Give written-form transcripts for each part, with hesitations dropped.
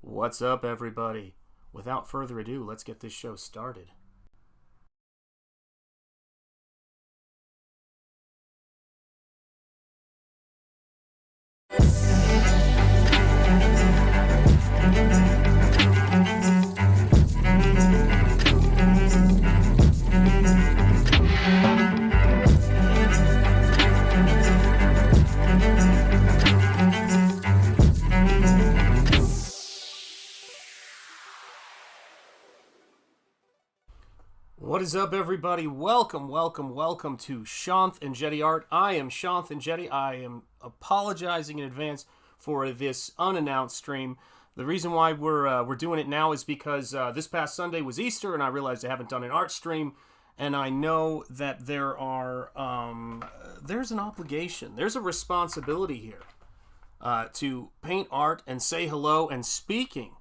What's up, everybody? Without further ado, let's get this show started. What is up, everybody? Welcome to SHANTH ENJETI Art. I am SHANTH ENJETI. I am apologizing in advance for this unannounced stream. The reason why we're doing it now is because this past Sunday was Easter, and I realized I haven't done an art stream, and I know that there's an obligation, there's a responsibility here to paint art and say hello. And speaking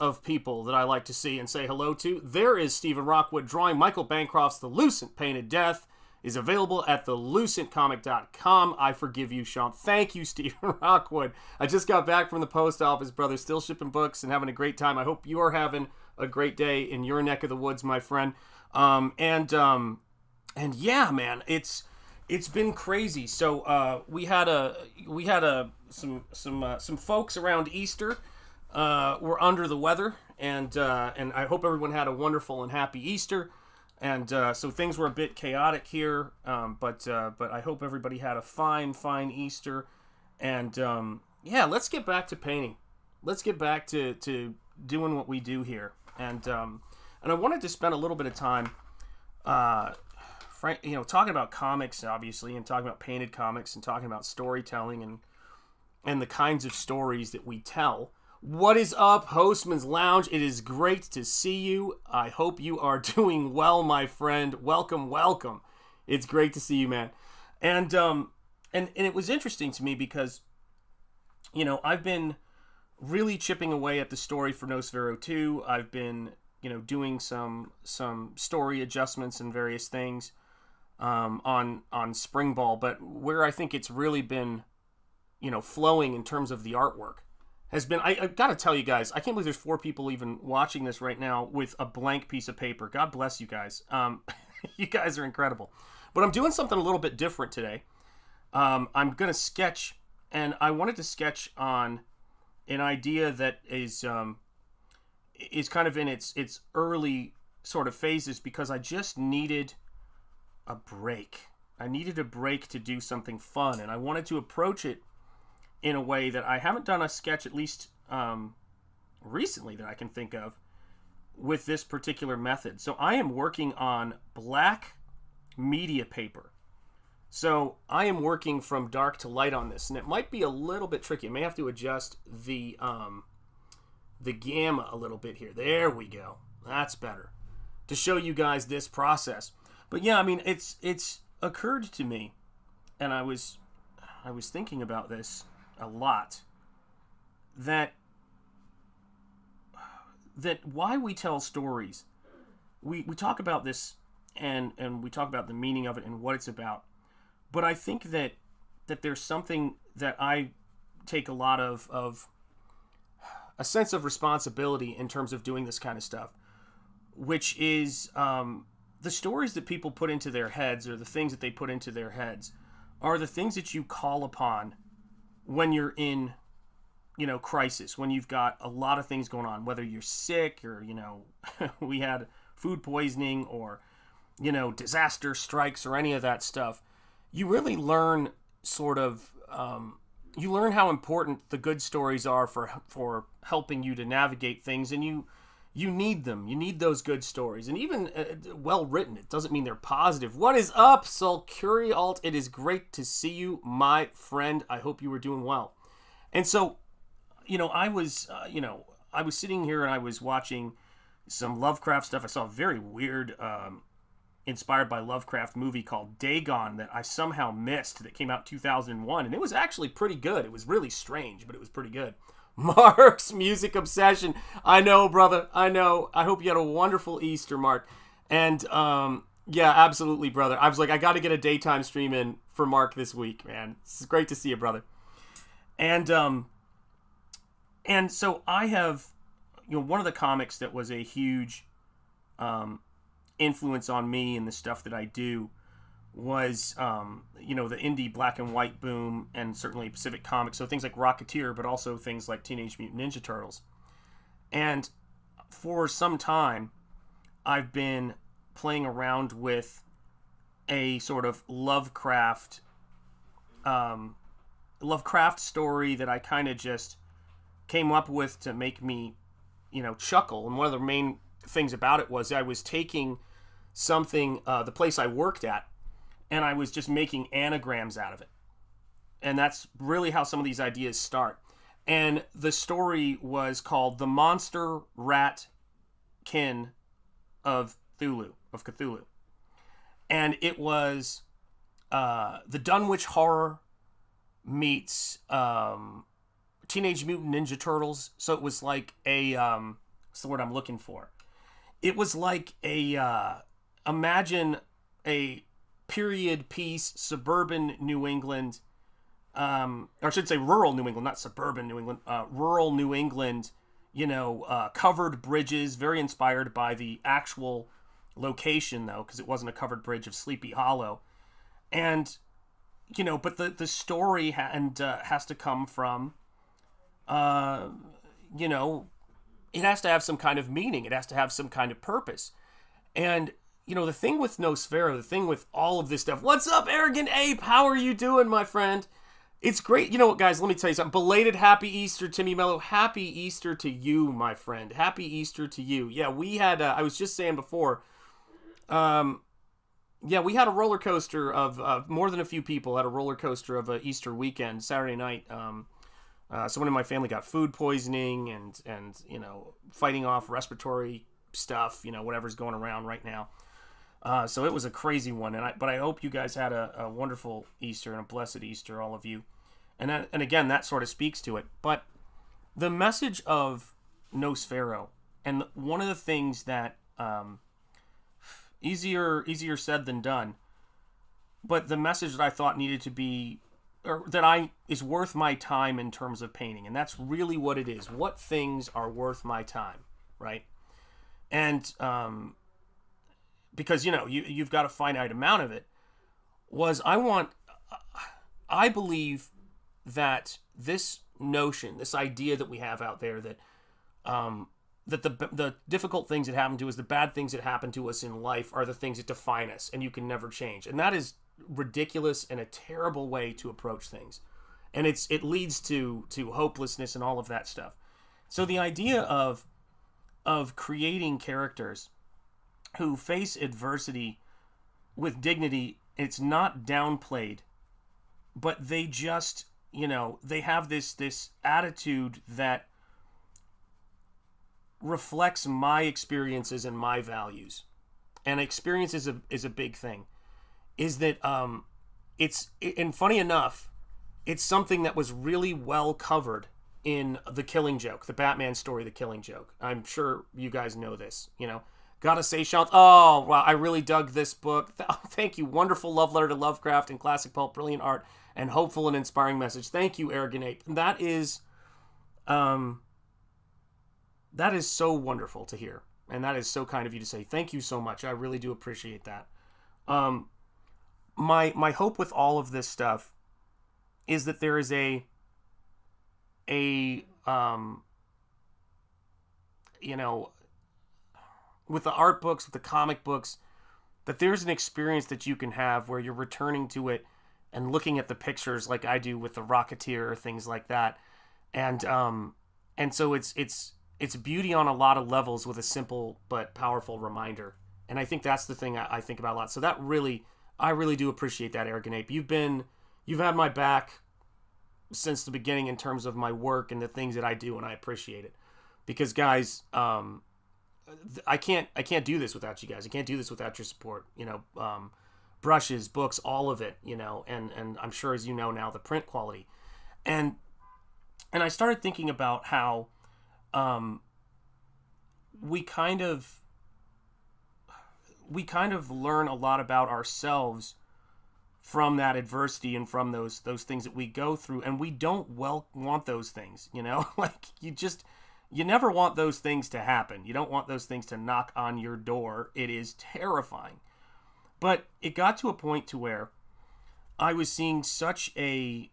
of people that I like to see and say hello to, there is Stephen Rockwood drawing Michael Bancroft's The Lucent Painted Death. Is available at thelucentcomic.com. I forgive you, Sean. Thank you, Stephen Rockwood. I just got back from the post office, brother. Still shipping books and having a great time. I hope you are having a great day in your neck of the woods, my friend. And yeah, man, it's been crazy. So we had some folks around Easter were under the weather, and I hope everyone had a wonderful and happy Easter. And so things were a bit chaotic here, but I hope everybody had a fine Easter. And yeah, let's get back to painting. Let's get back to doing what we do here. And I wanted to spend a little bit of time, talking about comics, obviously, and talking about painted comics, and talking about storytelling and the kinds of stories that we tell. What is up, Hostman's Lounge? It is great to see you. I hope you are doing well, my friend. Welcome. It's great to see you, man. And it was interesting to me because, I've been really chipping away at the story for Nosfero 2. I've been, doing some story adjustments and various things on Spring Ball. But where I think it's really been, flowing in terms of the artwork has been, I've got to tell you guys, I can't believe there's 4 people even watching this right now with a blank piece of paper. God bless you guys. You guys are incredible. But I'm doing something a little bit different today. I'm going to sketch, and I wanted to sketch on an idea that is kind of in its early sort of phases, because I just needed a break. I needed a break to do something fun, and I wanted to approach it in a way that I haven't done a sketch, at least recently, that I can think of, with this particular method. So I am working on black media paper. So I am working from dark to light on this, and it might be a little bit tricky. I may have to adjust the gamma a little bit here. There we go. That's better, to show you guys this process. But yeah, I mean, it's occurred to me, and I was thinking about this a lot, that why we tell stories. We talk about this, and we talk about the meaning of it and what it's about. But I think that there's something that I take a lot of a sense of responsibility in terms of doing this kind of stuff, which is the stories that people put into their heads, or the things that they put into their heads, are the things that you call upon when you're in, crisis, when you've got a lot of things going on, whether you're sick, or, we had food poisoning, or, disaster strikes, or any of that stuff. You really learn sort of, you learn how important the good stories are for helping you to navigate things, and you need them. You need those good stories, and even well written. It doesn't mean they're positive. What is up, Sulcuri Alt? It is great to see you, my friend. I hope you were doing well. And so, I was sitting here and I was watching some Lovecraft stuff. I saw a very weird, inspired by Lovecraft movie called Dagon that I somehow missed, that came out 2001, and it was actually pretty good. It was really strange, but it was pretty good. Mark's music obsession. I know, brother. I know. I hope you had a wonderful Easter, Mark. And yeah, absolutely, brother. I was like, I got to get a daytime stream in for Mark this week, man. It's great to see you, brother. And And so I have, one of the comics that was a huge influence on me and the stuff that I do was, the indie black and white boom, and certainly Pacific Comics. So things like Rocketeer, but also things like Teenage Mutant Ninja Turtles. And for some time, I've been playing around with a sort of Lovecraft story that I kind of just came up with to make me, chuckle. And one of the main things about it was I was taking something, the place I worked at, and I was just making anagrams out of it. And that's really how some of these ideas start. And the story was called The Monster Rat Kin of Cthulhu. And it was the Dunwich Horror meets Teenage Mutant Ninja Turtles. So it was like a, what's the word I'm looking for? It was like imagine a period piece, suburban New England, or I should say rural New England, not suburban New England, rural New England, covered bridges, very inspired by the actual location, though, because it wasn't a covered bridge of Sleepy Hollow. And, but the story has to come from, it has to have some kind of meaning. It has to have some kind of purpose. And, the thing with Nosfero, the thing with all of this stuff, what's up, Arrogant Ape? How are you doing, my friend? It's great. You know what, guys, let me tell you something. Belated Happy Easter, Timmy Mello. Happy Easter to you, my friend. Happy Easter to you. Yeah, we had, I was just saying before, we had a roller coaster of, more than a few people had a roller coaster of Easter weekend, Saturday night. Someone in my family got food poisoning and fighting off respiratory stuff, whatever's going around right now. So it was a crazy one, but I hope you guys had a wonderful Easter and a blessed Easter, all of you. And again, that sort of speaks to it. But the message of Nosfero, and one of the things that easier said than done, but the message that I thought needed to be, or that is worth my time in terms of painting, and that's really what it is. What things are worth my time, right? And because you've got a finite amount of it. I believe that this notion, this idea that we have out there that that the difficult things that happen to us, the bad things that happen to us in life, are the things that define us, and you can never change. And that is ridiculous and a terrible way to approach things, and it leads to hopelessness and all of that stuff. So the idea of creating characters who face adversity with dignity, it's not downplayed, but they just, they have this attitude that reflects my experiences and my values. And experience is a big thing. Is that and funny enough, it's something that was really well covered in The Killing Joke, the Batman story, The Killing Joke. I'm sure you guys know this, Gotta say, Shanth, oh, wow, I really dug this book. Thank you. Wonderful love letter to Lovecraft and classic pulp, brilliant art, and hopeful and inspiring message. Thank you, Arrogant Ape. That is so wonderful to hear. And that is so kind of you to say. Thank you so much. I really do appreciate that. My hope with all of this stuff is that there is with the art books, with the comic books, that there's an experience that you can have where you're returning to it and looking at the pictures like I do with the Rocketeer or things like that. And so it's beauty on a lot of levels with a simple but powerful reminder. And I think that's the thing I think about a lot. So that I really do appreciate that, Arrogant Ape. You've had my back since the beginning in terms of my work and the things that I do, and I appreciate it. Because guys, I can't do this without you guys. I can't do this without your support. Brushes, books, all of it. And I'm sure, as you know now, the print quality. And I started thinking about how we kind of learn a lot about ourselves from that adversity and from those things that we go through, and we don't want those things, you know. Like, you never want those things to happen. You don't want those things to knock on your door. It is terrifying. But it got to a point to where I was seeing such a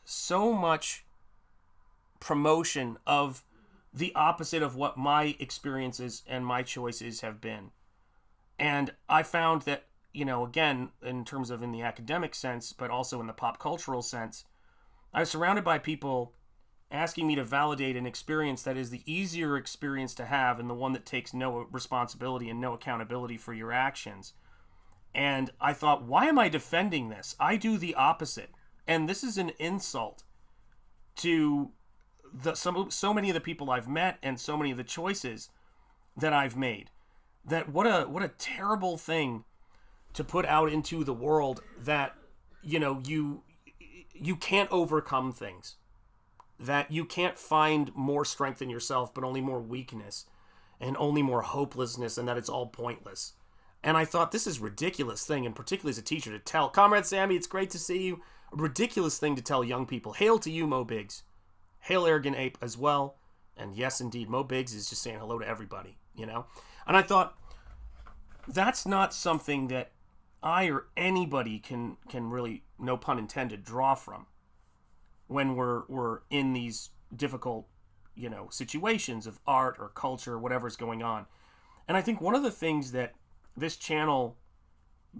so much promotion of the opposite of what my experiences and my choices have been. And I found that, you know, again, in terms of in the academic sense, but also in the pop cultural sense, I was surrounded by people asking me to validate an experience that is the easier experience to have and the one that takes no responsibility and no accountability for your actions. And I thought, why am I defending this? I do the opposite. And this is an insult to so many of the people I've met and so many of the choices that I've made. That what a terrible thing to put out into the world, that, you know, you can't overcome things, that you can't find more strength in yourself but only more weakness and only more hopelessness, and that it's all pointless. And I thought, this is a ridiculous thing, and particularly as a teacher, to tell. Comrade Sammy, it's great to see you. A ridiculous thing to tell young people. Hail to you, Mo Biggs. Hail Arrogant Ape as well. And yes, indeed, Mo Biggs is just saying hello to everybody, you know? And I thought, that's not something that I or anybody can really, no pun intended, draw from when we're in these difficult, you know, situations of art or culture, whatever's going on. And I think one of the things that this channel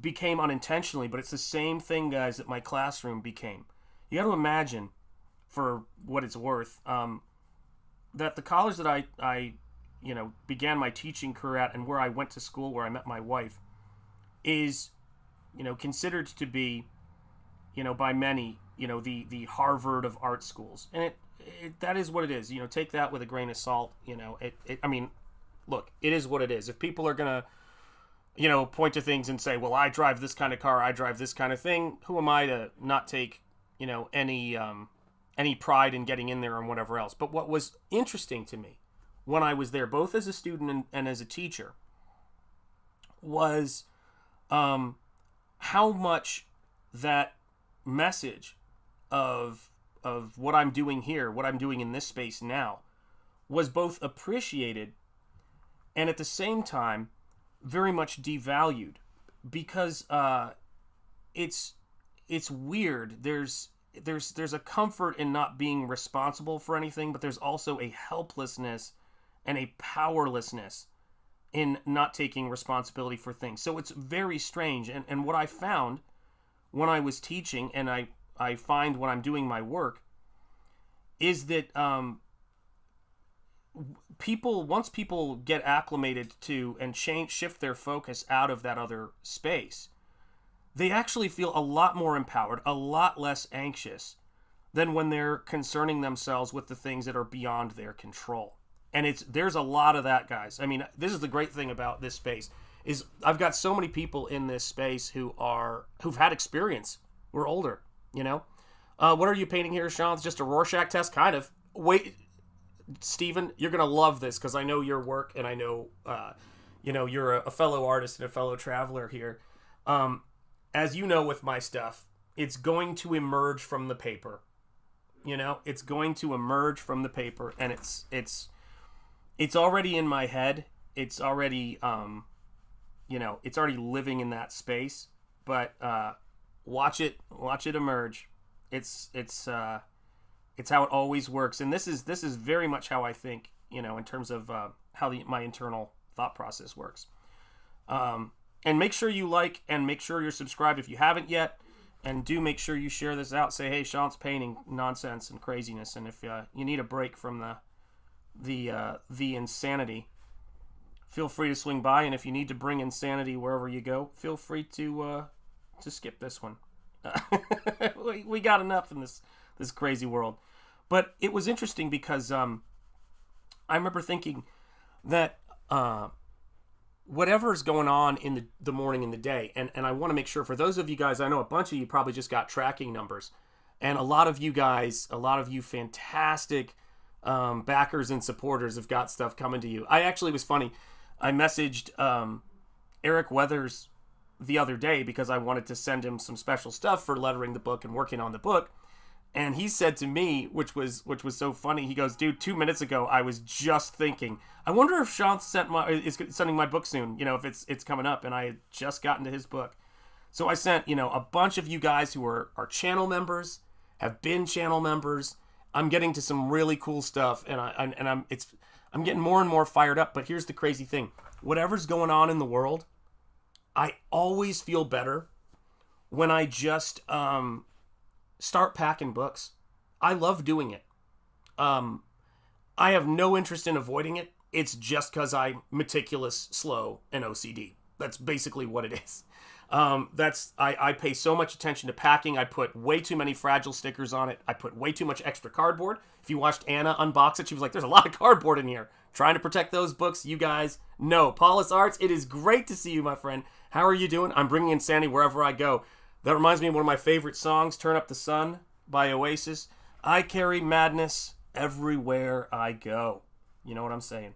became unintentionally, but it's the same thing, guys, that my classroom became. You got to imagine, for what it's worth, that the college that I you know, began my teaching career at, and where I went to school, where I met my wife, is, you know, considered to be, you know, by many, you know, the Harvard of art schools. And it that is what it is. You know, take that with a grain of salt. You know, I mean, look, it is what it is. If people are gonna, you know, point to things and say, well, I drive this kind of car, I drive this kind of thing, who am I to not take, you know, any pride in getting in there and whatever else? But what was interesting to me when I was there, both as a student and as a teacher, was how much that message of what I'm doing here, what I'm doing in this space now, was both appreciated and at the same time very much devalued, because it's weird. There's a comfort in not being responsible for anything, but there's also a helplessness and a powerlessness in not taking responsibility for things. So it's very strange. And what I found when I was teaching, and I find when I'm doing my work, is that once people get acclimated to and shift their focus out of that other space, they actually feel a lot more empowered, a lot less anxious than when they're concerning themselves with the things that are beyond their control. And there's a lot of that, guys. I mean, this is the great thing about this space, is I've got so many people in this space who've had experience. We're older, you know. What are you painting here, Sean? It's just a Rorschach test, kind of. Wait, Steven, you're gonna love this, because I know your work, and I know, you know, you're a fellow artist and a fellow traveler here. As you know, with my stuff, it's going to emerge from the paper. You know, it's going to emerge from the paper, and it's already in my head. It's already, you know, it's already living in that space. But watch it emerge. It's how it always works, and this is very much how I think, you know, in terms of how my internal thought process works. And make sure you like and make sure you're subscribed if you haven't yet, and do make sure you share this out. Say, hey, Sean's painting nonsense and craziness, and if you need a break from the insanity, feel free to swing by. And if you need to bring insanity wherever you go, feel free to skip this one. we got enough in this crazy world. But it was interesting because I remember thinking that whatever's going on in the morning and the day, and I want to make sure, for those of you guys, I know a bunch of you probably just got tracking numbers, and a lot of you fantastic backers and supporters have got stuff coming to you. It was funny. I messaged Eric Weathers the other day because I wanted to send him some special stuff for lettering the book and working on the book. And he said to me, which was so funny, he goes, dude, 2 minutes ago, I was just thinking, I wonder if Shanth is sending my book soon, if it's coming up. And I had just gotten to his book. So I sent, a bunch of you guys who are channel members, have been channel members. I'm getting to some really cool stuff, and I'm getting more and more fired up. But here's the crazy thing. Whatever's going on in the world, I always feel better when I just start packing books. I love doing it. I have no interest in avoiding it. It's just because I'm meticulous, slow, and OCD. That's basically what it is. I pay so much attention to packing. I put way too many fragile stickers on it. I put way too much extra cardboard. If you watched Anna unbox it, she was like, there's a lot of cardboard in here. Trying to protect those books, you guys know. Paulus Arts, it is great to see you, my friend. How are you doing? I'm bringing insanity wherever I go. That reminds me of one of my favorite songs, Turn Up the Sun by Oasis. I carry madness everywhere I go. You know what I'm saying?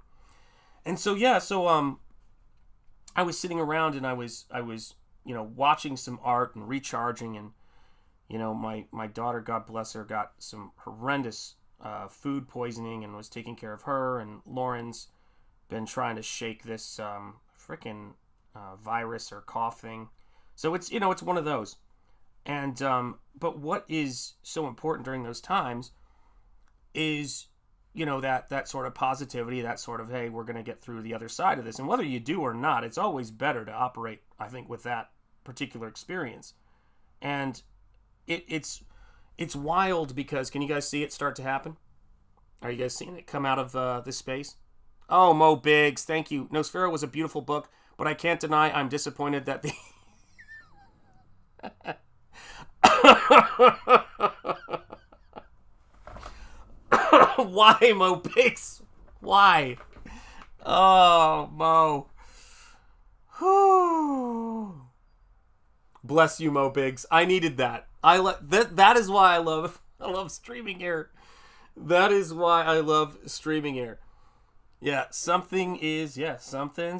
And so, I was sitting around and I was watching some art and recharging, and my daughter, God bless her, got some horrendous food poisoning and was taking care of her, and Lauren's been trying to shake this freaking virus or cough thing. So it's it's one of those. And but what is so important during those times is that sort of positivity, that sort of, hey, we're going to get through the other side of this. And whether you do or not, it's always better to operate, I think, with that particular experience. And it's wild because, can you guys see it start to happen? Are you guys seeing it come out of this space? Oh, Mo Biggs, thank you. Nosfero was a beautiful book, but I can't deny I'm disappointed that the... Why, Mo Biggs? Why? Oh, Mo. Whew. Bless you, Mo Biggs. I needed that. That is why I love streaming here. That is why I love streaming here. Yeah, something's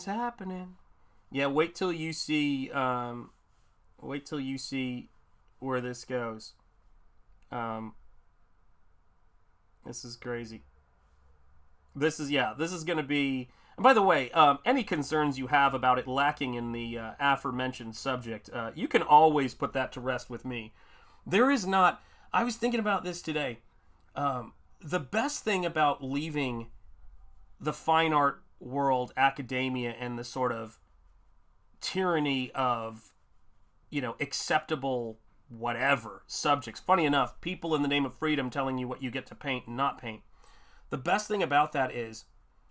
happening. Yeah, wait till you see where this goes. This is crazy. This is going to be... And by the way, any concerns you have about it lacking in the aforementioned subject, you can always put that to rest with me. There is not... I was thinking about this today. The best thing about leaving the fine art world, academia, and the sort of tyranny of, acceptable whatever subjects. Funny enough, people in the name of freedom telling you what you get to paint and not paint. The best thing about that is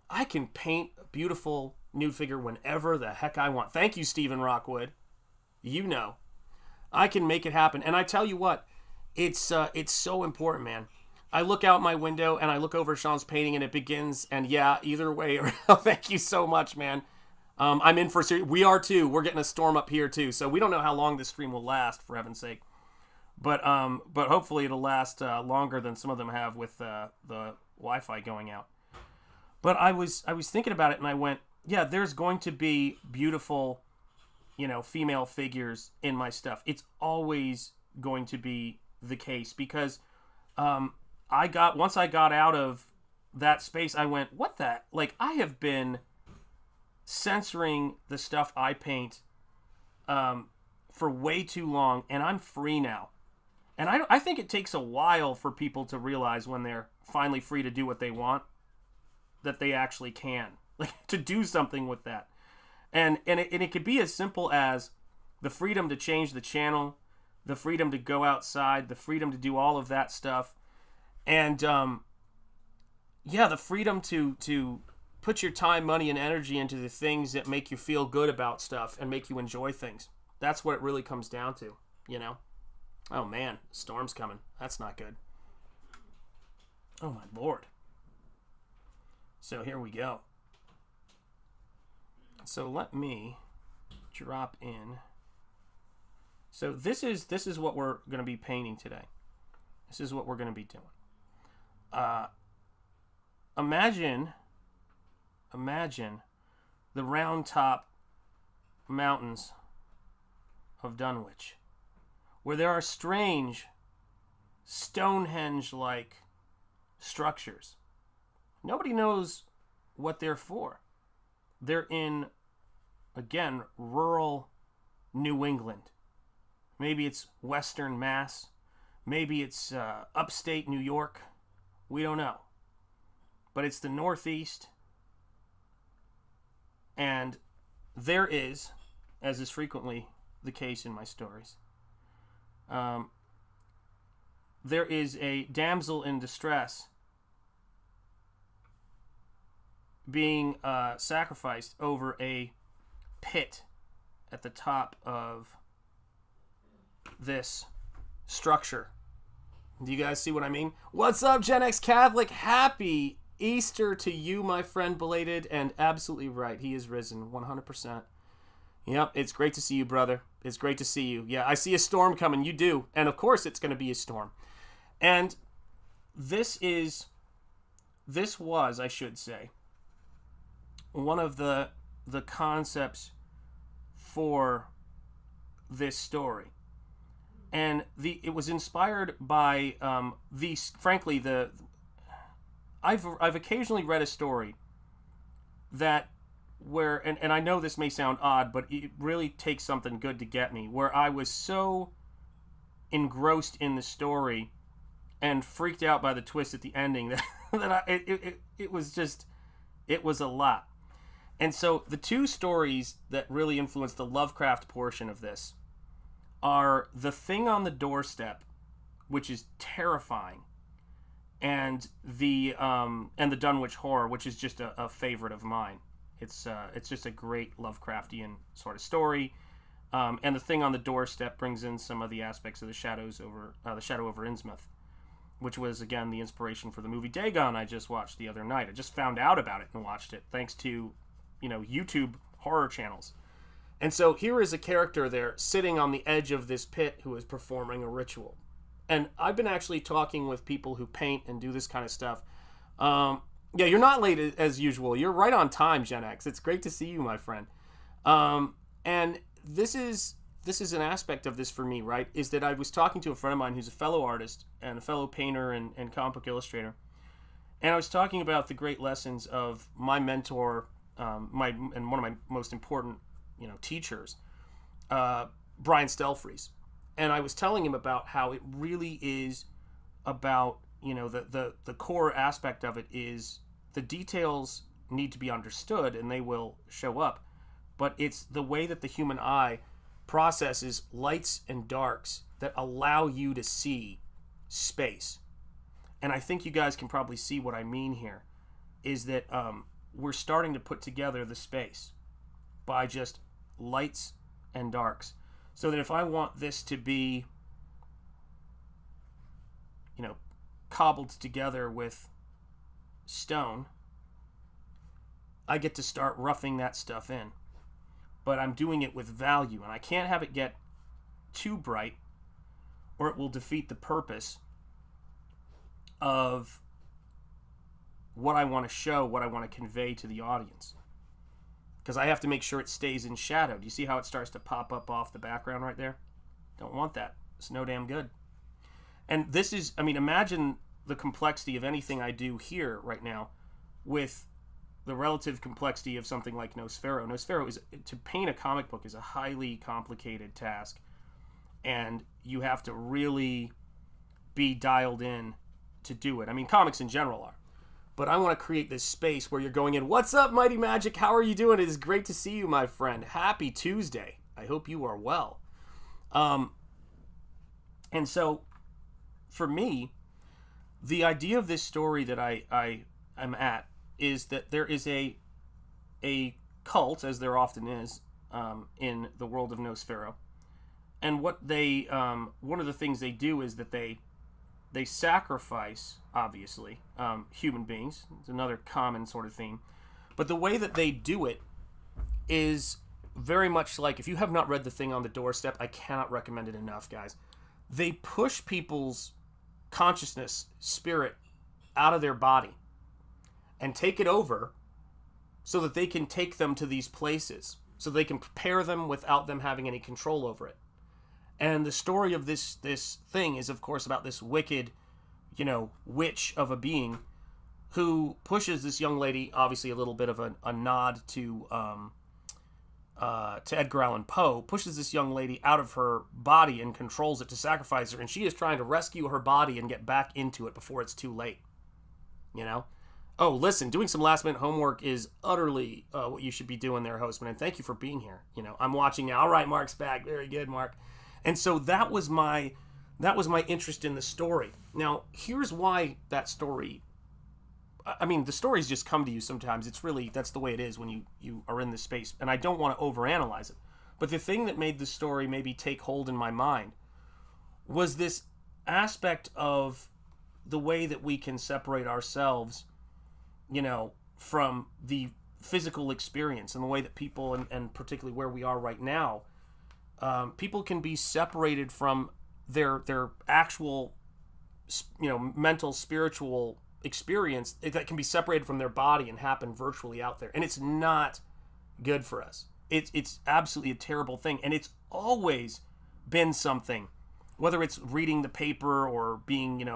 I can paint a beautiful nude figure whenever the heck I want. Thank you, Stephen Rockwood. I can make it happen. And I tell you what, it's so important, man. I look out my window and I look over Sean's painting and it begins, and either way, thank you so much, man. I'm in for serious. We are too. We're getting a storm up here too. So we don't know how long this stream will last, for heaven's sake. But hopefully it'll last longer than some of them have with the Wi-Fi going out. But I was thinking about it and I went, there's going to be beautiful, female figures in my stuff. It's always going to be the case because once I got out of that space, I went, what the? Like, I have been censoring the stuff I paint for way too long, and I'm free now. And I think it takes a while for people to realize when they're finally free to do what they want, that they actually can, like, to do something with that. And it could be as simple as the freedom to change the channel, the freedom to go outside, the freedom to do all of that stuff. And, the freedom to put your time, money, and energy into the things that make you feel good about stuff and make you enjoy things. That's what it really comes down to, Oh, man, storm's coming. That's not good. Oh, my Lord. So here we go. So let me drop in. So this is what we're going to be painting today. This is what we're going to be doing. Imagine the round top mountains of Dunwich, where there are strange Stonehenge-like structures. Nobody knows what they're for. They're in, again, rural New England. Maybe it's Western Mass. Maybe it's upstate New York. We don't know. But it's the Northeast. And there is, as is frequently the case in my stories, there is a damsel in distress being sacrificed over a pit at the top of this structure. Do you guys see what I mean? What's up, Gen X Catholic? Happy Easter to you, my friend, belated, and absolutely right. He is risen, 100%. Yep, it's great to see you, brother. It's great to see you. Yeah, I see a storm coming. You do. And of course it's going to be a storm. And this was, I should say, one of the concepts for this story. And it was inspired by I've occasionally read a story that where, and I know this may sound odd, but it really takes something good to get me, where I was so engrossed in the story and freaked out by the twist at the ending that it was a lot. And so the two stories that really influenced the Lovecraft portion of this are The Thing on the Doorstep, which is terrifying, and the Dunwich Horror, which is just a favorite of mine. It's just a great Lovecraftian sort of story, and The Thing on the Doorstep brings in some of the aspects of the Shadow over Innsmouth, which was again the inspiration for the movie Dagon I just watched the other night. I just found out about it and watched it thanks to YouTube horror channels. And so here is a character there sitting on the edge of this pit who is performing a ritual. And I've been actually talking with people who paint and do this kind of stuff. Yeah, you're not late as usual. You're right on time, Gen X. It's great to see you, my friend. And this is an aspect of this for me, right? Is that I was talking to a friend of mine who's a fellow artist and a fellow painter and comic book illustrator. And I was talking about the great lessons of my mentor, one of my most important teachers, Brian Stelfreeze. And I was telling him about how it really is about, the core aspect of it is the details need to be understood and they will show up. But it's the way that the human eye processes lights and darks that allow you to see space. And I think you guys can probably see what I mean here, is that we're starting to put together the space by just lights and darks. So that if I want this to be, cobbled together with stone, I get to start roughing that stuff in. But I'm doing it with value, and I can't have it get too bright or it will defeat the purpose of what I want to show, what I want to convey to the audience. Because I have to make sure it stays in shadow. Do you see how it starts to pop up off the background right there? Don't want that. It's no damn good. And this is, imagine the complexity of anything I do here right now with the relative complexity of something like Nosfero. Nosfero to paint a comic book is a highly complicated task. And you have to really be dialed in to do it. Comics in general are. But I want to create this space where you're going in, what's up, Mighty Magic? How are you doing? It is great to see you, my friend. Happy Tuesday. I hope you are well. And so, for me, the idea of this story that I am at is that there is a cult, as there often is, in the world of Nosfero. And what they, one of the things they do is that they sacrifice, obviously, human beings. It's another common sort of theme. But the way that they do it is very much like, if you have not read The Thing on the Doorstep, I cannot recommend it enough, guys. They push people's consciousness, spirit, out of their body and take it over so that they can take them to these places, so they can prepare them without them having any control over it. And the story of this thing is, of course, about this wicked, witch of a being who pushes this young lady, obviously a little bit of a nod to Edgar Allan Poe, pushes this young lady out of her body and controls it to sacrifice her, and she is trying to rescue her body and get back into it before it's too late. Oh, listen, doing some last minute homework is utterly what you should be doing there, Hostman, and thank you for being here. I'm watching now. All right, Mark's back. Very good, Mark. And so that was my interest in the story. Now, here's why that story, the stories just come to you sometimes. It's really, that's the way it is when you are in this space. And I don't want to overanalyze it. But the thing that made the story maybe take hold in my mind was this aspect of the way that we can separate ourselves, from the physical experience, and the way that people, and particularly where we are right now, people can be separated from their actual, mental, spiritual experience that can be separated from their body and happen virtually out there. And it's not good for us. It's absolutely a terrible thing. And it's always been something, whether it's reading the paper or being,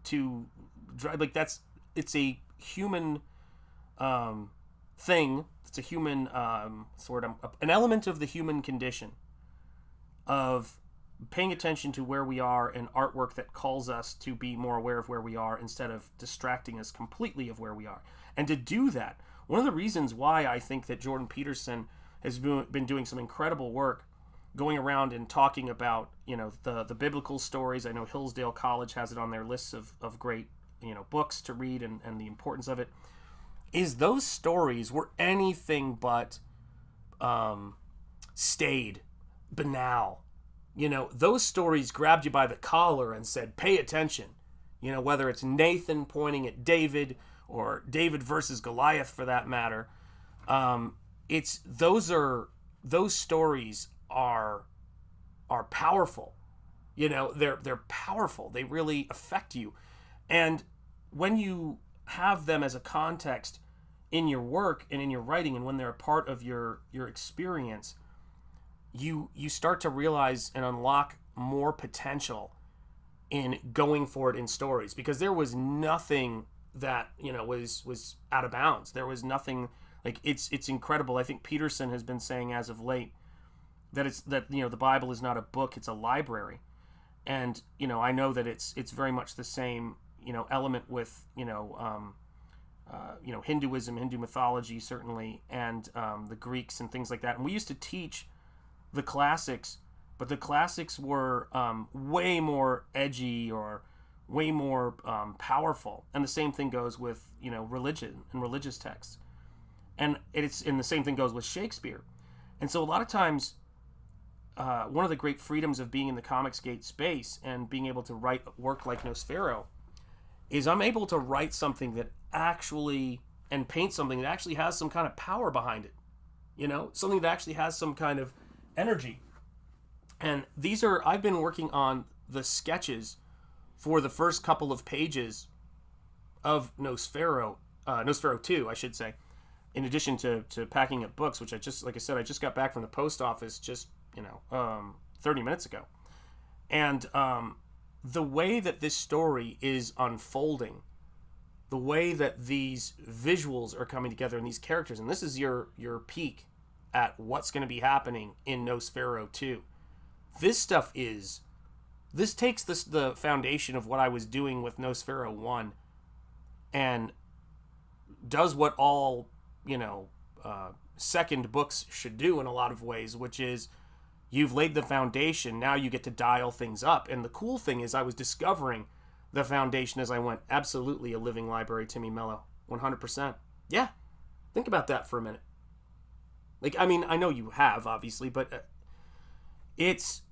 too dry, it's a human thing. It's a human an element of the human condition of paying attention to where we are and artwork that calls us to be more aware of where we are instead of distracting us completely of where we are. And to do that, one of the reasons why I think that Jordan Peterson has been doing some incredible work going around and talking about, the biblical stories. I know Hillsdale College has it on their lists of great, books to read and the importance of it, is those stories were anything but staid, banal. Those stories grabbed you by the collar and said, pay attention. Whether it's Nathan pointing at David or David versus Goliath for that matter. Those stories are powerful. They're powerful. They really affect you. And when you have them as a context in your work and in your writing, and when they're a part of your experience, you start to realize and unlock more potential in going for it in stories, because there was nothing that was out of bounds. There was nothing, it's incredible. I think Peterson has been saying as of late that the Bible is not a book, it's a library. And I know that it's very much the same element with Hinduism, Hindu mythology certainly, and the Greeks and things like that. And we used to teach the classics, but the classics were way more edgy or way more powerful. And the same thing goes with religion and religious texts, and the same thing goes with Shakespeare. And so a lot of times, one of the great freedoms of being in the Comicsgate space and being able to write work like Nosfero is I'm able to write something that actually, and paint something that actually has some kind of power behind it. Something that actually has some kind of energy. And I've been working on the sketches for the first couple of pages of Nosfero 2, I should say, in addition to packing up books, which I just got back from the post office 30 minutes ago. And the way that this story is unfolding, the way that these visuals are coming together and these characters, and this is your peek at what's going to be happening in Nosfero 2. This takes the foundation of what I was doing with Nosfero 1 and does what all, second books should do in a lot of ways, which is you've laid the foundation, now you get to dial things up. And the cool thing is I was discovering the foundation as I went. Absolutely a living library, Timmy Mello. 100%. Yeah. Think about that for a minute. I know you have, obviously, but it's...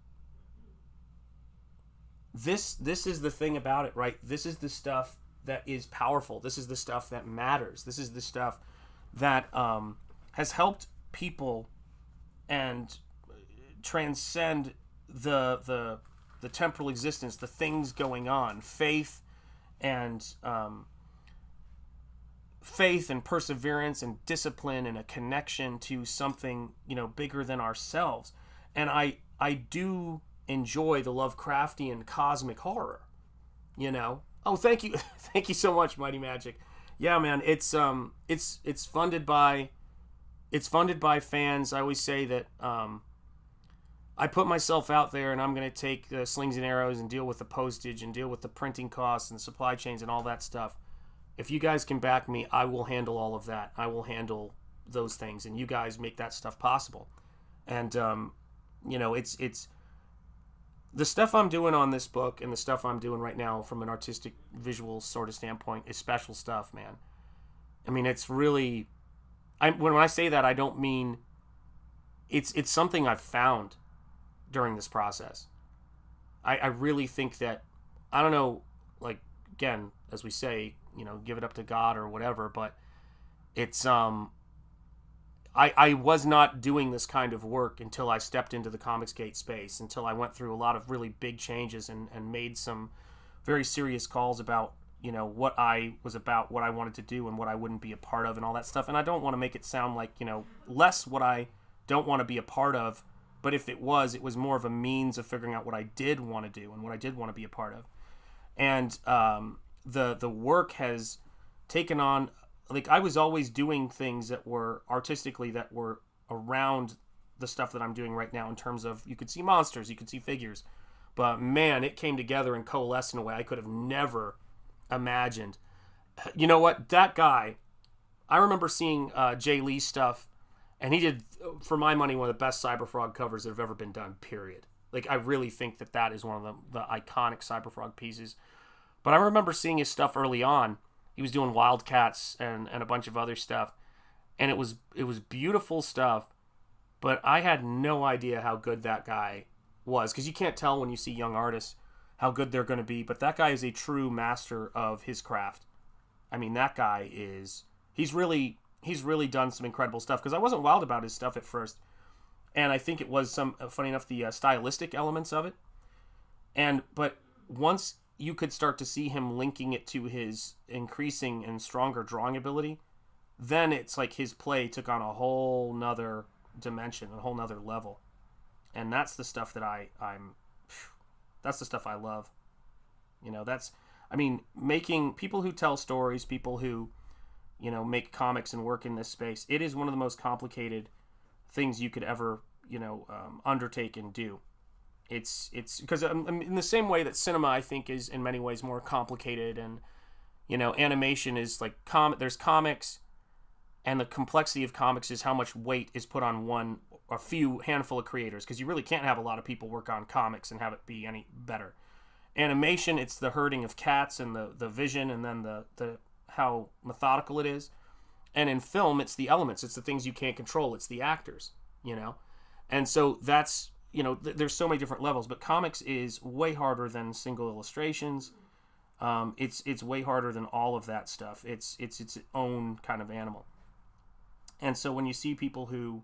This is the thing about it, right? This is the stuff that is powerful. This is the stuff that matters. This is the stuff that has helped people and transcend the temporal existence, the things going on, faith and perseverance and discipline and a connection to something bigger than ourselves. And I do enjoy the Lovecraftian cosmic horror, you know. Oh, thank you. Thank you so much, Mighty Magic. Yeah, man, it's funded by fans. I always say that I put myself out there, and I'm going to take the slings and arrows and deal with the postage and deal with the printing costs and supply chains and all that stuff. If you guys can back me, I will handle all of that. I will handle those things, and you guys make that stuff possible. And you know, it's the stuff I'm doing on this book and the stuff I'm doing right now from an artistic visual sort of standpoint is special stuff, man. I mean, it's really, when I say that, I don't mean it's something I've found during this process. I really think that, I don't know, like, again, as we say, you know, give it up to God or whatever, but it's I was not doing this kind of work until I stepped into the Comicsgate space, until I went through a lot of really big changes and made some very serious calls about, you know, what I was about, what I wanted to do, and what I wouldn't be a part of, and all that stuff. And I don't want to make it sound like, you know, less what I don't want to be a part of, but if it was more of a means of figuring out what I did want to do and what I did want to be a part of. And the work has taken on, like, I was always doing things that were artistically that were around the stuff that I'm doing right now, in terms of, you could see monsters, you could see figures, but man, it came together and coalesced in a way I could have never imagined. You know what, that guy, I remember seeing Jay Lee's stuff, and he did, for my money, one of the best CyberFrog covers that have ever been done, period. Like, I really think that is one of the iconic CyberFrog pieces. But I remember seeing his stuff early on. He was doing Wildcats and a bunch of other stuff, and it was beautiful stuff, but I had no idea how good that guy was, because you can't tell when you see young artists how good they're going to be, but that guy is a true master of his craft. I mean, that guy is, he's really done some incredible stuff, because I wasn't wild about his stuff at first, and I think it was funny enough, the stylistic elements of it, but once you could start to see him linking it to his increasing and stronger drawing ability, then it's like his play took on a whole nother dimension, a whole nother level. And that's the stuff that that's the stuff I love. You know, making people who tell stories, people who, you know, make comics and work in this space, it is one of the most complicated things you could ever, you know, undertake and do. It's because in the same way that cinema, I think, is in many ways more complicated, and, you know, animation is like there's comics, and the complexity of comics is how much weight is put on a few handful of creators, because you really can't have a lot of people work on comics and have it be any better. Animation, it's the herding of cats and the vision, and then the how methodical it is. And in film, it's the elements, it's the things you can't control, it's the actors, you know. And so that's, you know, there's so many different levels, but comics is way harder than single illustrations. It's way harder than all of that stuff. It's its own kind of animal. And so when you see people who,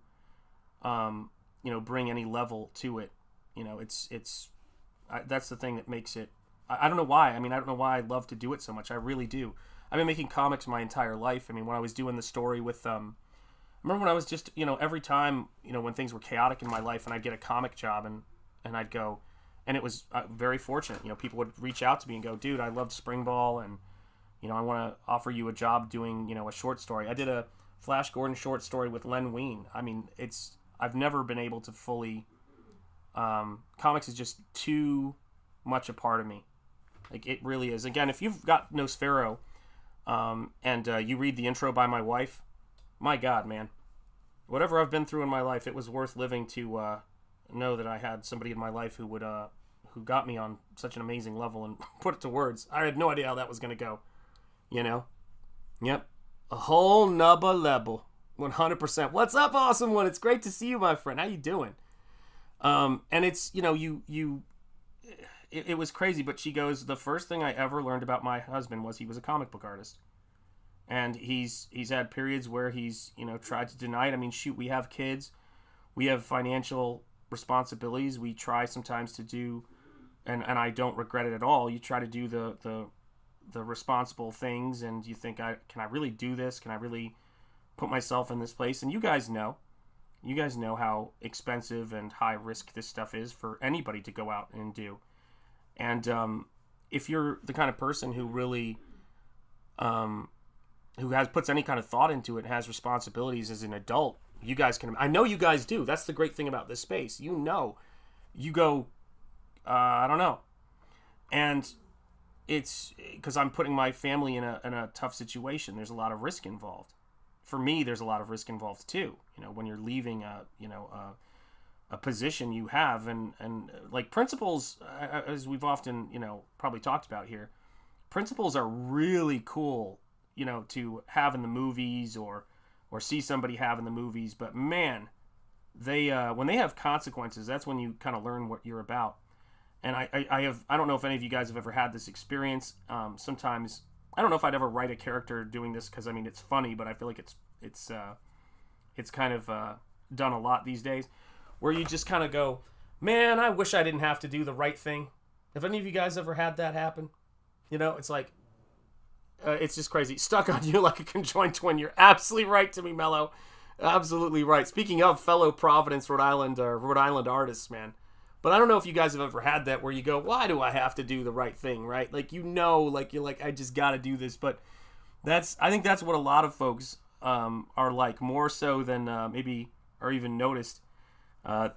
you know, bring any level to it, you know, that's the thing that makes it. I don't know why. I mean, I don't know why I love to do it so much. I really do. I've been making comics my entire life. I mean, when I was doing the story with I remember when I was just, you know, every time, you know, when things were chaotic in my life and I'd get a comic job and I'd go, and it was very fortunate, you know, people would reach out to me and go, dude, I loved Spring Ball, and, you know, I want to offer you a job doing, you know, a short story. I did a Flash Gordon short story with Len Wein. I mean, I've never been able to fully, comics is just too much a part of me. Like, it really is. Again, if you've got Nosfero, and you read the intro by my wife, my God, man, whatever I've been through in my life, it was worth living to know that I had somebody in my life who got me on such an amazing level and put it to words. I had no idea how that was going to go, you know? Yep. A whole nubber level. 100%. What's up, awesome one? It's great to see you, my friend. How you doing? And it's, you know, it was crazy, but she goes, the first thing I ever learned about my husband was he was a comic book artist. And he's had periods where he's, you know, tried to deny it. I mean, shoot, we have kids. We have financial responsibilities. We try sometimes to do, and I don't regret it at all. You try to do the responsible things, and you think, can I really do this? Can I really put myself in this place? And you guys know, You guys know how expensive and high risk this stuff is for anybody to go out and do. And if you're the kind of person who really, puts any kind of thought into it, has responsibilities as an adult, you guys can. I know you guys do. That's the great thing about this space. You know, you go, I don't know, and it's because I'm putting my family in a tough situation. There's a lot of risk involved. For me, there's a lot of risk involved too. When you're leaving a position you have, and like principals, as we've often probably talked about here, principals are really cool, to have in the movies or see somebody have in the movies. But man, they when they have consequences, that's when you kind of learn what you're about. And I don't know if any of you guys have ever had this experience. Sometimes I don't know if I'd ever write a character doing this, because I mean it's funny, but I feel like it's kind of done a lot these days, where you just kind of go, man, I wish I didn't have to do the right thing. Have any of you guys ever had that happen? It's like, it's just crazy. Stuck on you like a conjoined twin. You're absolutely right, Timmy Mello. Absolutely right. Speaking of fellow Providence, Rhode Island artists, man. But I don't know if you guys have ever had that where you go, why do I have to do the right thing, right? Like, you're like, I just got to do this. But I think that's what a lot of folks are like, more so than maybe or even noticed.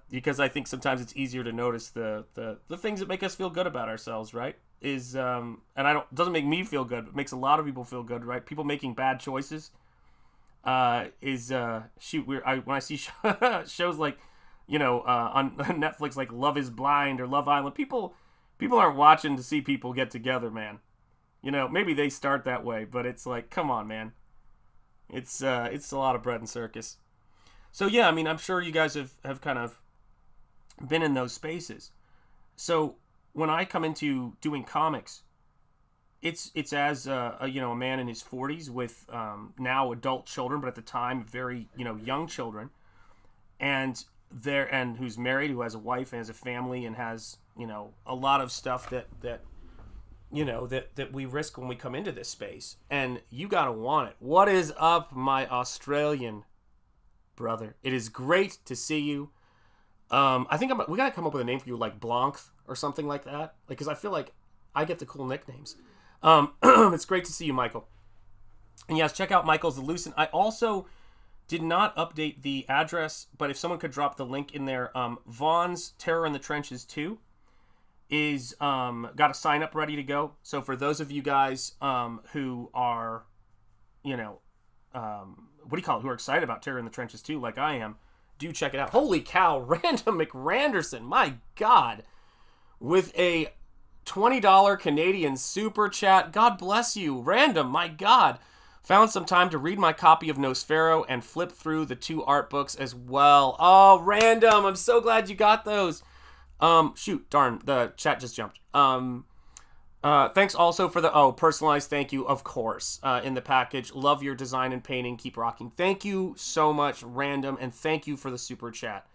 Because I think sometimes it's easier to notice the things that make us feel good about ourselves, right? And doesn't make me feel good, but makes a lot of people feel good, right? People making bad choices when I see shows like, on Netflix, like Love is Blind or Love Island, people aren't watching to see people get together, man. Maybe they start that way, but it's like, come on, man. It's a lot of bread and circus. So yeah, I mean, I'm sure you guys have kind of been in those spaces. So when I come into doing comics, it's as a man in his 40s with now adult children, but at the time very young children, and who's married, who has a wife and has a family and has a lot of stuff that we risk when we come into this space. And you gotta want it. What is up, my Australian brother? It is great to see you. I think we gotta come up with a name for you, like Blanc or something like that, because I feel like I get the cool nicknames. It's great to see you, Michael. And yes, check out Michael's The Lucent. I also did not update the address, but if someone could drop the link in there, Vaughn's Terror in the Trenches 2 is got a sign up ready to go. So for those of you guys who are, who are excited about Terror in the Trenches 2, like I am, do check it out. Holy cow, Random McRanderson, my God, with a $20 Canadian super chat. God bless you, Random, my God. Found some time to read my copy of Nosfero and flip through the 2 art books as well. Oh, Random, I'm so glad you got those. Shoot, darn, the chat just jumped. Thanks also for the personalized thank you, of course, in the package. Love your design and painting. Keep rocking. Thank you so much, Random, and thank you for the super chat.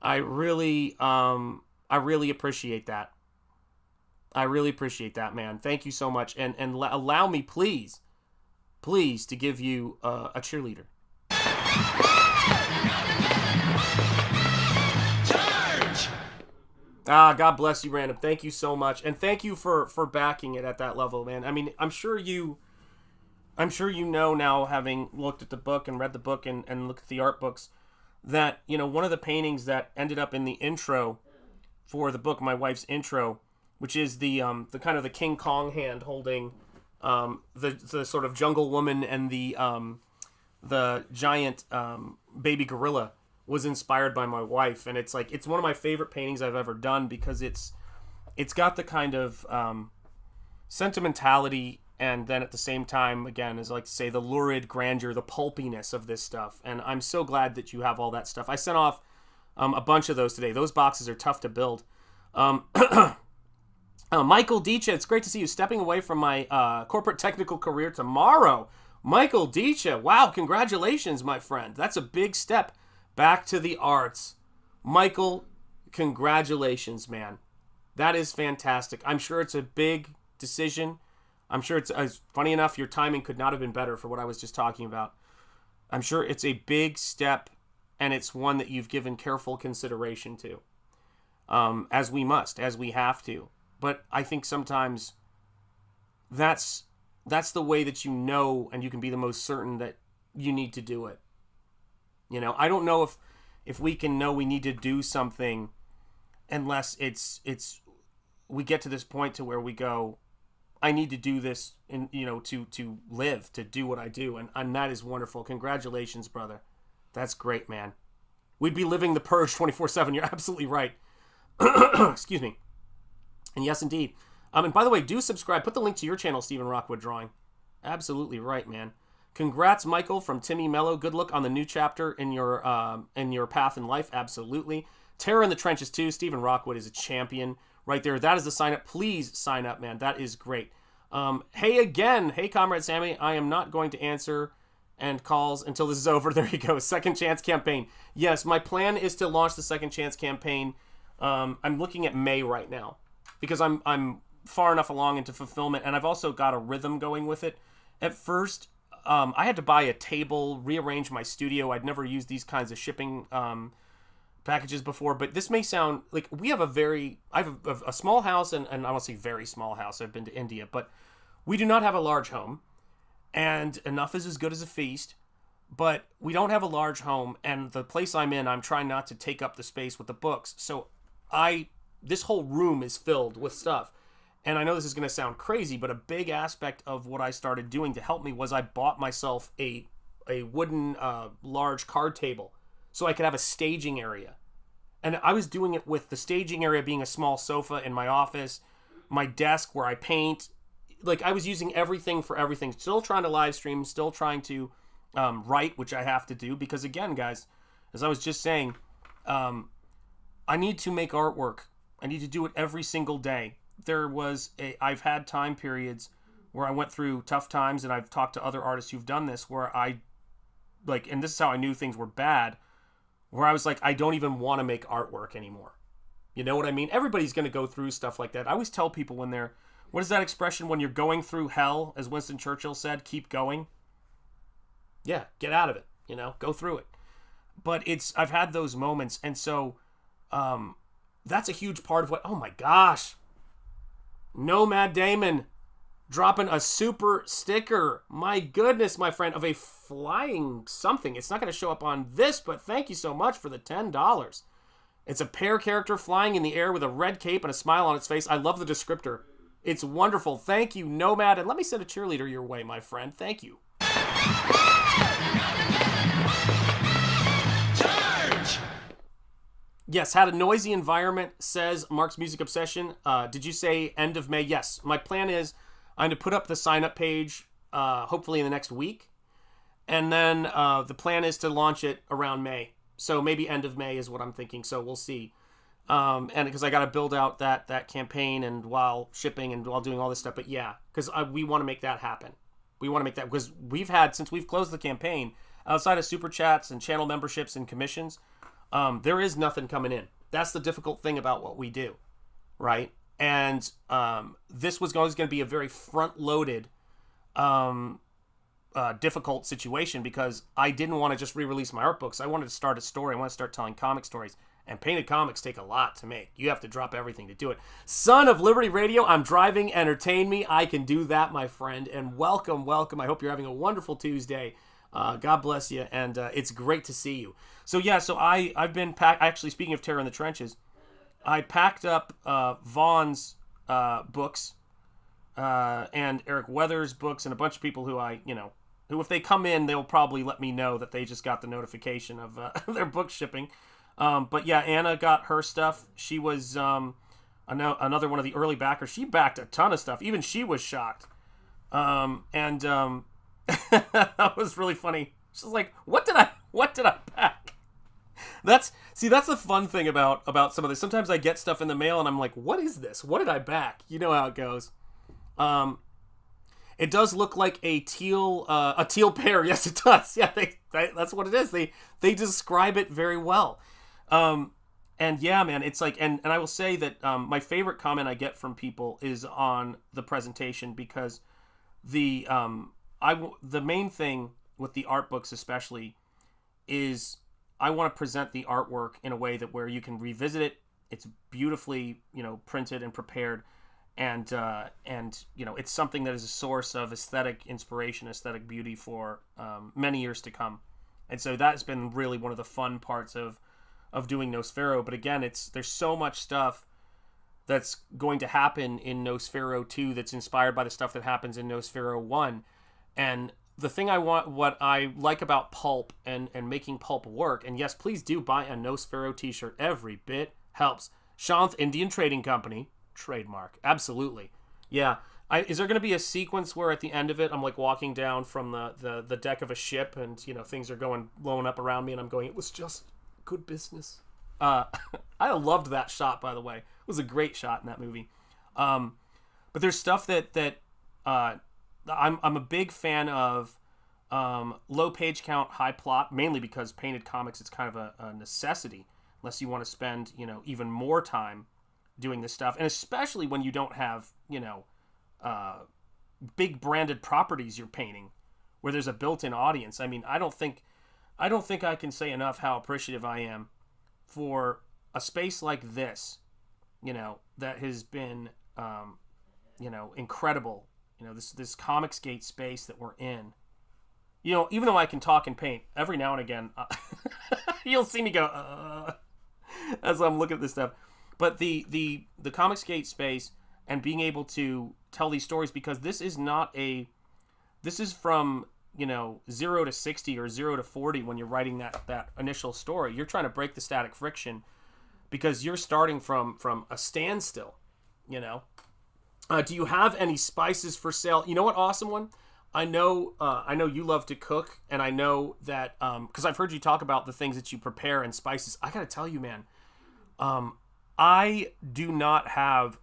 I really appreciate that. I really appreciate that, man. Thank you so much, and allow me, please, to give you a cheerleader. God bless you, Random. Thank you so much, and thank you for backing it at that level, man. I mean, I'm sure you know now, having looked at the book and read the book and looked at the art books, that one of the paintings that ended up in the intro for the book, my wife's intro, which is the kind of the King Kong hand holding the sort of jungle woman and the giant baby gorilla, was inspired by my wife. And it's one of my favorite paintings I've ever done, because it's got the kind of sentimentality, and then at the same time, again, as I like to say, the lurid grandeur, the pulpiness of this stuff. And I'm so glad that you have all that stuff. I sent off a bunch of those today. Those boxes are tough to build. Michael Dicha, it's great to see you. Stepping away from my corporate technical career tomorrow. Michael Dicha, wow, congratulations, my friend. That's a big step back to the arts. Michael, congratulations, man. That is fantastic. I'm sure it's a big decision. I'm sure it's funny enough, your timing could not have been better for what I was just talking about. I'm sure it's a big step, and it's one that you've given careful consideration to, as we must, as we have to. But I think sometimes that's the way that you know, and you can be the most certain that you need to do it. You know, I don't know if we can know we need to do something unless it's we get to this point to where we go, I need to do this, and to live, to do what I do, and that is wonderful. Congratulations, brother. That's great, man. We'd be living the purge 24/7. You're absolutely right. Excuse me. And yes, indeed. And by the way, do subscribe. Put the link to your channel, Stephen Rockwood Drawing. Absolutely right, man. Congrats, Michael, from Timmy Mello. Good luck on the new chapter in your path in life. Absolutely. Terror in the Trenches too. Stephen Rockwood is a champion right there. That is the sign up. Please sign up, man. That is great. Hey again. Hey, Comrade Sammy. I am not going to answer and calls until this is over. There you go. Second Chance campaign. Yes, my plan is to launch the Second Chance campaign. I'm looking at May right now because I'm far enough along into fulfillment, and I've also got a rhythm going with it. At first, I had to buy a table, rearrange my studio. I'd never used these kinds of shipping packages before, but this may sound like I have a small house, and I won't say very small house. I've been to India, but we do not have a large home, and enough is as good as a feast, but we don't have a large home, and the place I'm in, I'm trying not to take up the space with the books. So this whole room is filled with stuff. And I know this is going to sound crazy, but a big aspect of what I started doing to help me was I bought myself a wooden large card table so I could have a staging area. And I was doing it with the staging area being a small sofa in my office, my desk where I paint. Like, I was using everything for everything. Still trying to live stream, still trying to write, which I have to do. Because again, guys, as I was just saying, I need to make artwork. I need to do it every single day. I've had time periods where I went through tough times, and I've talked to other artists who've done this, where and this is how I knew things were bad, where I was like, I don't even want to make artwork anymore. You know what I mean? Everybody's going to go through stuff like that. I always tell people what is that expression? When you're going through hell, as Winston Churchill said, keep going. Yeah, get out of it, go through it. But I've had those moments, and so that's a huge part of oh my gosh, Nomad Damon dropping a super sticker. My goodness, my friend, of a flying something. It's not going to show up on this, but thank you so much for the $10. It's a pear character flying in the air with a red cape and a smile on its face. I love the descriptor. It's wonderful. Thank you, Nomad. And let me send a cheerleader your way, my friend. Thank you. Yes, had a noisy environment, says Mark's Music Obsession. Did you say end of May? Yes. My plan is I'm going to put up the sign-up page hopefully in the next week. And then the plan is to launch it around May. So maybe end of May is what I'm thinking. So we'll see. And because I got to build out that campaign and while shipping and while doing all this stuff. But yeah, because we want to make that happen. We want to make that, because since we've closed the campaign, outside of super chats and channel memberships and commissions, there is nothing coming in. That's the difficult thing about what we do, right? And this was always going to be a very front-loaded, difficult situation, because I didn't want to just re-release my art books. I wanted to start a story. I want to start telling comic stories. And painted comics take a lot to make. You have to drop everything to do it. Son of Liberty Radio, I'm driving. Entertain me. I can do that, my friend. And welcome. I hope you're having a wonderful Tuesday. God bless you, and it's great to see you. So yeah, I've been actually, speaking of Terror in the Trenches, I packed up Vaughn's books and Eric Weathers' books, and a bunch of people who who if they come in, they'll probably let me know that they just got the notification of their book shipping. But yeah, Anna got her stuff. She was another one of the early backers. She backed a ton of stuff. Even she was shocked. That was really funny. She's like, what did I pack? That's the fun thing about some of this. Sometimes I get stuff in the mail and I'm like, what is this? What did I back? You know how it goes. It does look like a teal pear. Yes, it does. Yeah, that's what it is. They describe it very well. And yeah, man, it's like, and I will say that my favorite comment I get from people is on the presentation, because the main thing with the art books especially is I want to present the artwork in a way that where you can revisit it. It's beautifully, printed and prepared, and it's something that is a source of aesthetic inspiration, aesthetic beauty for many years to come. And so that's been really one of the fun parts of doing Nosfero. But again, there's so much stuff that's going to happen in Nosfero 2 that's inspired by the stuff that happens in Nosfero 1. And the thing what I like about pulp and making pulp work, and yes, please do buy a Nosfero t-shirt. Every bit helps. Shanth Indian Trading Company, trademark. Absolutely. Yeah. Is there going to be a sequence where at the end of it, I'm like walking down from the deck of a ship and, things are blowing up around me and I'm going, it was just good business. I loved that shot, by the way. It was a great shot in that movie. But there's stuff that I'm a big fan of, low page count, high plot, mainly because painted comics, it's kind of a necessity unless you want to spend, even more time doing this stuff. And especially when you don't have, big branded properties you're painting where there's a built-in audience. I mean, I don't think I can say enough how appreciative I am for a space like this, that has been, incredible. This Comicsgate space that we're in. Even though I can talk and paint, every now and again, you'll see me go as I'm looking at this stuff. But the Comicsgate space and being able to tell these stories, because this is from 0 to 60 or 0 to 40 when you're writing that initial story. You're trying to break the static friction because you're starting from a standstill. Do you have any spices for sale? You know what, awesome one? I know you love to cook, and I know that because I've heard you talk about the things that you prepare and spices. I gotta tell you, man, I do not have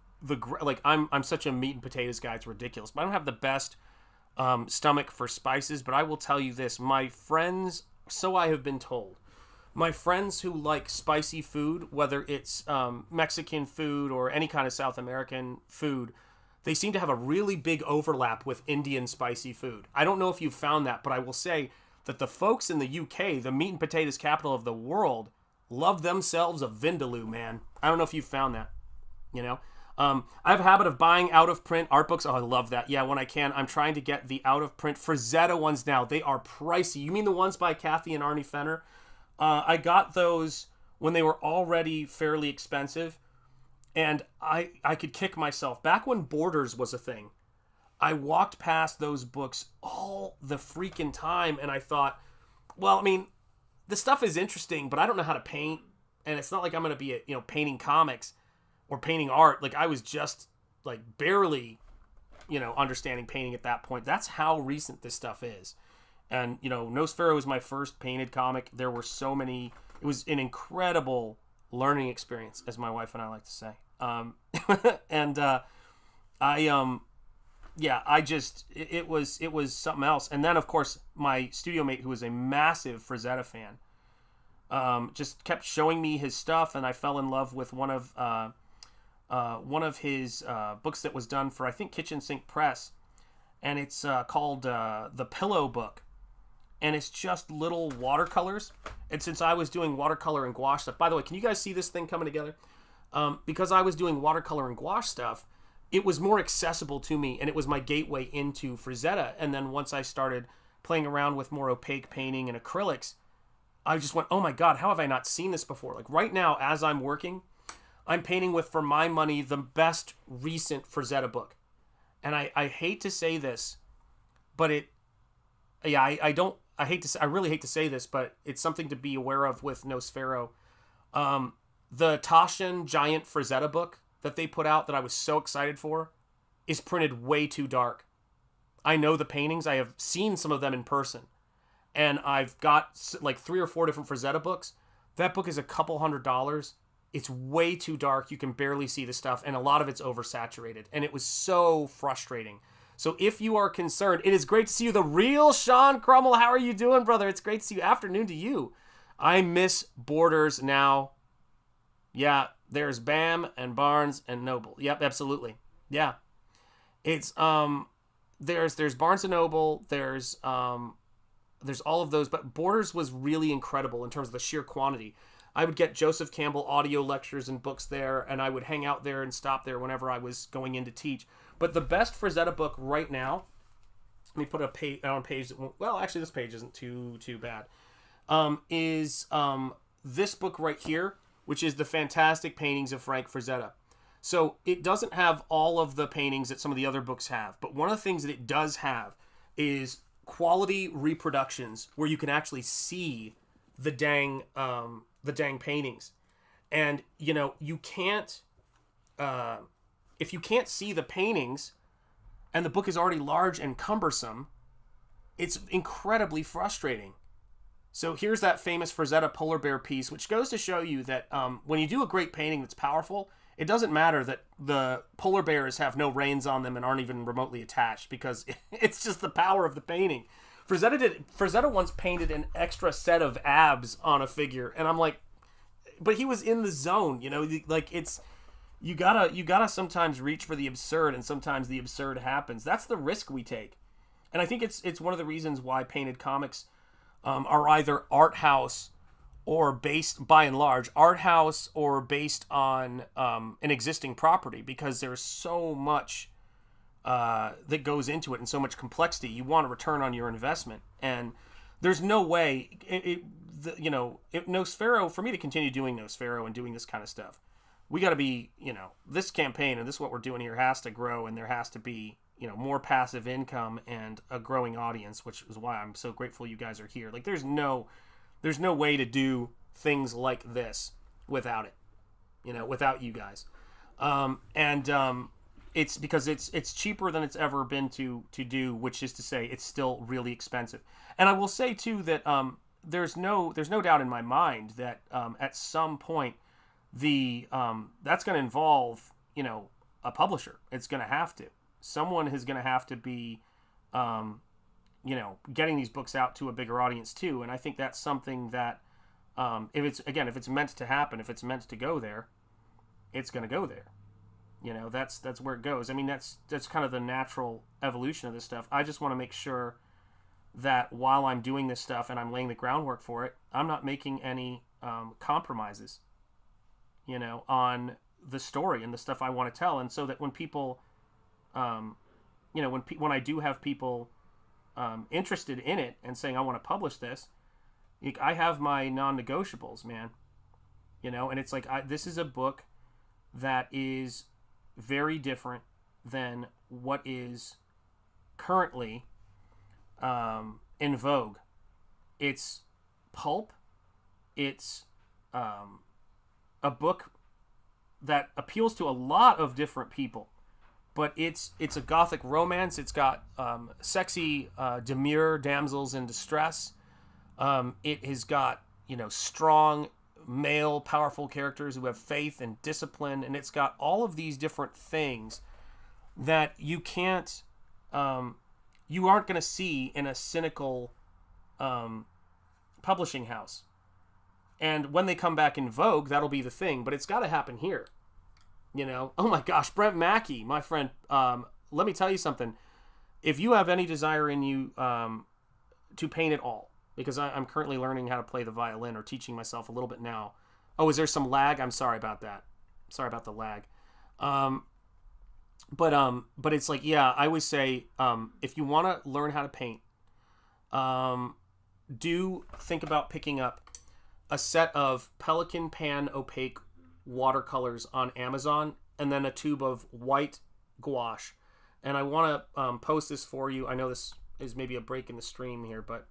I'm such a meat and potatoes guy. It's ridiculous, but I don't have the best stomach for spices. But I will tell you this: my friends, so I have been told, my friends who like spicy food, whether it's Mexican food or any kind of South American food, they seem to have a really big overlap with Indian spicy food. I don't know if you've found that, but I will say that the folks in the UK, the meat and potatoes capital of the world, love themselves a Vindaloo, man. I don't know if you've found that, I have a habit of buying out-of-print art books. Oh, I love that. Yeah, when I can. I'm trying to get the out-of-print Fretta ones now. They are pricey. You mean the ones by Kathy and Arnie Fenner? I got those when they were already fairly expensive, and I could kick myself. Back when Borders was a thing, I walked past those books all the freaking time, and I thought, well, I mean, the stuff is interesting, but I don't know how to paint, and it's not like I'm going to be painting comics or painting art. Like, I was just barely understanding painting at that point. That's how recent this stuff is. And Nosfero was my first painted comic. There were so many. It was an incredible learning experience, as my wife and I like to say. It was something else. And then, of course, my studio mate, who was a massive Fretta fan, just kept showing me his stuff, and I fell in love with one of his books that was done for, I think, Kitchen Sink Press, and it's called The Pillow Book, and it's just little watercolors. And since I was doing watercolor and gouache stuff, by the way, can you guys see this thing coming together? Because I was doing watercolor and gouache stuff, it was more accessible to me, and it was my gateway into Fretta. And then once I started playing around with more opaque painting and acrylics, I just went, oh my God, how have I not seen this before? Like right now, as I'm working, I'm painting with, for my money, the best recent Fretta book. And I hate to say this, but I really hate to say this, but it's something to be aware of with Nosfero. The Taschen Giant Fretta book that they put out that I was so excited for is printed way too dark. I know the paintings. I have seen some of them in person. And I've got like 3 or 4 different Fretta books. That book is a couple $100. It's way too dark. You can barely see the stuff. And a lot of it's oversaturated. And it was so frustrating. So if you are concerned, it is great to see you. The real Sean Crummell. How are you doing, brother? It's great to see you. Afternoon to you. I miss Borders now. Yeah, there's Bam and Barnes and Noble. Yep, absolutely. Yeah. It's there's Barnes and Noble, there's there's all of those, but Borders was really incredible in terms of the sheer quantity. I would get Joseph Campbell audio lectures and books there, and I would hang out there and stop there whenever I was going in to teach. But the best Fretta book right now, let me put a page on page that won't, well, actually this page isn't too bad, is this book right here, which is the fantastic paintings of Frank Frazetta. So it doesn't have all of the paintings that some of the other books have, but one of the things that it does have is quality reproductions where you can actually see the dang paintings. And you know, you can't if you can't see the paintings and the book is already large and cumbersome, it's incredibly frustrating. So here's that famous Frazetta polar bear piece, which goes to show you that when you do a great painting that's powerful, it doesn't matter that the polar bears have no reins on them and aren't even remotely attached, because it's just the power of the painting. Frazetta once painted an extra set of abs on a figure, and I'm like, but he was in the zone, you know, like it's, you gotta sometimes reach for the absurd, and sometimes the absurd happens. That's the risk we take. And I think it's one of the reasons why painted comics are either art house or based, by and large, art house or based on an existing property, because there's so much that goes into it and so much complexity. You want a return on your investment, and there's no way Nosfero, for me to continue doing Nosfero and doing this kind of stuff, we got to be, you know, this campaign and this is what we're doing here has to grow, and there has to be, you know, more passive income and a growing audience, which is why I'm so grateful you guys are here. Like there's no way to do things like this without it, you know, without you guys. It's because it's cheaper than it's ever been to do, which is to say it's still really expensive. And I will say too that there's no doubt in my mind that at some point that's going to involve, you know, a publisher. It's going to have to. Someone is going to have to be, you know, getting these books out to a bigger audience too. And I think that's something that, if it's meant to happen, if it's meant to go there, it's going to go there. You know, that's where it goes. I mean, that's kind of the natural evolution of this stuff. I just want to make sure that while I'm doing this stuff and I'm laying the groundwork for it, I'm not making any compromises, you know, on the story and the stuff I want to tell. And so that when people, you know, when I do have people interested in it and saying I want to publish this, I have my non-negotiables, man. You know, and it's like this is a book that is very different than what is currently in vogue. It's pulp. It's a book that appeals to a lot of different people. But it's a gothic romance. It's got sexy, demure damsels in distress. It has got, you know, strong, male, powerful characters who have faith and discipline. And it's got all of these different things that you can't, you aren't going to see in a cynical publishing house. And when they come back in vogue, that'll be the thing. But it's got to happen here. You know, oh my gosh, Brent Mackey, my friend, let me tell you something. If you have any desire in you to paint at all, because I'm currently learning how to play the violin, or teaching myself a little bit now. Oh, is there some lag? I'm sorry about that. Sorry about the lag. But it's like, yeah, I always say, if you want to learn how to paint, do think about picking up a set of Pelican Pan opaque watercolors on Amazon, and then a tube of white gouache. And I want to post this for you. I know this is maybe a break in the stream here, but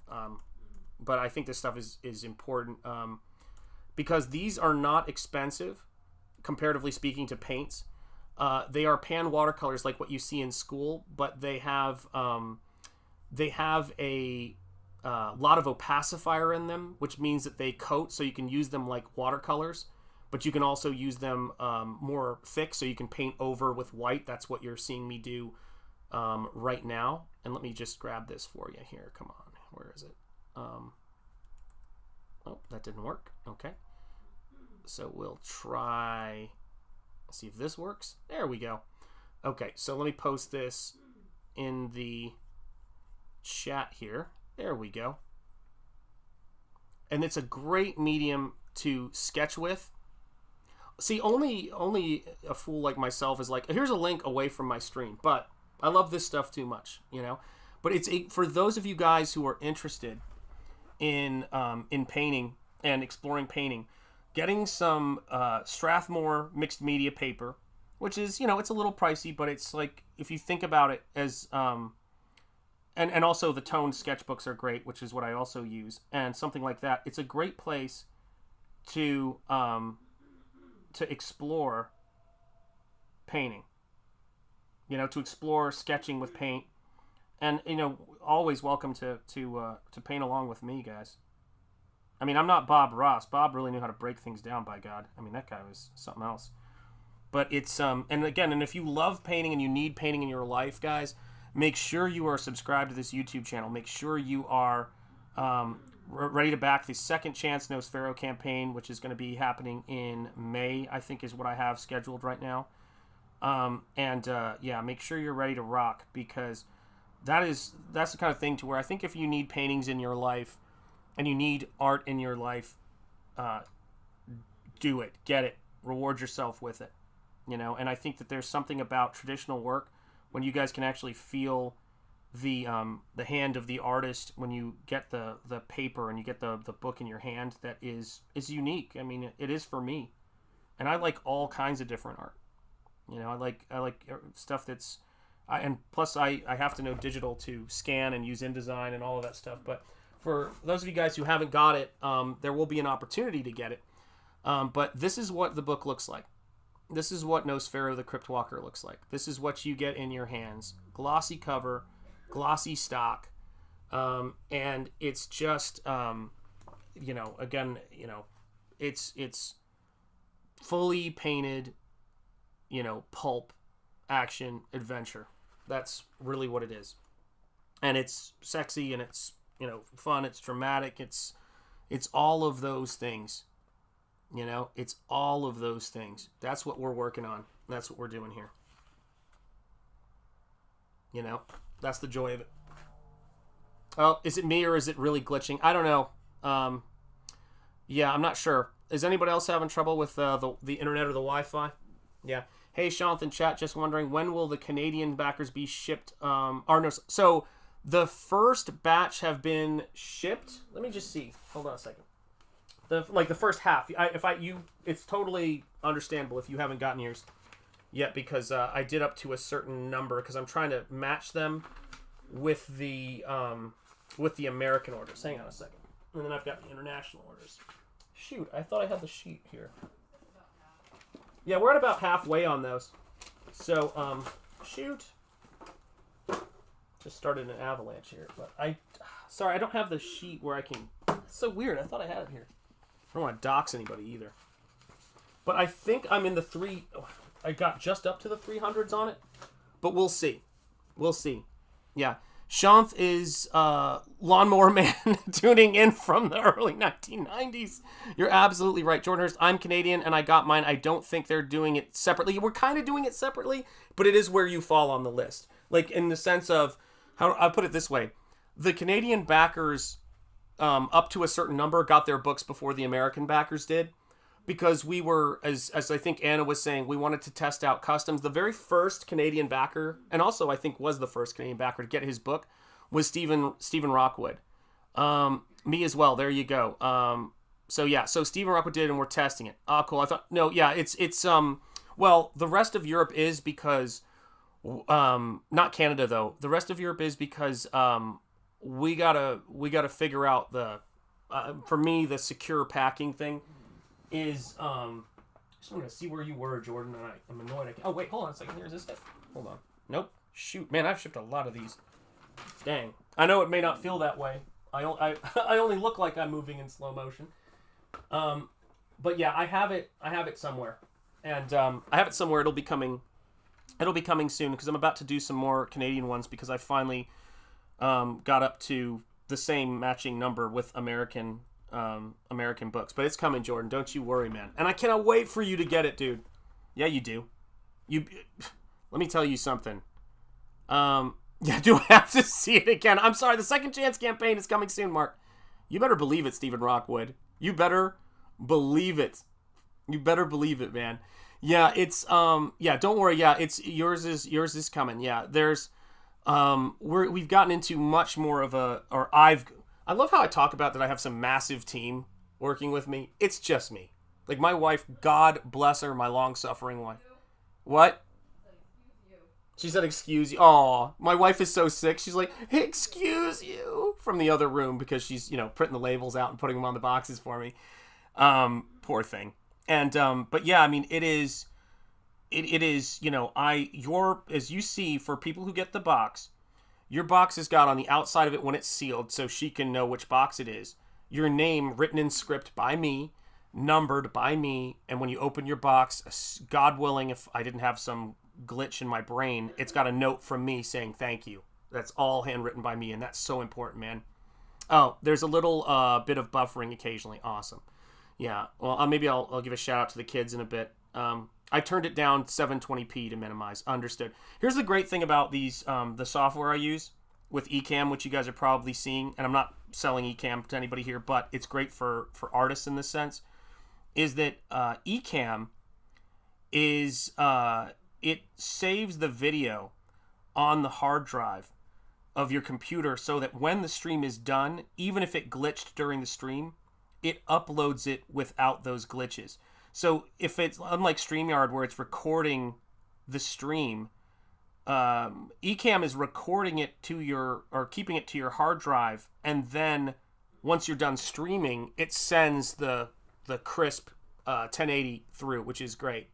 I think this stuff is important because these are not expensive, comparatively speaking, to paints. They are pan watercolors like what you see in school, but they have a lot of opacifier in them, which means that they coat, so you can use them like watercolors. But you can also use them more thick, so you can paint over with white. That's what you're seeing me do right now. And let me just grab this for you here. Come on. Where is it? Oh, that didn't work. Okay. So we'll try... see if this works. There we go. Okay, so let me post this in the chat here. There we go. and it's a great medium to sketch with. See, only a fool like myself is like, here's a link away from my stream, but I love this stuff too much, you know. But it's for those of you guys who are interested in painting and exploring painting, getting some Strathmore mixed media paper, which is, you know, it's a little pricey, but it's like, if you think about it as and also the toned sketchbooks are great, which is what I also use, and something like that. It's a great place to explore painting, you know, to explore sketching with paint, and, you know, always welcome to paint along with me, guys. I mean, I'm not Bob Ross. Bob really knew how to break things down, by God. I mean, that guy was something else. But it's and again, and if you love painting and you need painting in your life, guys, make sure you are subscribed to this YouTube channel. Make sure you are ready to back the Second Chance Nosfero campaign, which is going to be happening in May, I think is what I have scheduled right now. Yeah, make sure you're ready to rock, because that's the kind of thing to where I think if you need paintings in your life and you need art in your life, do it, get it, reward yourself with it, you know. And I think that there's something about traditional work when you guys can actually feel the hand of the artist when you get the paper and you get the book in your hand, that is unique. I mean, it is for me, and I like all kinds of different art. You know, I like stuff that's, and plus I have to know digital to scan and use InDesign and all of that stuff. But for those of you guys who haven't got it, there will be an opportunity to get it. But this is what the book looks like. This is what Nosfero the Crypt Walker looks like. This is what you get in your hands. Glossy cover, glossy stock, and it's just, you know, again, you know, it's fully painted, you know, pulp action adventure. That's really what it is. And it's sexy, and it's, you know, fun, it's dramatic, it's all of those things. You know, it's all of those things. That's what we're working on. That's what we're doing here. You know, that's the joy of it. Oh, is it me or is it really glitching? I don't know. Yeah, I'm not sure. Is anybody else having trouble with the internet or the Wi-Fi? Yeah. Hey, Shanth in chat, just wondering, when will the Canadian backers be shipped? So the first batch have been shipped. Let me just see. Hold on a second. The first half. It's totally understandable if you haven't gotten yours yet, because I did up to a certain number because I'm trying to match them with the American orders. Hang on a second, and then I've got the international orders. Shoot, I thought I had the sheet here. Yeah, we're at about halfway on those. So, shoot. Just started an avalanche here, but sorry, I don't have the sheet where I can. It's so weird. I thought I had it here. I don't want to dox anybody either. But I think I'm in the I got just up to the 300s on it. But we'll see. We'll see. Yeah. Shanth is Lawnmower Man tuning in from the early 1990s. You're absolutely right, Jordan Hurst. I'm Canadian and I got mine. I don't think they're doing it separately. We're kind of doing it separately, but it is where you fall on the list. Like, in the sense of, I'll put it this way. The Canadian backers, up to a certain number, got their books before the American backers did, because we were, as I think Anna was saying, we wanted to test out customs. The very first Canadian backer, and also I think was the first Canadian backer to get his book, was Stephen Rockwood. Me as well. There you go. So Stephen Rockwood did, and we're testing it. Oh, cool. I thought, no, yeah, it's well, the rest of Europe is because, not Canada though. The rest of Europe is because we gotta figure out for me, the secure packing thing is, just want to see where you were, Jordan, and I'm annoyed. Oh, wait, hold on a second. Here's this stuff. Hold on. Nope. Shoot. Man, I've shipped a lot of these. Dang. I know it may not feel that way. I only look like I'm moving in slow motion. But yeah, I have it somewhere. And I have it somewhere. It'll be coming soon, because I'm about to do some more Canadian ones, because I finally got up to the same matching number with American books. But it's coming, Jordan. Don't you worry, man. And I cannot wait for you to get it, dude. Yeah, you do. Let me tell you something. Yeah, do I have to see it again? I'm sorry. The Second Chance campaign is coming soon, Mark. You better believe it, Stephen Rockwood. You better believe it. You better believe it, man. Yeah, it's yeah, don't worry. Yeah, it's yours is coming. Yeah, there's we've gotten into much more of I love how I talk about that I have some massive team working with me. It's just me. Like my wife, God bless her, my long-suffering wife. What? She said, excuse you. Aw, my wife is so sick. She's like, excuse you, from the other room because she's, printing the labels out and putting them on the boxes for me. Poor thing. And, but yeah, I mean, it is, as you see, for people who get the box, your box has got on the outside of it when it's sealed so she can know which box it is. Your name written in script by me, numbered by me, and when you open your box, God willing, if I didn't have some glitch in my brain, it's got a note from me saying thank you. That's all handwritten by me, and that's so important, man. Oh, there's a little bit of buffering occasionally. Awesome. Yeah, well, maybe I'll give a shout out to the kids in a bit. I turned it down 720p to minimize. Understood. Here's the great thing about these, the software I use with Ecamm, which you guys are probably seeing, and I'm not selling Ecamm to anybody here, but it's great for artists in this sense, is that Ecamm is, it saves the video on the hard drive of your computer so that when the stream is done, even if it glitched during the stream, it uploads it without those glitches. So if it's unlike StreamYard where it's recording the stream, Ecamm is recording it keeping it to your hard drive, and then once you're done streaming, it sends the crisp 1080 through, which is great.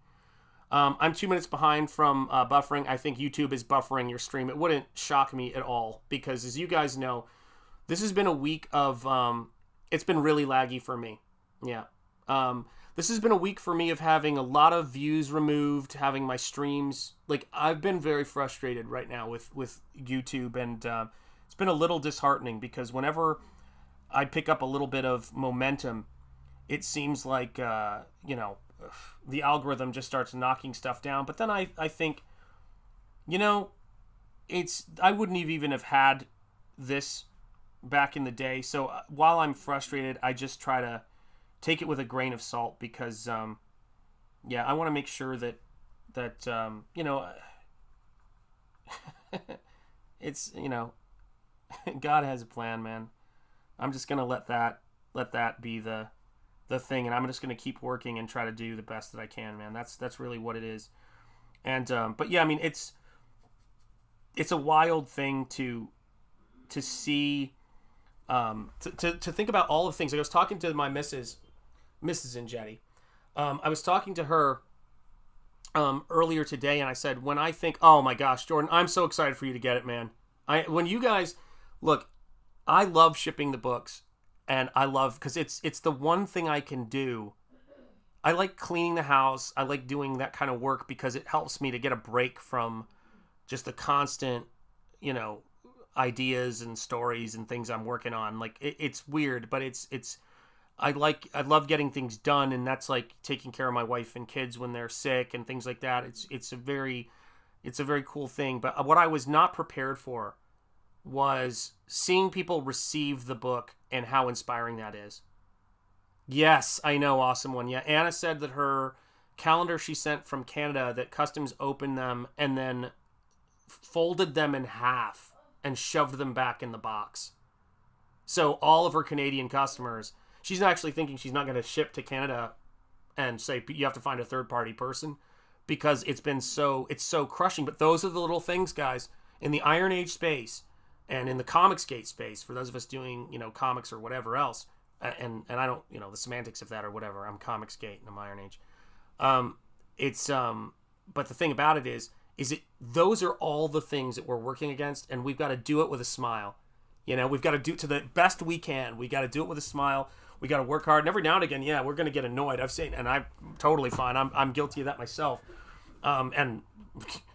I'm 2 minutes behind from buffering. I think YouTube is buffering your stream. It wouldn't shock me at all because, as you guys know, this has been a week of it's been really laggy for me. Yeah. This has been a week for me of having a lot of views removed, having my streams. Like, I've been very frustrated right now with YouTube, and it's been a little disheartening because whenever I pick up a little bit of momentum, it seems like, the algorithm just starts knocking stuff down. But then I think, I wouldn't even have had this back in the day. So while I'm frustrated, I just try to take it with a grain of salt because, I want to make sure that it's, God has a plan, man. I'm just going to let that be the thing, and I'm just going to keep working and try to do the best that I can, man. That's really what it is. And but yeah, I mean, it's a wild thing to see, to think about all the things. I was talking to my Mrs. Enjeti. I was talking to her earlier today, and I said, when I think, oh my gosh, Jordan, I'm so excited for you to get it, man. When you guys look, I love shipping the books. And I love, because it's the one thing I can do. I like cleaning the house. I like doing that kind of work because it helps me to get a break from just the constant, ideas and stories and things I'm working on. Like, it's weird, but I love getting things done, and that's like taking care of my wife and kids when they're sick and things like that. It's a very cool thing. But what I was not prepared for was seeing people receive the book and how inspiring that is. Yes, I know, awesome one. Yeah, Anna said that her calendar she sent from Canada, that customs opened them and then folded them in half and shoved them back in the box. So all of her Canadian customers, she's actually thinking she's not going to ship to Canada and say you have to find a third-party person because it's so crushing. But those are the little things, guys, in the Iron Age space. And in the Comicsgate space, for those of us doing, comics or whatever else, and I don't, the semantics of that or whatever, I'm Comicsgate and I'm Iron Age. But the thing about it is those are all the things that we're working against, and we've got to do it with a smile. We've got to do it to the best we can. We got to do it with a smile. We got to work hard. And every now and again, we're going to get annoyed. I've seen, and I'm totally fine. I'm guilty of that myself. And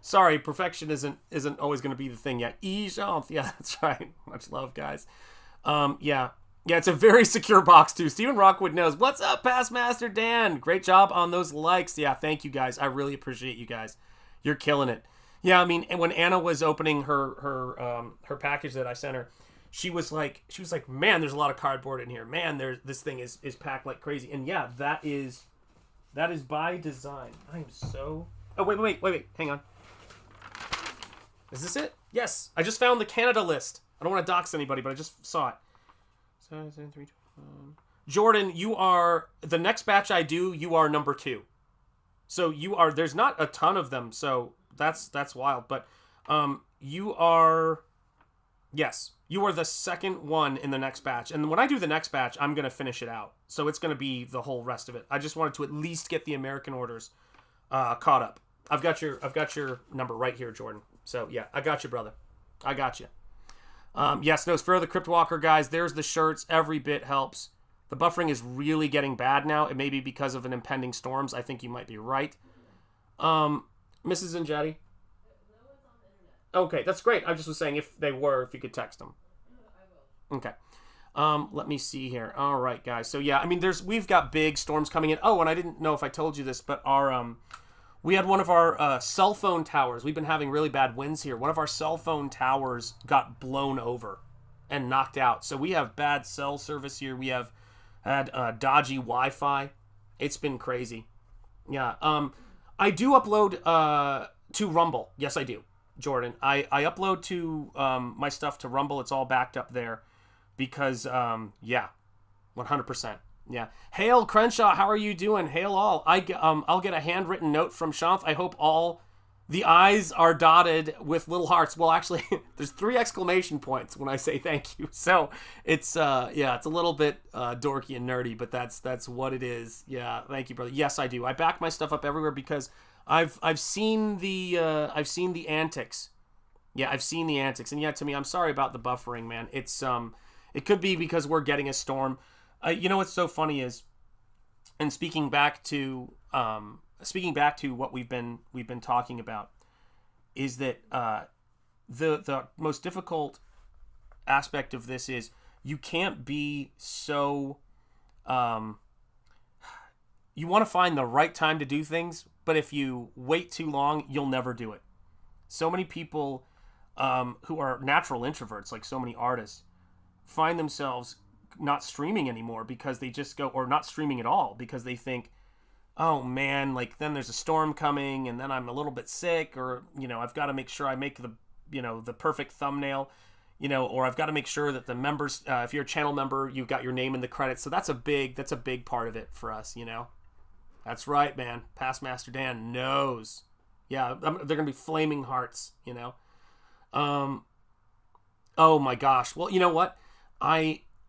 sorry, perfection isn't always going to be the thing yet. SHANTH, yeah, that's right. Much love, guys. Yeah, it's a very secure box too. Stephen Rockwood knows. What's up, Past Master Dan? Great job on those likes. Yeah, thank you guys. I really appreciate you guys. You're killing it. Yeah, I mean, and when Anna was opening her package that I sent her, she was like, man, there's a lot of cardboard in here. Man, this thing is packed like crazy. And yeah, that is by design. I am so. Oh wait, hang on. Is this it? Yes, I just found the Canada list. I don't want to dox anybody, but I just saw it. 7, 3, 2, 1. Jordan, you are the next batch I do. You are number 2. So you are. There's not a ton of them, so that's wild. But you are. Yes, you are the second one in the next batch. And when I do the next batch, I'm gonna finish it out. So it's gonna be the whole rest of it. I just wanted to at least get the American orders caught up. I've got your number right here, Jordan. So yeah, I got you, brother. I got you. Yes, Nosfero the Crypt Walker, guys. There's the shirts. Every bit helps. The buffering is really getting bad now. It may be because of an impending storms. I think you might be right. Mrs. Enjetti? Okay, that's great. I just was saying if you could text them. Okay. Let me see here. All right, guys. So yeah, I mean, we've got big storms coming in. Oh, and I didn't know if I told you this, but we had one of our cell phone towers. We've been having really bad winds here. One of our cell phone towers got blown over and knocked out. So we have bad cell service here. We have had dodgy Wi-Fi. It's been crazy. Yeah. I do upload to Rumble. Yes, I do, Jordan. I upload to my stuff to Rumble. It's all backed up there because, yeah, 100%. Yeah. Hail Crenshaw, how are you doing? Hail all. I'll get a handwritten note from Shanth. I hope all the I's are dotted with little hearts. Well, actually, there's 3 exclamation points when I say thank you. So it's yeah, it's a little bit dorky and nerdy, but that's what it is. Yeah, thank you, brother. Yes, I do. I back my stuff up everywhere because I've seen the antics. Yeah, I've seen the antics, and yeah, to me, I'm sorry about the buffering, man. It's it could be because we're getting a storm. You know what's so funny is, and speaking back to what we've been talking about, is that the most difficult aspect of this is you can't be so you want to find the right time to do things, but if you wait too long, you'll never do it. So many people who are natural introverts, like so many artists, find themselves not streaming anymore because they just go, or not streaming at all because they think, oh man, like then there's a storm coming and then I'm a little bit sick, or, you know, I've got to make sure I make the, you know, the perfect thumbnail, you know, or I've got to make sure that the members, if you're a channel member, you've got your name in the credits. So that's a big part of it for us, you know. That's right, man. Past Master Dan knows. Yeah, they're going to be flaming hearts, you know. Oh my gosh. Well, you know what?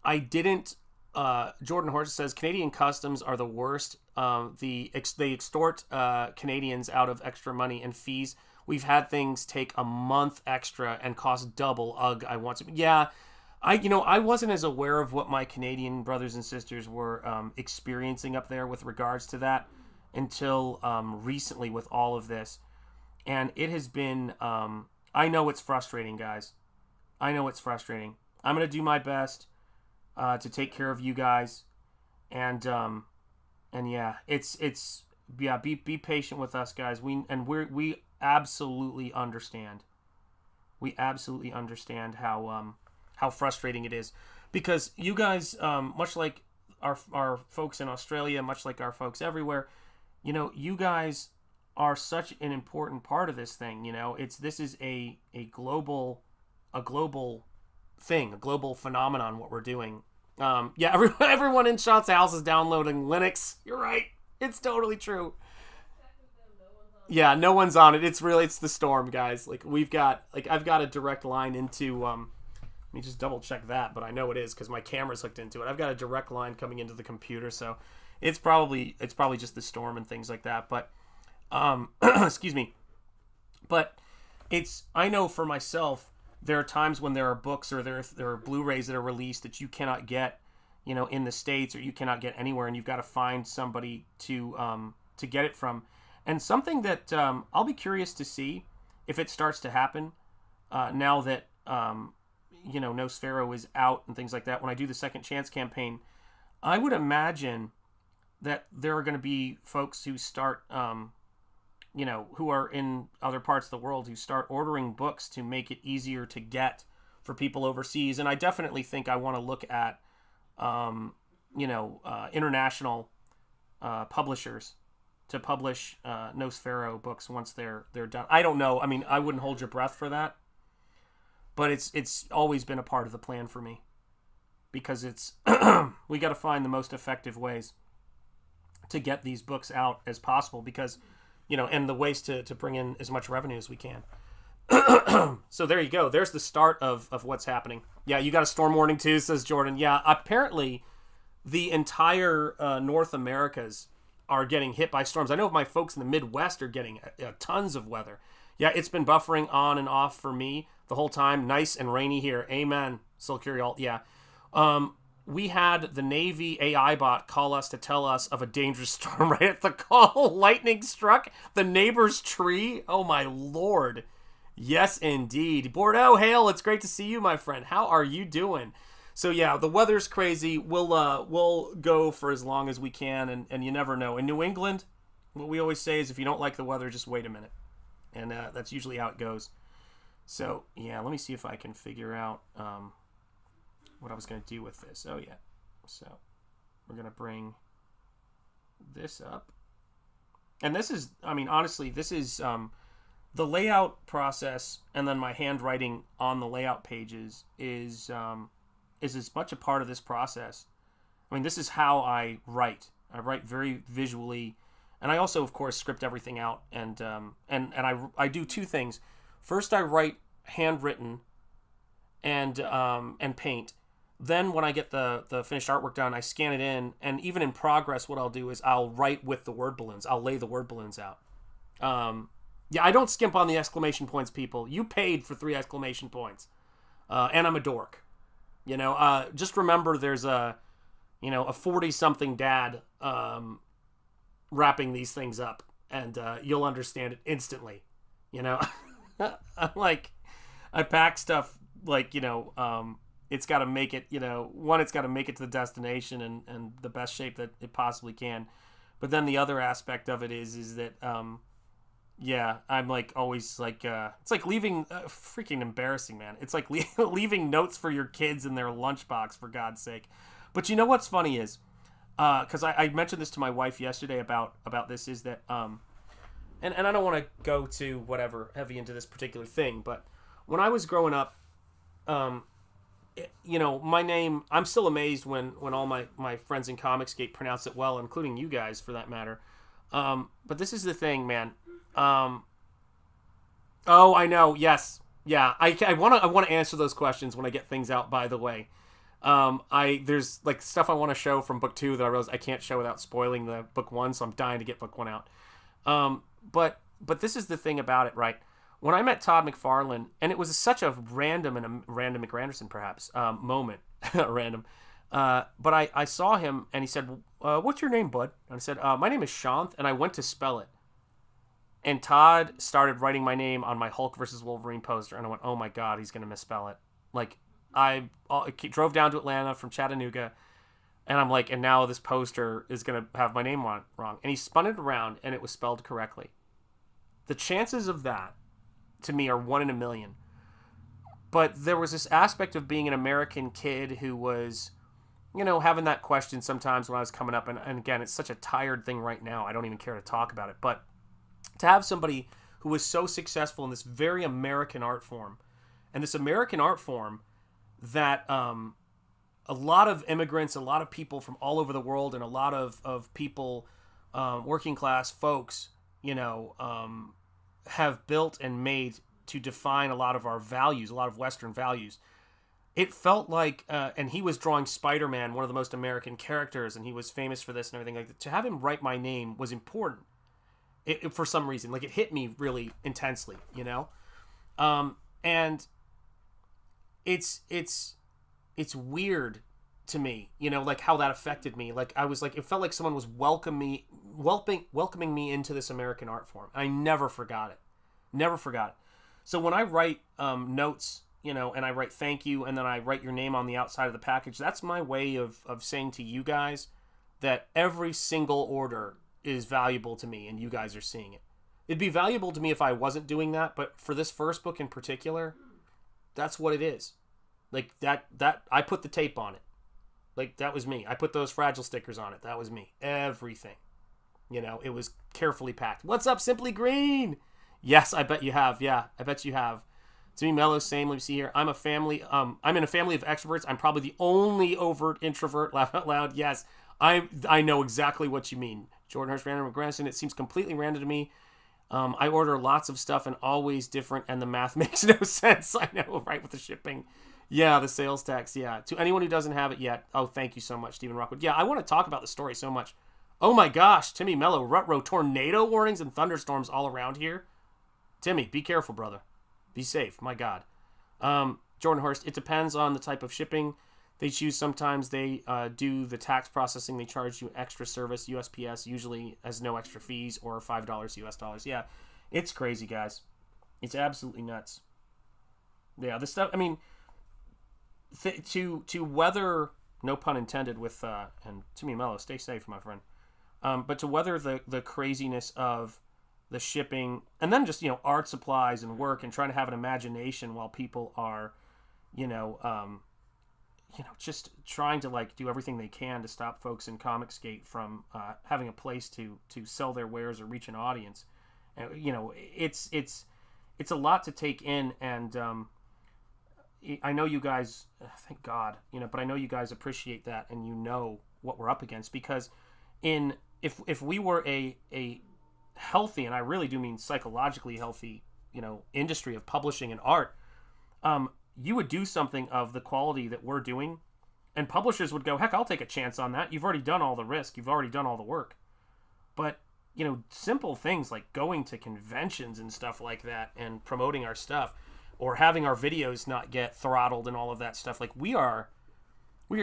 I didn't, Jordan Horst says Canadian customs are the worst. They extort Canadians out of extra money and fees. We've had things take a month extra and cost double. Ugh, I want to. Yeah, I wasn't as aware of what my Canadian brothers and sisters were experiencing up there with regards to that until recently with all of this. And it has been, I know it's frustrating, guys. I know it's frustrating. I'm going to do my best to take care of you guys. And yeah, be patient with us, guys. We absolutely understand. We absolutely understand how frustrating it is, because you guys, much like our folks in Australia, much like our folks everywhere, you know, you guys are such an important part of this thing. You know, this is a global thing, a global phenomenon, what we're doing. Yeah, everyone in Shot's house is downloading Linux. You're right. It's totally true. Yeah, no one's on it. It's the storm, guys. Like I've got a direct line into, let me just double check that, but I know it is because my camera's hooked into it. I've got a direct line coming into the computer, so it's probably just the storm and things like that. But, excuse me. But I know for myself, there are times when there are books or there are Blu-rays that are released that you cannot get, you know, in the States, or you cannot get anywhere, and you've got to find somebody to get it from. And something that I'll be curious to see if it starts to happen now that you know, Nosfero is out and things like that. When I do the Second Chance campaign, I would imagine that there are going to be folks who start who are in other parts of the world who start ordering books to make it easier to get for people overseas. And I definitely think I want to look at, international publishers to publish Nosfero books once they're done. I don't know. I mean, I wouldn't hold your breath for that, but it's always been a part of the plan for me, because it's we got to find the most effective ways to get these books out as possible, because and the ways to bring in as much revenue as we can. So there you go. There's the start of what's happening. Yeah, you got a storm warning too, says Jordan. Yeah, apparently the entire North Americas are getting hit by storms. I know my folks in the Midwest are getting tons of weather. Yeah, it's been buffering on and off for me the whole time. Nice and rainy here. Amen. Soul Curial. Yeah. We had the Navy AI bot call us to tell us of a dangerous storm right at the call. Lightning struck the neighbor's tree. Oh my Lord. Yes, indeed. Bordeaux, hail. It's great to see you, my friend. How are you doing? So yeah, the weather's crazy. We'll go for as long as we can, and you never know. In New England, what we always say is if you don't like the weather, just wait a minute. And that's usually how it goes. So yeah, let me see if I can figure out what I was going to do with this. Oh yeah. So we're going to bring this up. And this is, I mean, honestly, this is the layout process, and then my handwriting on the layout pages is as much a part of this process. I mean, this is how I write. I write very visually, and I also, of course, script everything out. And I do two things. First, I write handwritten and paint. Then, when I get the finished artwork done, I scan it in, and even in progress, what I'll do is I'll write with the word balloons. I'll lay the word balloons out. Yeah, I don't skimp on the exclamation points, people. You paid for 3 exclamation points, and I'm a dork. Just remember there's a 40-something dad wrapping these things up, and you'll understand it instantly. I pack stuff like, it's got to make it, it's got to make it to the destination and the best shape that it possibly can. But then the other aspect of it is that, I'm like always like, it's like leaving, freaking embarrassing, man. It's like leaving notes for your kids in their lunchbox, for God's sake. But you know what's funny is, because I mentioned this to my wife yesterday about this, is that, and I don't want to go to whatever heavy into this particular thing, but when I was growing up, my name, I'm still amazed when all my friends in Comicsgate pronounce it well, including you guys for that matter. But this is the thing, man. Oh, I know. Yes. Yeah. I want to answer those questions when I get things out, by the way. There's like stuff I want to show from book 2 that I realize I can't show without spoiling the book 1. So I'm dying to get book 1 out. But this is the thing about it, right? When I met Todd McFarlane, and it was such a random McGranderson perhaps moment, random. But I saw him and he said, "What's your name, bud?" And I said, "My name is Shanth," and I went to spell it. And Todd started writing my name on my Hulk versus Wolverine poster, and I went, "Oh my God, he's gonna misspell it." Like I drove down to Atlanta from Chattanooga, and I'm like, and now this poster is gonna have my name on it wrong. And he spun it around, and it was spelled correctly. The chances of that, to me, are 1 in a million. But there was this aspect of being an American kid who was, having that question sometimes when I was coming up. And again, it's such a tired thing right now. I don't even care to talk about it. But to have somebody who was so successful in this very American art form, and this American art form that a lot of immigrants, a lot of people from all over the world, and a lot of people, working class folks, have built and made to define a lot of our values, a lot of Western values. It felt like, and he was drawing Spider-Man, one of the most American characters, and he was famous for this and everything like that. To have him write my name was important. It for some reason, like it hit me really intensely, and it's weird to me, like how that affected me. Like I was like, it felt like someone was welcoming me into this American art form. I never forgot it. So when I write notes, and I write thank you, and then I write your name on the outside of the package, that's my way of saying to you guys that every single order is valuable to me, and you guys are seeing it. It'd be valuable to me if I wasn't doing that, but for this first book in particular, that's what it is. Like that I put the tape on it. Like that was me. I put those fragile stickers on it. That was me. Everything. You know, it was carefully packed. What's up, Simply Green? Yes, I bet you have. Yeah, I bet you have. To me, Mellow, same. Let me see here. I'm in a family of extroverts. I'm probably the only overt introvert. Laugh out loud. Yes, I know exactly what you mean. Jordan Hurst, random Grandson. It seems completely random to me. I order lots of stuff and always different, and the math makes no sense. I know, right, with the shipping. Yeah, the sales tax. Yeah. To anyone who doesn't have it yet, oh, thank you so much, Stephen Rockwood. Yeah, I want to talk about the story so much. Oh my gosh, Timmy Mello, Rutrow, tornado warnings and thunderstorms all around here. Timmy, be careful, brother. Be safe, my God. Jordan Horst, it depends on the type of shipping they choose. Sometimes they do the tax processing. They charge you extra service. USPS usually has no extra fees or $5 US dollars. Yeah, it's crazy, guys. It's absolutely nuts. Yeah, this stuff, I mean, to weather, no pun intended with, and Timmy Mello, stay safe, my friend. But to weather the craziness of the shipping, and then just, you know, art supplies and work and trying to have an imagination while people are, just trying to like do everything they can to stop folks in Comicsgate from having a place to sell their wares or reach an audience. You know, it's a lot to take in, and I know you guys, thank God, you know, but I know you guys appreciate that, and you know what we're up against, because if we were a healthy, and I really do mean psychologically healthy, you know, industry of publishing and art, you would do something of the quality that we're doing, and publishers would go, heck, I'll take a chance on that. You've already done all the risk. You've already done all the work. But, you know, simple things like going to conventions and stuff like that and promoting our stuff, or having our videos not get throttled and all of that stuff. Like we are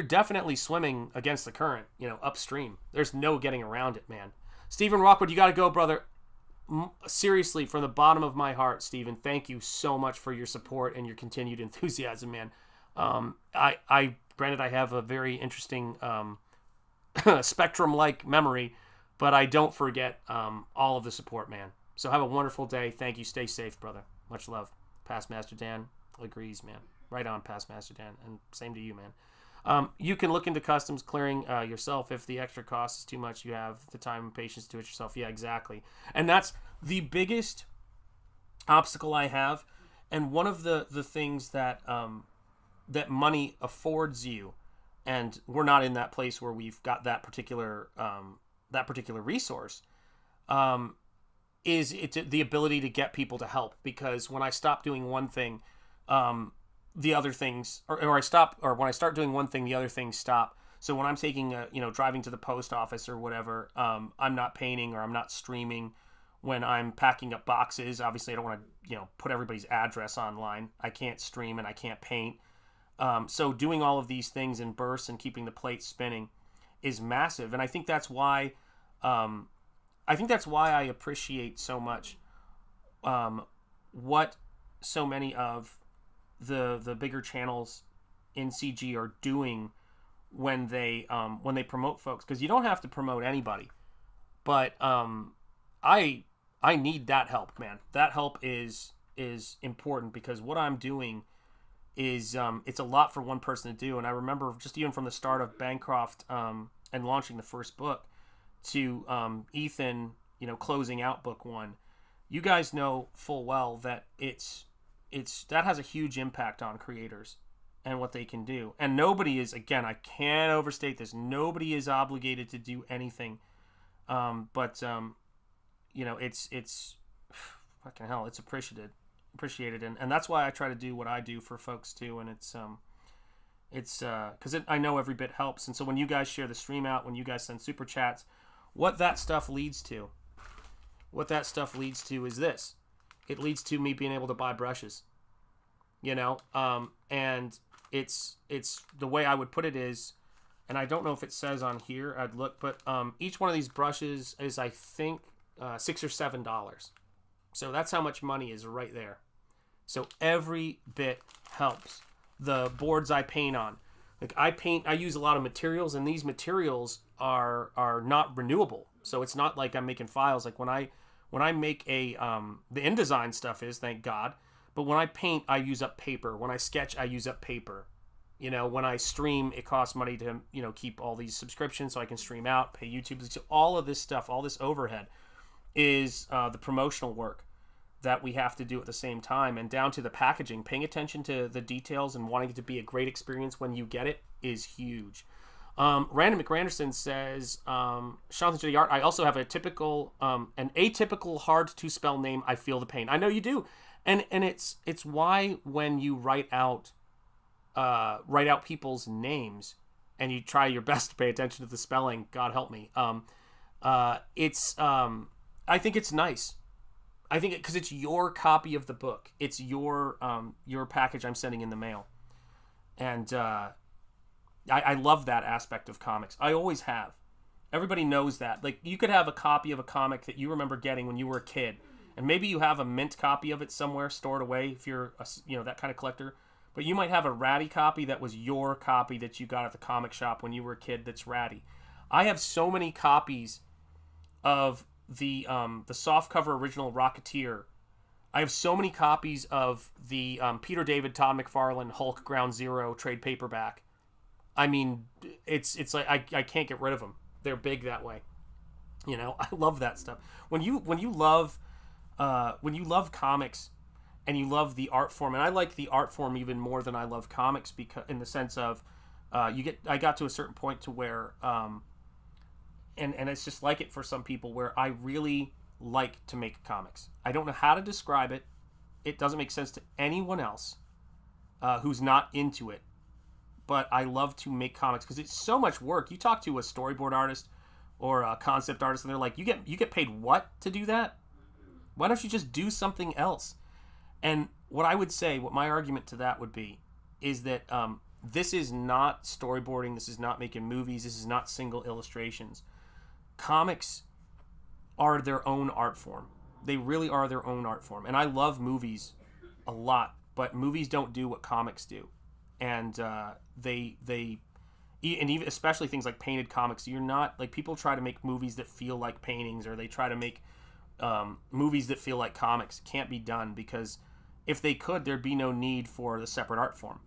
definitely swimming against the current, you know, upstream. There's no getting around it, man. Stephen Rockwood, you got to go, brother. Seriously, from the bottom of my heart, Stephen, thank you so much for your support and your continued enthusiasm, man. Granted, I have a very interesting spectrum-like memory, but I don't forget all of the support, man. So have a wonderful day. Thank you. Stay safe, brother. Much love. Past Master Dan agrees, man. Right on, Past Master Dan. And same to you, man. You can look into customs clearing yourself. If the extra cost is too much, you have the time and patience to do it yourself. Yeah, exactly. And that's the biggest obstacle I have. And one of the things that that money affords you, and we're not in that place where we've got that particular resource, is the ability to get people to help. Because when I stop doing one thing, the other things, or when I start doing one thing, the other things stop. So when I'm taking driving to the post office or whatever, I'm not painting or I'm not streaming. When I'm packing up boxes, obviously I don't want to, put everybody's address online. I can't stream and I can't paint. So doing all of these things in bursts and keeping the plate spinning is massive. And I think that's why, I appreciate so much, what so many of the bigger channels in CG are doing when they promote folks, because you don't have to promote anybody, but I need that help, man. That help is important, because what I'm doing is it's a lot for one person to do. And I remember just even from the start of Bancroft and launching the first book to Ethan, closing out book one, you guys know full well that it's that has a huge impact on creators and what they can do. And nobody is, again, I can't overstate this, nobody is obligated to do anything. But it's fucking hell, it's appreciated. And that's why I try to do what I do for folks too. And it's because I know every bit helps. And so when you guys share the stream out, when you guys send super chats, what that stuff leads to is this. It leads to me being able to buy brushes, and it's the way I would put it is, and I don't know if it says on here, I'd look, but each one of these brushes is, I think, $6 or $7. So that's how much money is right there. So every bit helps. The boards I paint on, I use a lot of materials, and these materials are not renewable. So it's not like I'm making files. Like when I make the InDesign stuff is, thank God. But when I paint, I use up paper. When I sketch, I use up paper. When I stream, it costs money to, keep all these subscriptions so I can stream out, pay YouTube. So all of this stuff, all this overhead is the promotional work that we have to do at the same time, and down to the packaging. Paying attention to the details and wanting it to be a great experience when you get it is huge. Random McGranderson says, Shanth Enjeti art, I also have an atypical, hard to spell name. I feel the pain. I know you do. And it's why when you write out people's names and you try your best to pay attention to the spelling, God help me. I think it's nice. I think because it's your copy of the book. It's your package I'm sending in the mail. And I love that aspect of comics. I always have. Everybody knows that. Like, you could have a copy of a comic that you remember getting when you were a kid, and maybe you have a mint copy of it somewhere stored away if you're that kind of collector. But you might have a ratty copy that was your copy that you got at the comic shop when you were a kid that's ratty. I have so many copies of the softcover original Rocketeer. I have so many copies of the Peter David, Todd McFarlane, Hulk Ground Zero trade paperback. I mean, it's like I can't get rid of them. They're big that way. I love that stuff. When you love comics and you love the art form, and I like the art form even more than I love comics, because in the sense of I got to a certain point to where and it's just like it for some people, where I really like to make comics. I don't know how to describe it. It doesn't make sense to anyone else who's not into it. But I love to make comics because it's so much work. You talk to a storyboard artist or a concept artist, and they're like, "You get paid what to do that? Why don't you just do something else?" And what I would say, what my argument to that would be, is that this is not storyboarding. This is not making movies. This is not single illustrations. Comics are their own art form. They really are their own art form. And I love movies a lot, but movies don't do what comics do. And they and even especially things like painted comics, you're not like, people try to make movies that feel like paintings, or they try to make movies that feel like comics. It can't be done, because if they could, there'd be no need for the separate art form.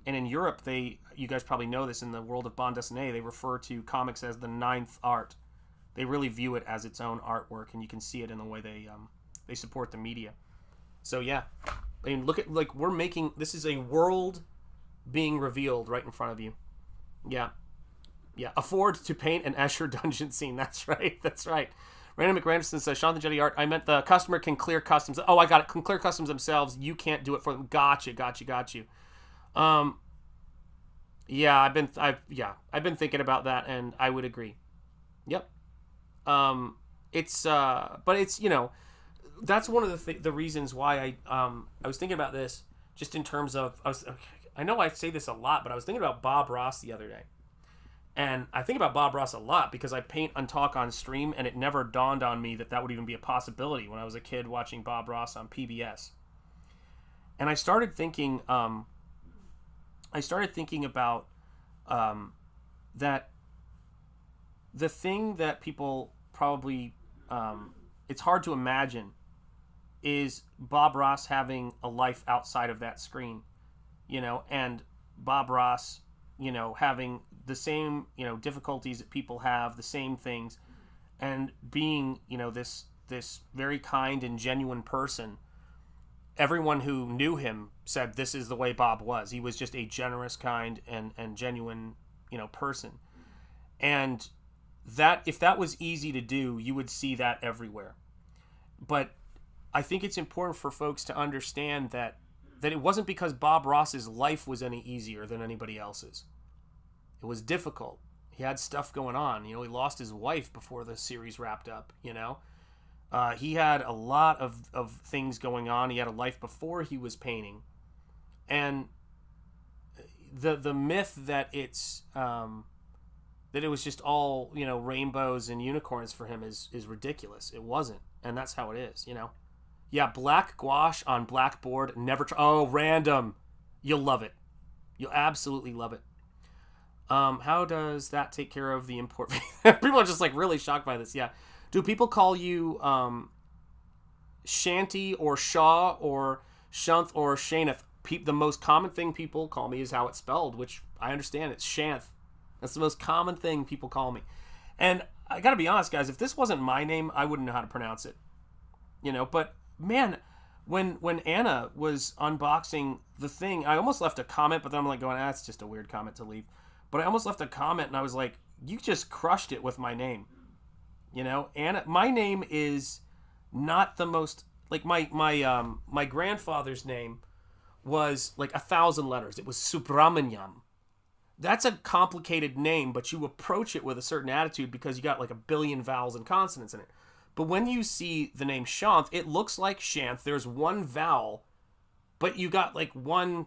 And in Europe, you guys probably know this, in the world of bande dessinée, they refer to comics as the ninth art. They really view it as its own artwork, and you can see it in the way they support the media. So yeah, I mean, look at, like, we're making, this is a world being revealed right in front of you. Yeah. Afford to paint an Escher dungeon scene. That's right. Random McGranderson says, Shanth Enjeti art, I meant the customer can clear customs. Oh, I got it. Can clear customs themselves. You can't do it for them. Got you. Yeah, I've been thinking about that, and I would agree. Yep. But it's that's one of the reasons why I was thinking about this, just in terms of, I know I say this a lot, but I was thinking about Bob Ross the other day. And I think about Bob Ross a lot because I paint and talk on stream, and it never dawned on me that would even be a possibility when I was a kid watching Bob Ross on PBS. And I started thinking about that the thing that people probably, it's hard to imagine, is Bob Ross having a life outside of that screen, and Bob Ross, having the same, difficulties that people have, the same things, and being, this very kind and genuine person. Everyone who knew him said this is the way Bob was. He was just a generous, kind, and genuine, person. And that, if that was easy to do, you would see that everywhere. But I think it's important for folks to understand that it wasn't because Bob Ross's life was any easier than anybody else's. It was difficult. He had stuff going on. He lost his wife before the series wrapped up, He had a lot of things going on. He had a life before he was painting. And the myth that it's that it was just all, rainbows and unicorns for him is ridiculous. It wasn't. And that's how it is, Yeah, black gouache on blackboard. Never try. Oh, random. You'll love it. You'll absolutely love it. How does that take care of the import? People are just like really shocked by this. Yeah. Do people call you Shanty or Shaw or Shanth or Shaneth? the most common thing people call me is how it's spelled, which I understand. It's Shanth. That's the most common thing people call me. And I gotta be honest, guys, if this wasn't my name, I wouldn't know how to pronounce it. But man, when Anna was unboxing the thing, I almost left a comment, but then I'm like going, that's just a weird comment to leave. But I almost left a comment and I was like, you just crushed it with my name. Anna, my name is not the most, like my grandfather's name was like 1,000 letters. It was Subramanyam. That's a complicated name, but you approach it with a certain attitude because you got like a billion vowels and consonants in it. But when you see the name Shanth, it looks like Shanth. There's one vowel, but you got like one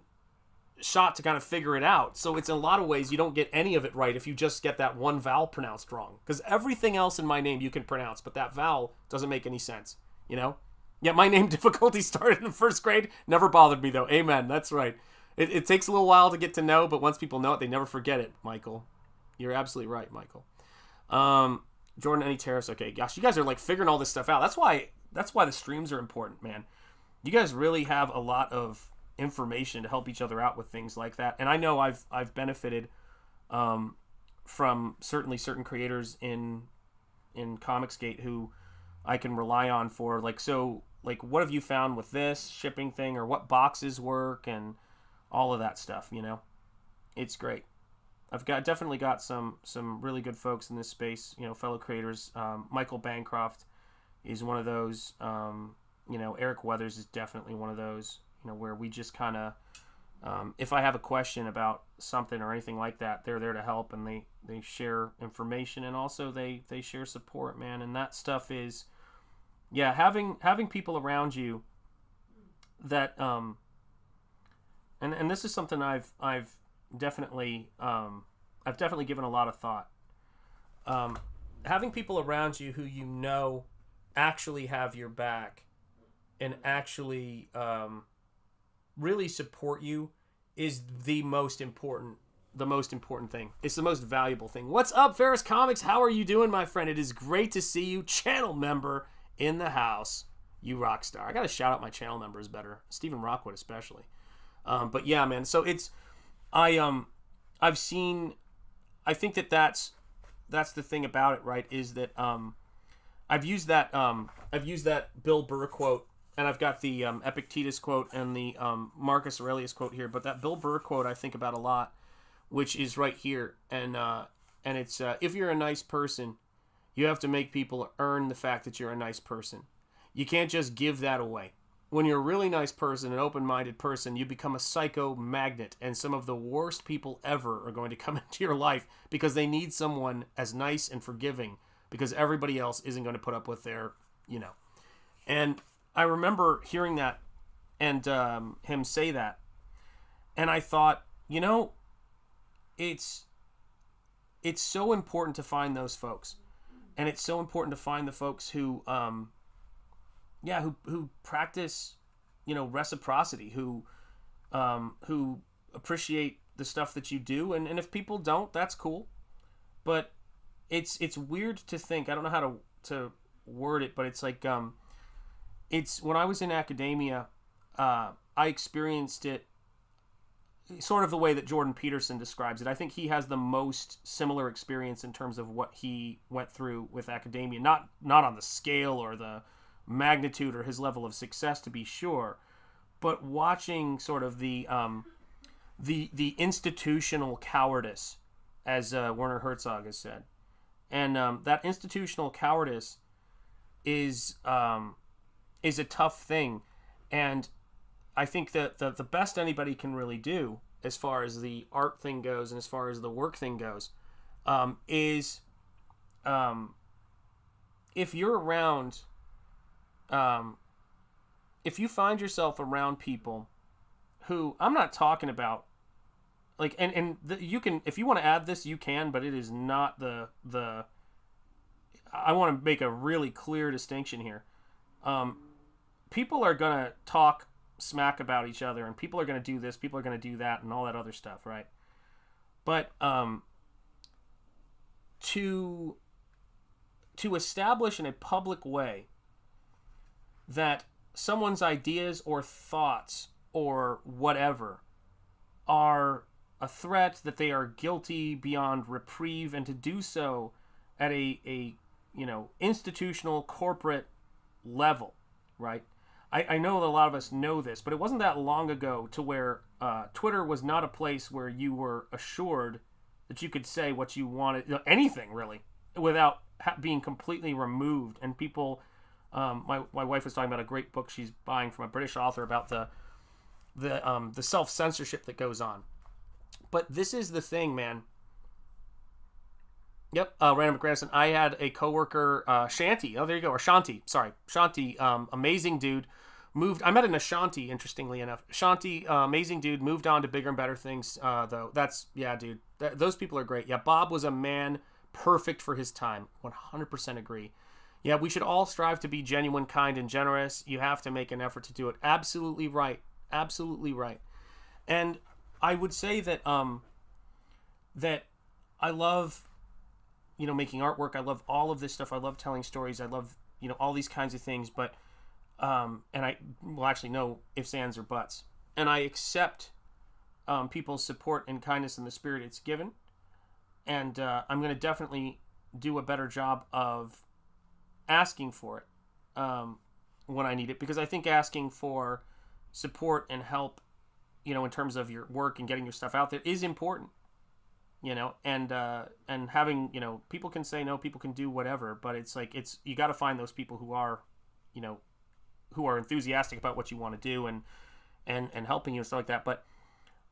shot to kind of figure it out. So it's in a lot of ways you don't get any of it right if you just get that one vowel pronounced wrong. Because everything else in my name you can pronounce, but that vowel doesn't make any sense, Yeah, my name difficulty started in first grade. Never bothered me though. Amen. That's right. It takes a little while to get to know, but once people know it, they never forget it, Michael. You're absolutely right, Michael. Jordan, any tariffs? Okay, gosh, you guys are like figuring all this stuff out. That's why the streams are important, man. You guys really have a lot of information to help each other out with things like that. And I know I've benefited from certainly certain creators in Comicsgate who I can rely on for what have you found with this shipping thing, or what boxes work, and all of that stuff, It's great. I've definitely got some really good folks in this space, fellow creators. Michael Bancroft is one of those. Eric Weathers is definitely one of those, where we just kind of, if I have a question about something or anything like that, they're there to help, and they share information, and also they share support, man. And that stuff is, having people around you that, and this is something I've definitely given a lot of thought. Having people around you who actually have your back and actually really support you is the most important thing. It's the most valuable thing. What's up, Ferris Comics? How are you doing, my friend? It is great to see you, channel member in the house. You rock star. I gotta shout out my channel members better, Stephen Rockwood especially. But yeah, man. So it's I've seen. I think that's the thing about it, right? Is that I've used that Bill Burr quote, and I've got the Epictetus quote and the Marcus Aurelius quote here. But that Bill Burr quote I think about a lot, which is right here, and it's if you're a nice person, you have to make people earn the fact that you're a nice person. You can't just give that away. When you're a really nice person, an open-minded person, you become a psycho magnet, and some of the worst people ever are going to come into your life because they need someone as nice and forgiving, because everybody else isn't going to put up with their, And I remember hearing that and him say that, and I thought, it's so important to find those folks, and it's so important to find the folks who who practice, reciprocity, who appreciate the stuff that you do, and if people don't, that's cool. But it's weird to think. I don't know how to word it, but it's like it's when I was in academia, I experienced it sort of the way that Jordan Peterson describes it. I think he has the most similar experience in terms of what he went through with academia. Not on the scale or the magnitude or his level of success, to be sure, but watching sort of the institutional cowardice, as Werner Herzog has said, and that institutional cowardice is a tough thing, and I think that the best anybody can really do, as far as the art thing goes and as far as the work thing goes, is if you're around. If you find yourself around people who, I'm not talking about, like, you can, if you want to add this, you can, but it is not the I want to make a really clear distinction here. People are going to talk smack about each other, and people are going to do this, people are going to do that, and all that other stuff, right? But to establish in a public way that someone's ideas or thoughts or whatever are a threat, that they are guilty beyond reprieve, and to do so at a institutional corporate level, right? I know that a lot of us know this, but it wasn't that long ago to where Twitter was not a place where you were assured that you could say what you wanted, anything really, without being completely removed. And people, my wife was talking about a great book she's buying from a British author about the self-censorship that goes on. But this is the thing, man. Yep, Random Grandson. I had a coworker, Shanti. Oh, there you go. Or Shanti. Sorry. Shanti, amazing dude. I met an Ashanti, interestingly enough. Shanti, amazing dude, moved on to bigger and better things, though. Yeah, dude. Those people are great. Yeah, Bob was a man perfect for his time. 100% agree. Yeah, we should all strive to be genuine, kind, and generous. You have to make an effort to do it. Absolutely right. Absolutely right. And I would say that that I love, making artwork. I love all of this stuff. I love telling stories. I love, all these kinds of things. But and I will actually no ifs, ands, or buts. And I accept people's support and kindness in the spirit it's given. And I'm going to definitely do a better job of asking for it when I need it, because I think asking for support and help, in terms of your work and getting your stuff out there is important, and having, people can say no, people can do whatever, but it's like, you got to find those people who are, who are enthusiastic about what you want to do and helping you and stuff like that. But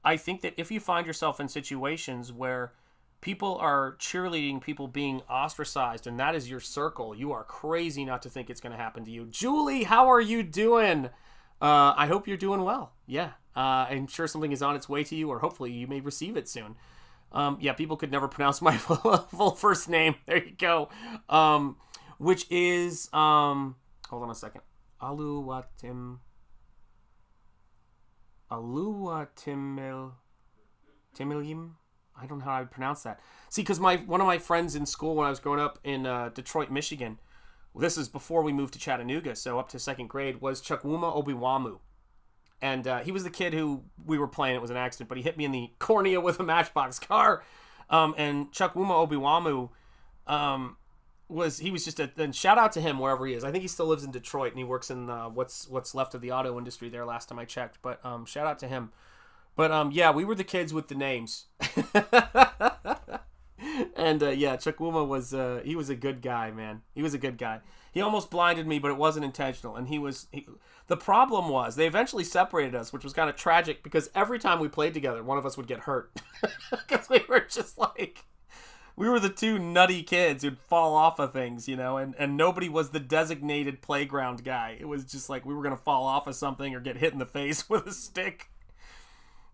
I think that if you find yourself in situations where people are cheerleading people being ostracized, and that is your circle, you are crazy not to think it's going to happen to you. Julie, how are you doing? I hope you're doing well. Yeah. I'm sure something is on its way to you, or hopefully you may receive it soon. Yeah, people could never pronounce my full first name. There you go. Which is, hold on a second. Timil. I don't know how I would pronounce that. See, because one of my friends in school when I was growing up in Detroit, Michigan, this is before we moved to Chattanooga, so up to second grade, was Chukwuma Obiwamu. And he was the kid who we were playing. It was an accident, but he hit me in the cornea with a Matchbox car. And Chukwuma Obiwamu was just and shout out to him wherever he is. I think he still lives in Detroit, and he works in what's left of the auto industry there last time I checked. But shout out to him. But yeah, we were the kids with the names. And yeah, Chukwuma was he was a good guy, man. He was a good guy. He almost blinded me, but it wasn't intentional. And the problem was they eventually separated us, which was kind of tragic because every time we played together, one of us would get hurt because we were just like, we were the two nutty kids who'd fall off of things, and nobody was the designated playground guy. It was just like we were gonna fall off of something or get hit in the face with a stick.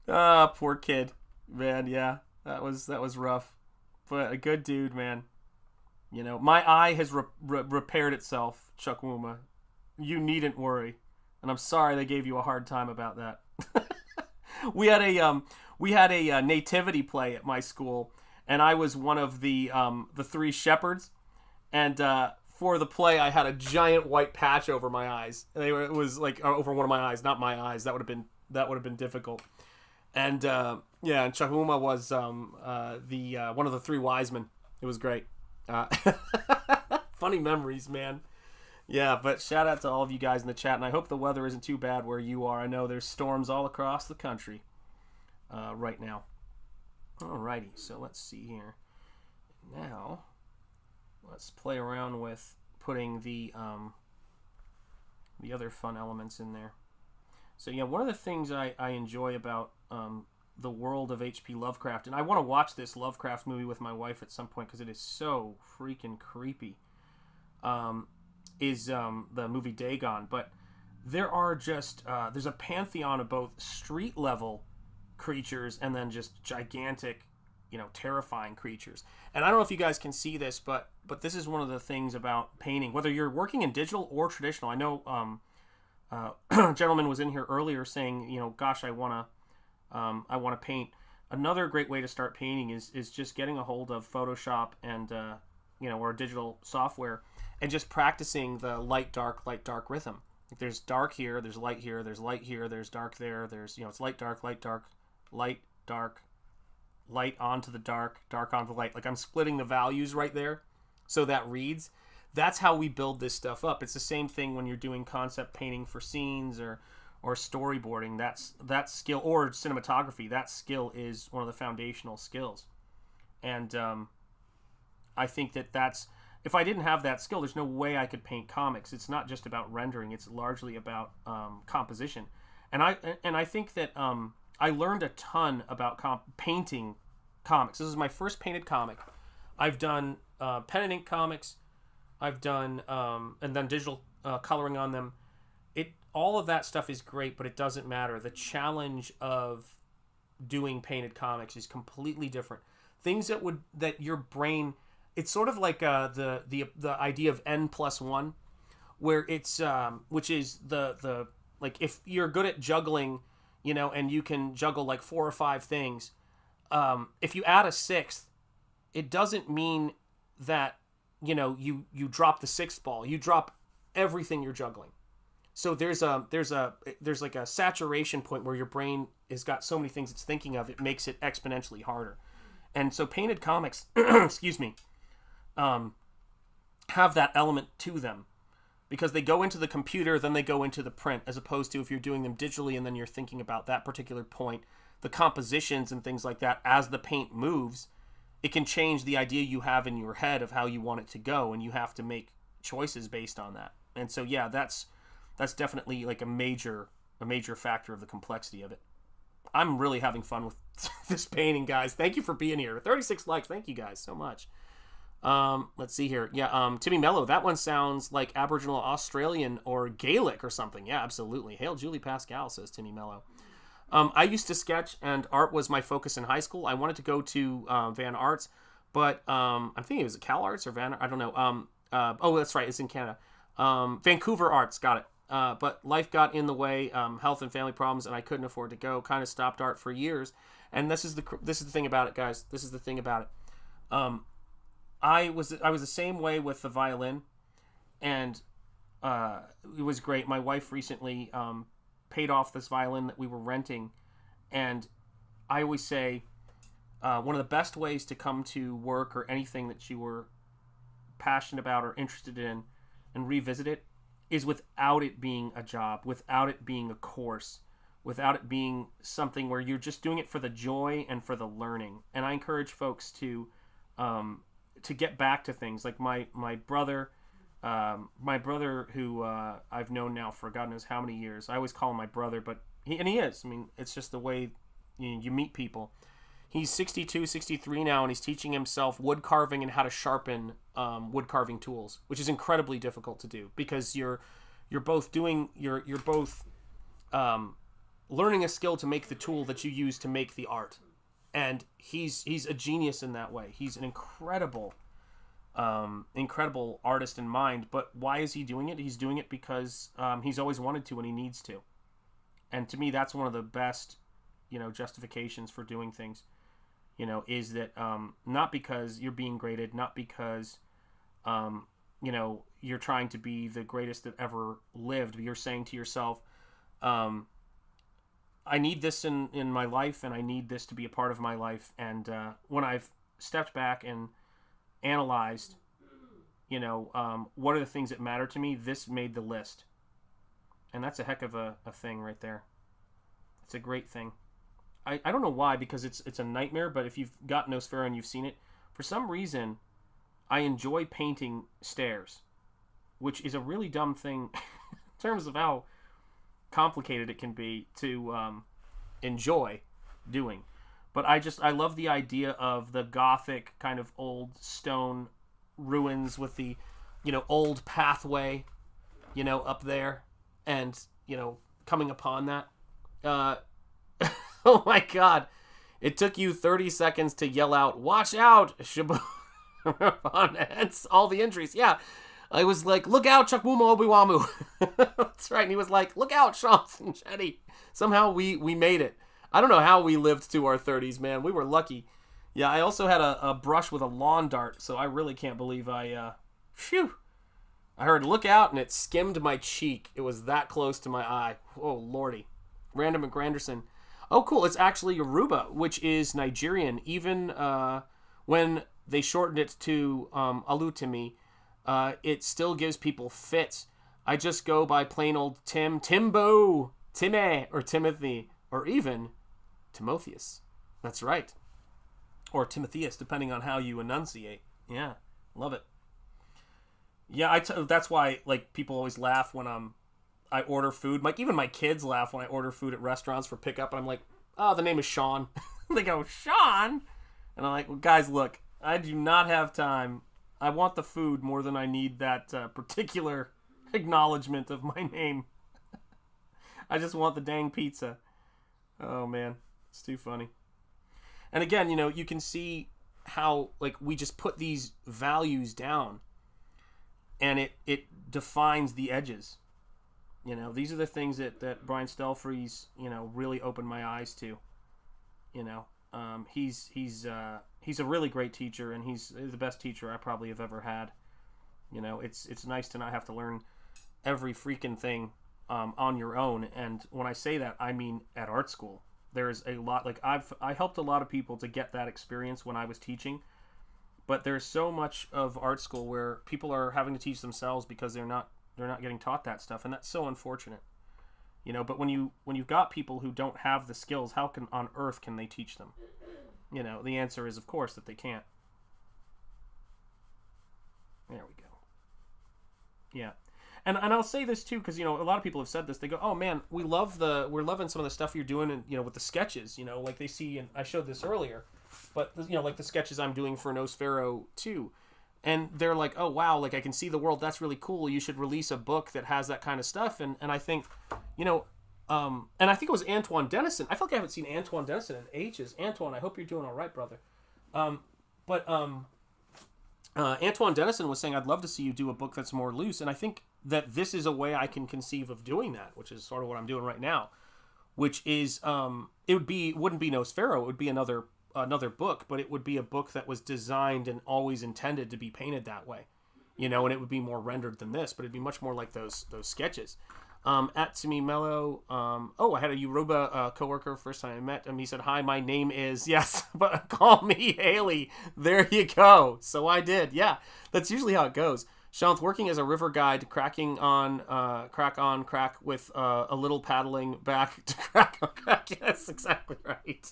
Ah, poor kid, man. Yeah, that was rough. But a good dude, man. My eye has repaired itself, Chukwuma. You needn't worry. And I'm sorry they gave you a hard time about that. We had a nativity play at my school, and I was one of the three shepherds. And for the play, I had a giant white patch over my eyes. It was like over one of my eyes, not my eyes. That would have been difficult. And yeah, and Chukwuma was one of the three wise men. It was great. Funny memories, man. Yeah, but shout out to all of you guys in the chat, and I hope the weather isn't too bad where you are. I know there's storms all across the country right now. Alrighty, so let's see here. Now, let's play around with putting the other fun elements in there. So yeah, one of the things I enjoy about the world of H.P. Lovecraft, and I want to watch this Lovecraft movie with my wife at some point because it is so freaking creepy, is the movie Dagon. But there are just there's a pantheon of both street level creatures and then just gigantic, terrifying creatures. And I don't know if you guys can see this, but this is one of the things about painting, whether you're working in digital or traditional. I know a gentleman was in here earlier saying, gosh, I want to paint. Another great way to start painting is just getting a hold of Photoshop and or digital software and just practicing the light dark rhythm. Like there's dark here, there's light here, there's light here, there's dark there, there's, it's light, dark, light, dark, light, dark, light onto the dark, dark onto the light. Like I'm splitting the values right there so that reads. That's how we build this stuff up. It's the same thing when you're doing concept painting for scenes or storyboarding. That skill, or cinematography, that skill is one of the foundational skills. And I think that's, if I didn't have that skill, there's no way I could paint comics. It's not just about rendering. It's largely about composition. And I think that I learned a ton about painting comics. This is my first painted comic. I've done pen and ink comics. I've done and then digital coloring on them. All of that stuff is great, but it doesn't matter. The challenge of doing painted comics is completely different. Things that your brain, it's sort of like the idea of n+1, where it's which is the like if you're good at juggling, and you can juggle like 4 or 5 things, if you add a 6th, it doesn't mean that you drop the 6th ball. You drop everything you're juggling. So there's like a saturation point where your brain has got so many things it's thinking of, it makes it exponentially harder. And so painted comics, excuse me, have that element to them because they go into the computer, then they go into the print, as opposed to if you're doing them digitally and then you're thinking about that particular point, the compositions and things like that. As the paint moves, it can change the idea you have in your head of how you want it to go, and you have to make choices based on that. And so yeah, that's definitely like a major factor of the complexity of it. I'm really having fun with this painting, guys. Thank you for being here. 36 likes. Thank you guys so much. Let's see here. Yeah, Timmy Mello, that one sounds like Aboriginal Australian or Gaelic or something. Yeah, absolutely. Hail Julie Pascal, says Timmy Mello. I used to sketch, and art was my focus in high school. I wanted to go to Van Arts, but I'm thinking it was Cal Arts or Van, I don't know. Oh, that's right. It's in Canada. Vancouver Arts, got it. But life got in the way, health and family problems, and I couldn't afford to go. Kind of stopped art for years. And this is the thing about it, guys. This is the thing about it. I was the same way with the violin, and it was great. My wife recently paid off this violin that we were renting, and I always say one of the best ways to come to work or anything that you were passionate about or interested in and revisit it is without it being a job, without it being a course, without it being something where you're just doing it for the joy and for the learning. And I encourage folks to get back to things like my brother who I've known now for God knows how many years. I always call him my brother, but he is. I mean, it's just the way you meet people. He's 62, 63 now, and he's teaching himself wood carving and how to sharpen wood carving tools, which is incredibly difficult to do because you're both learning a skill to make the tool that you use to make the art. And he's a genius in that way. He's an incredible artist in mind. But why is he doing it? He's doing it because he's always wanted to and he needs to. And to me, that's one of the best, justifications for doing things. Is that not because you're being graded, not because, you're trying to be the greatest that ever lived. But you're saying to yourself, I need this in my life, and I need this to be a part of my life. And when I've stepped back and analyzed, what are the things that matter to me, this made the list. And that's a heck of a thing right there. It's a great thing. I don't know why, because it's a nightmare, but if you've got Nosfero and you've seen it, for some reason, I enjoy painting stairs, which is a really dumb thing in terms of how complicated it can be to enjoy doing. But I love the idea of the Gothic kind of old stone ruins with the, old pathway, up there, and, coming upon that. Oh my God. It took you 30 seconds to yell out, "Watch out, Shabu!" on all the injuries. Yeah. I was like, "Look out, Chukwuma Obiwamu." That's right. And he was like, "Look out, Shanth Enjeti." Somehow we made it. I don't know how we lived to our 30s, man. We were lucky. Yeah, I also had a brush with a lawn dart, so I really can't believe I I heard look out, and it skimmed my cheek. It was that close to my eye. Oh, lordy. Random McGranderson. Oh, cool. It's actually Yoruba, which is Nigerian. Even when they shortened it to Alutimi, it still gives people fits. I just go by plain old Tim, Timbo, Time, or Timothy, or even Timotheus. That's right. Or Timotheus, depending on how you enunciate. Yeah, love it. Yeah, that's why like people always laugh when I order food. Like even my kids laugh when I order food at restaurants for pickup, and I'm like, "Oh, the name is Sean." They go, "Sean," and I'm like, "Well, guys, look, I do not have time. I want the food more than I need that particular acknowledgement of my name. I just want the dang pizza." Oh man, it's too funny. And again, you can see how like we just put these values down, and it defines the edges. These are the things that Brian Stelfreeze, really opened my eyes to. He's a really great teacher, and he's the best teacher I probably have ever had. It's nice to not have to learn every freaking thing on your own. And when I say that, I mean at art school. There's a lot, like I helped a lot of people to get that experience when I was teaching, but there's so much of art school where people are having to teach themselves because they're not getting taught that stuff, and that's so unfortunate. But when you've got people who don't have the skills, how on earth can they teach them? The answer is of course that they can't. There we go. Yeah. And I'll say this too, because a lot of people have said this. They go, "Oh man, we're loving some of the stuff you're doing, and with the sketches, like they see." And I showed this earlier, but like the sketches I'm doing for Nosfero too, and they're like, "Oh wow, like I can see the world. That's really cool. You should release a book that has that kind of stuff." And I think, and I think it was Antoine Dennison. I feel like I haven't seen Antoine Dennison in ages. Antoine, I hope you're doing all right, brother. Antoine Dennison was saying, "I'd love to see you do a book that's more loose," and I think that this is a way I can conceive of doing that, which is sort of what I'm doing right now, which is wouldn't be Nosfero, it would be another book, but it would be a book that was designed and always intended to be painted that way, and it would be more rendered than this, but it'd be much more like those sketches. At Simi Mello, I had a Yoruba coworker first time I met him. He said, "Hi, my name is," yes, but call me Haley. There you go. So I did. Yeah, that's usually how it goes. Shanth, working as a river guide, crack with a little paddling back to crack on crack. Yes, exactly right.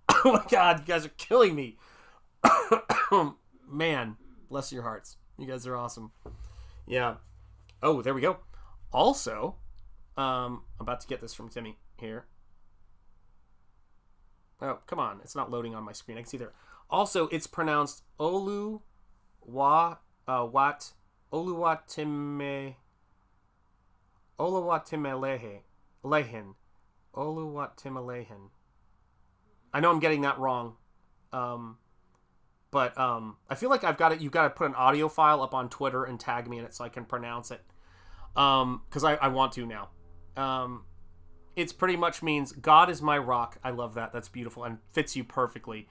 Oh my God, you guys are killing me. Man, bless your hearts. You guys are awesome. Yeah. Oh, there we go. Also, I'm about to get this from Timmy here. Oh, come on. It's not loading on my screen. I can see there. Also, it's pronounced Oluwatime Lehin. Oluwatimelehin. I know I'm getting that wrong. But I feel like you've got to put an audio file up on Twitter and tag me in it so I can pronounce it. Because I want to now. It's pretty much means God is my rock. I love that. That's beautiful and fits you perfectly.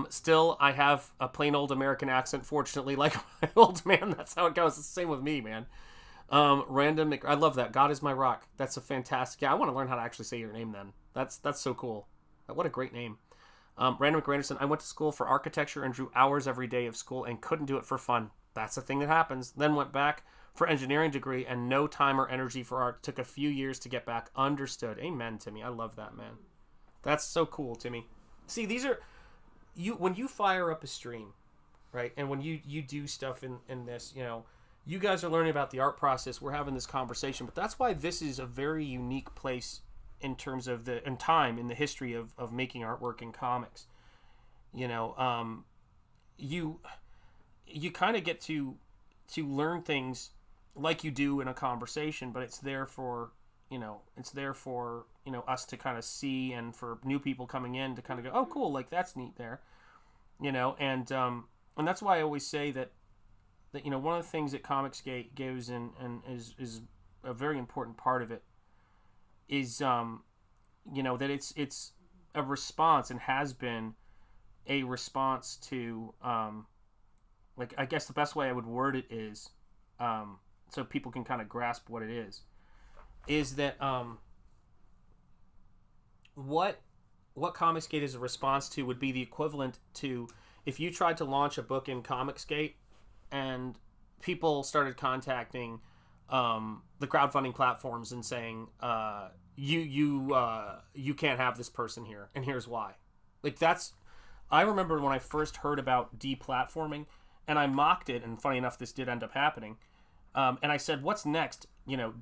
Still, I have a plain old American accent, fortunately, like my old man. That's how it goes. It's the same with me, man. I love that. God is my rock. That's a fantastic. Yeah, I want to learn how to actually say your name then. That's so cool. What a great name. Random McGranderson, I went to school for architecture and drew hours every day of school and couldn't do it for fun. That's the thing that happens. Then went back for engineering degree and no time or energy for art. Took a few years to get back. Understood. Amen, Timmy. I love that, man. That's so cool, Timmy. See, these are... when you fire up a stream, right, and when you do stuff in this, you guys are learning about the art process. We're having this conversation, but that's why this is a very unique place in terms of time in the history of making artwork in comics. You kind of get to learn things like you do in a conversation, but it's there for us to kind of see, and for new people coming in to kind of go, "Oh, cool, like that's neat there," and that's why I always say that one of the things that Comicsgate gives and is a very important part of it is that it's a response, and has been a response to like, I guess the best way I would word it is, so people can kind of grasp what it is that what Comicsgate is a response to would be the equivalent to if you tried to launch a book in Comicsgate and people started contacting the crowdfunding platforms and saying, you can't have this person here, and here's why. Like, that's, I remember when I first heard about deplatforming, and I mocked it, and funny enough, this did end up happening. And I said, what's next? No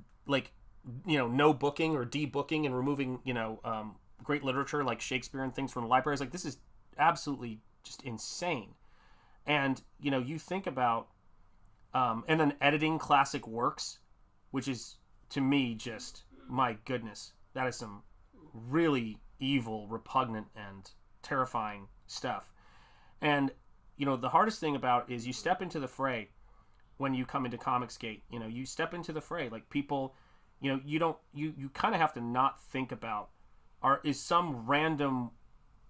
booking or debooking and removing, great literature like Shakespeare and things from libraries. Like, this is absolutely just insane. And, you think about, and then editing classic works, which is, to me, just, my goodness, that is some really evil, repugnant, and terrifying stuff. And, the hardest thing about it is you step into the fray when you come into Comicsgate. You step into the fray. Like, people, you kind of have to not think about, is some random,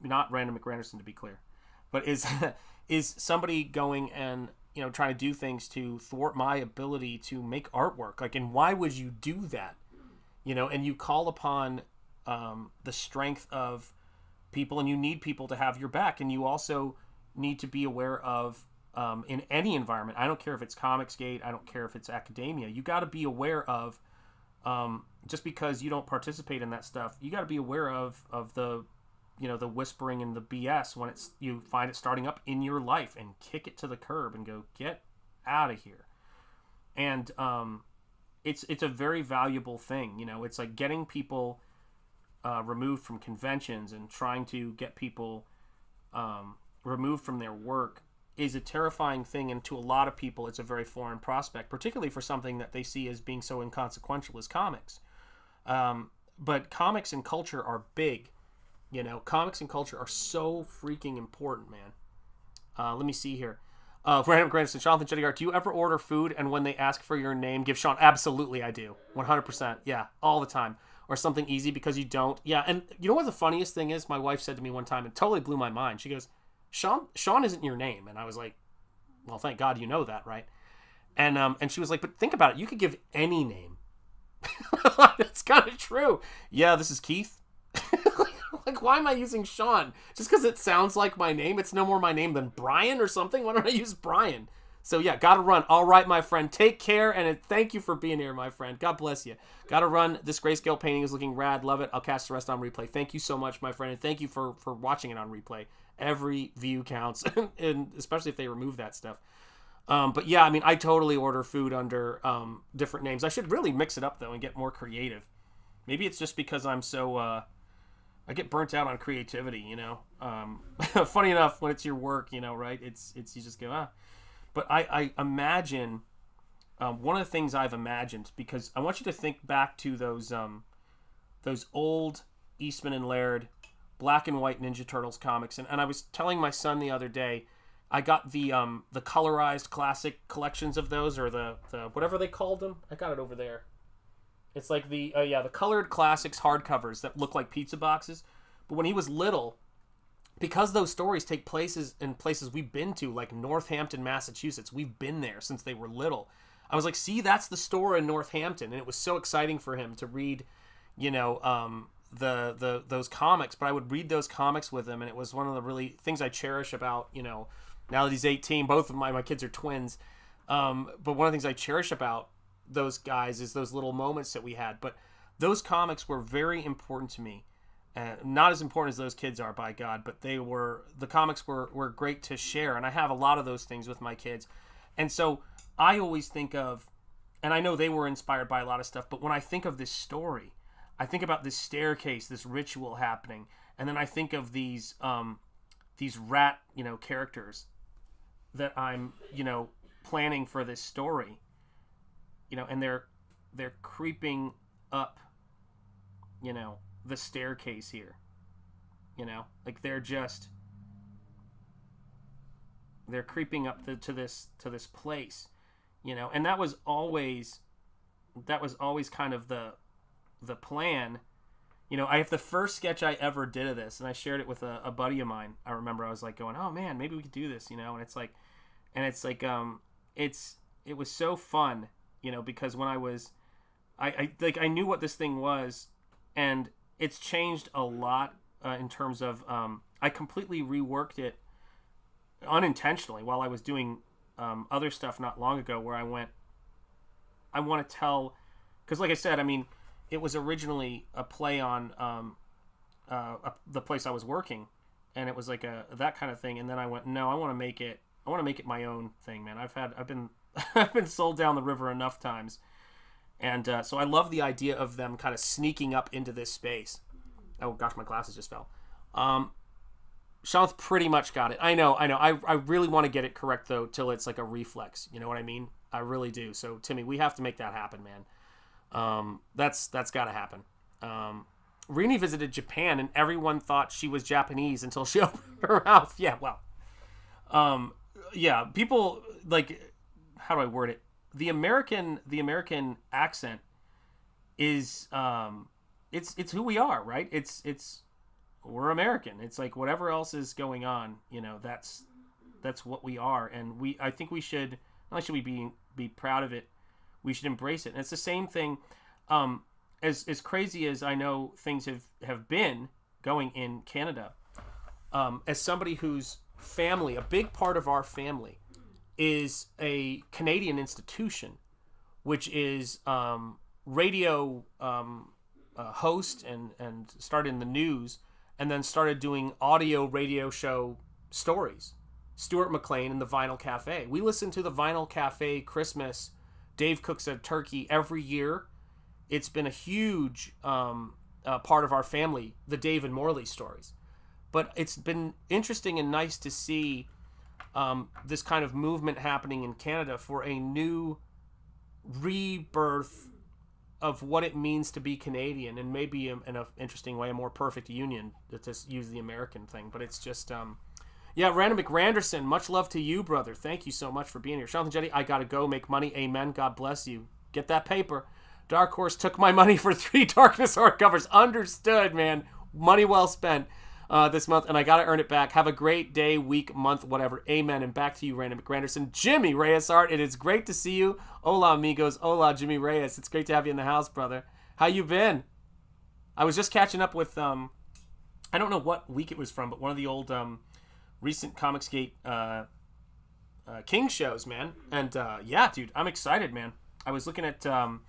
not random McGranderson to be clear, but is somebody going and, trying to do things to thwart my ability to make artwork? Like, and why would you do that? And you call upon the strength of people, and you need people to have your back. And you also need to be aware of, in any environment, I don't care if it's Comicsgate, I don't care if it's academia, you got to be aware of, just because you don't participate in that stuff, you got to be aware of the, the whispering and the BS when you find it starting up in your life, and kick it to the curb and go, get out of here. And it's a very valuable thing. It's like getting people removed from conventions and trying to get people removed from their work is a terrifying thing, and to a lot of people it's a very foreign prospect, particularly for something that they see as being so inconsequential as comics. But comics and culture are big. Comics and culture are so freaking important, man. Let me see here. Random Grandson, Jonathan Jettigard, do you ever order food and when they ask for your name, give Sean? Absolutely, I do. 100%. Yeah, all the time. Or something easy because you don't. Yeah, and you know what the funniest thing is? My wife said to me one time, and totally blew my mind. She goes, Sean isn't your name. And I was like, well, thank God you know that, right? And she was like, but think about it. You could give any name. It's kind of true. Yeah, this is Keith. Like, why am I using Sean? Just because it sounds like my name? It's no more my name than Brian or something? Why don't I use Brian? So yeah, gotta run. All right, my friend. Take care, and thank you for being here, my friend. God bless you. Gotta run. This grayscale painting is looking rad. Love it. I'll catch the rest on replay. Thank you so much, my friend, and thank you for watching it on replay. Every view counts, and especially if they remove that stuff. But yeah, I mean, I totally order food under different names. I should really mix it up, though, and get more creative. Maybe it's just because I'm so... I get burnt out on creativity, Funny enough, when it's your work, right? It's you just go, ah. But I imagine, one of the things I've imagined, because I want you to think back to those old Eastman and Laird black and white Ninja Turtles comics, and I was telling my son the other day, I got the colorized classic collections of those, or the whatever they called them. I got it over there. It's like the colored classics hardcovers that look like pizza boxes. But when he was little, because those stories take places in places we've been to, like Northampton, Massachusetts, we've been there since they were little. I was like, see, that's the store in Northampton, and it was so exciting for him to read, those comics. But I would read those comics with him, and it was one of the really things I cherish about, now that he's 18, both of my kids are twins. But one of the things I cherish about those guys is those little moments that we had. But those comics were very important to me, not as important as those kids are, by God, but the comics were great to share, and I have a lot of those things with my kids. And so I always think of, and I know they were inspired by a lot of stuff, but when I think of this story, I think about this staircase, this ritual happening, and then I think of these rat characters that I'm planning for this story, and they're creeping up, the staircase here, like they're creeping up to this place, and that was always kind of the plan. I have the first sketch I ever did of this, and I shared it with a buddy of mine. I remember I was like going, oh man, maybe we could do this, and it's like, and it's like it was so fun, because when I knew what this thing was, and it's changed a lot in terms of I completely reworked it unintentionally while I was doing other stuff not long ago, where I want to tell, because like I said, I mean, it was originally a play on the place I was working, and it was like that kind of thing, and then I went, no, I want to make it my own thing, man. I've been I've been sold down the river enough times, and so I love the idea of them kind of sneaking up into this space. Oh gosh, my glasses just fell. Shanth pretty much got it. I know. I really want to get it correct though, till it's like a reflex. You know what I mean? I really do. So Timmy, we have to make that happen, man. That's got to happen. Rini visited Japan, and everyone thought she was Japanese until she opened her mouth. Yeah, well, yeah. People like, how do I word it? The American accent is it's who we are, right? It's we're American. It's like whatever else is going on, that's what we are, and I think we should, not only should we be proud of it, we should embrace it. And it's the same thing. As crazy as I know things have been going in Canada, as somebody whose family, a big part of our family, is a Canadian institution, which is radio host and started in the news, and then started doing audio radio show stories. Stuart McLean and the Vinyl Cafe. We listen to the Vinyl Cafe Christmas. Dave cooks a turkey every year. It's been a huge part of our family, the Dave and Morley stories. But it's been interesting and nice to see this kind of movement happening in Canada for a new rebirth of what it means to be Canadian, and maybe in an interesting way, a more perfect union, to use the American thing. But it's just, yeah, Random McRanderson, much love to you, brother. Thank you so much for being here. Shanth Enjeti, I gotta go make money. Amen. God bless you. Get that paper. Dark Horse took my money for 3 Darkness hardcovers. Understood, man. Money well spent this month, and I gotta earn it back. Have a great day, week, month, whatever. Amen. And back to you, Random McRanderson. Jimmy Reyes Art, it is great to see you. Hola, amigos. Hola, Jimmy Reyes. It's great to have you in the house, brother. How you been? I was just catching up with, I don't know what week it was from, but one of the old recent Comicsgate King shows, man. And yeah, dude, I'm excited, man. I was looking at the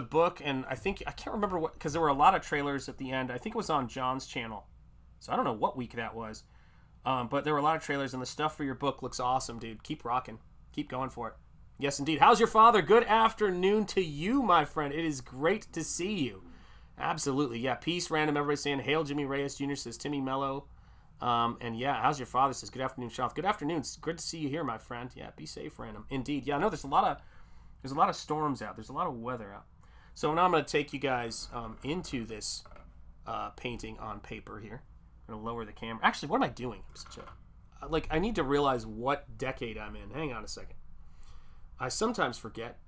book, and I can't remember what, because there were a lot of trailers at the end. I think it was on John's channel, so I don't know what week that was. But there were a lot of trailers, and the stuff for your book looks awesome, dude. Keep rocking. Keep going for it. Yes, indeed. How's your father? Good afternoon to you, my friend. It is great to see you. Absolutely. Yeah, peace, random. Everybody saying, hail Jimmy Reyes Jr., says Timmy Mello. And yeah, how's your father? Says, good afternoon, Shanth. Good afternoon. It's good to see you here, my friend. Yeah, be safe, random. Indeed. Yeah, I know there's a lot of storms out. There's a lot of weather out. So now I'm going to take you guys into this painting on paper here. I'm going to lower the camera. Actually, what am I doing? I need to realize what decade I'm in. Hang on a second. I sometimes forget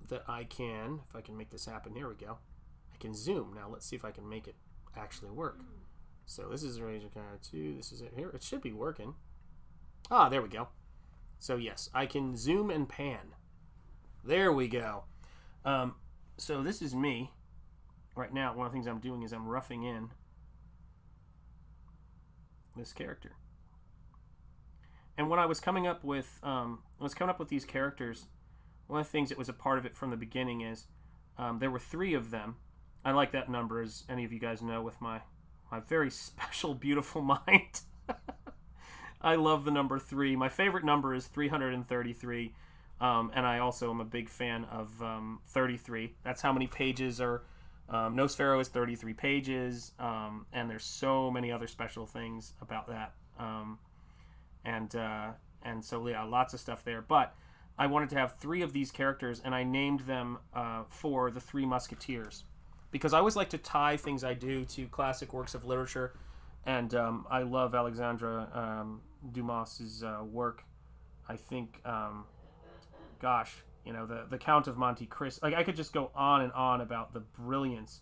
that I can, if I can make this happen, here we go. I can zoom. Now let's see if I can make it actually work. So this is Razor Kind 2. This is it here. It should be working. Ah, there we go. So yes, I can zoom and pan. There we go. So this is me. Right now, one of the things I'm doing is I'm roughing in this character. And when I was coming up with these characters, one of the things that was a part of it from the beginning is there were 3 of them. I like that number, as any of you guys know, with my very special, beautiful mind. I love the number 3. My favorite number is 333. And I also am a big fan of 33. That's how many pages are. Nosfero is 33 pages, and there's so many other special things about that. And so yeah, lots of stuff there. But I wanted to have 3 of these characters, and I named them for the 3 Musketeers, because I always like to tie things I do to classic works of literature, and I love Alexandre Dumas's work. I think. Gosh, the Count of Monte Cristo. I could just go on and on about the brilliance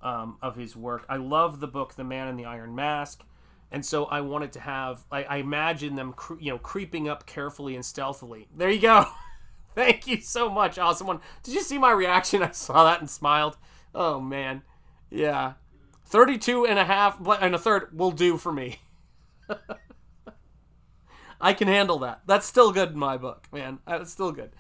of his work. I love the book The Man in the Iron Mask, And so I wanted to have, I imagine them, creeping up carefully and stealthily. There you go. Thank you so much, awesome one. Did you see my reaction? I saw that and smiled. Oh, man. Yeah. 32 and a half and a third will do for me. I can handle that. That's still good in my book, man. That's still good.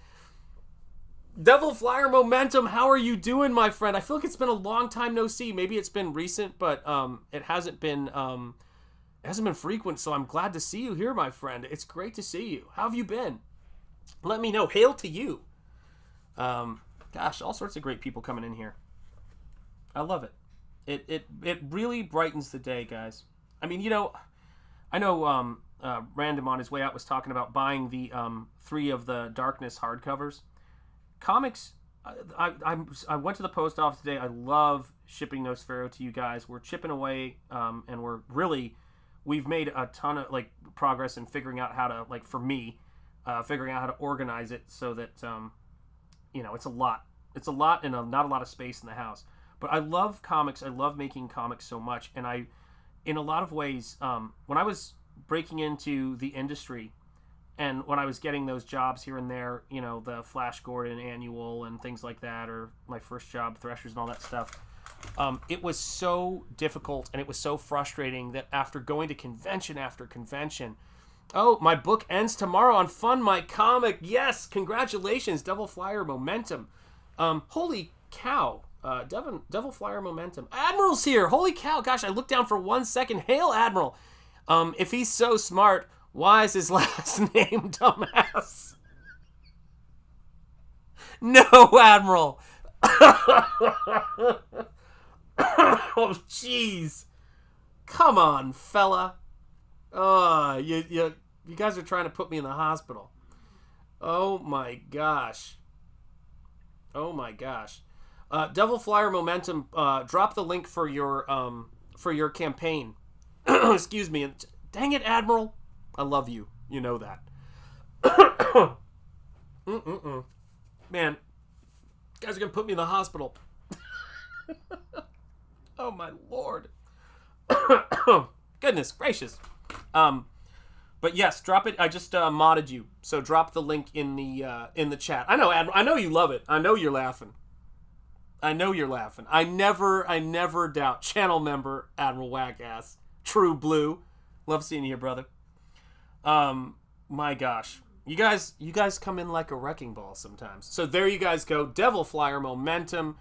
Devil Flyer Momentum, how are you doing, my friend? I feel like it's been a long time no see. Maybe it's been recent, but it hasn't been frequent, so I'm glad to see you here, my friend. It's great to see you. How have you been? Let me know. Hail to you. Gosh, all sorts of great people coming in here. I love it. It really brightens the day, guys. I mean, I know Random on his way out was talking about buying the 3 of the Darkness hardcovers. Comics, I went to the post office today. I love shipping Nosfero to you guys. We're chipping away, and we've made a ton of progress in figuring out how to, for me, figuring out how to organize it so that it's a lot. It's a lot and not a lot of space in the house. But I love comics. I love making comics so much, and in a lot of ways, when I was breaking into the industry, and when I was getting those jobs here and there, the Flash Gordon annual and things like that, or my first job, Threshers and all that stuff, it was so difficult and it was so frustrating that after going to convention after convention, oh, my book ends tomorrow on Fund My Comic. Yes, congratulations, Devil Flyer Momentum. Holy cow, Devil Flyer Momentum. Admiral's here. Holy cow, gosh, I looked down for 1 second. Hail, Admiral. If he's so smart, why is his last name Dumbass? No, Admiral. Oh, jeez. Come on, fella. You guys are trying to put me in the hospital. Oh, my gosh. Oh, my gosh. Devil Flyer Momentum, drop the link for your campaign. Excuse me. Dang it, Admiral. I love you. You know that. Man, you guys are going to put me in the hospital. Oh, my Lord. Goodness gracious. But yes, drop it. I just modded you. So drop the link in the chat. I know, Admiral. I know you love it. I know you're laughing. I never doubt. Channel member, Admiral Wackass. True Blue. Love seeing you here, brother. My gosh. You guys come in like a wrecking ball sometimes. So there you guys go. Devil Flyer Momentum.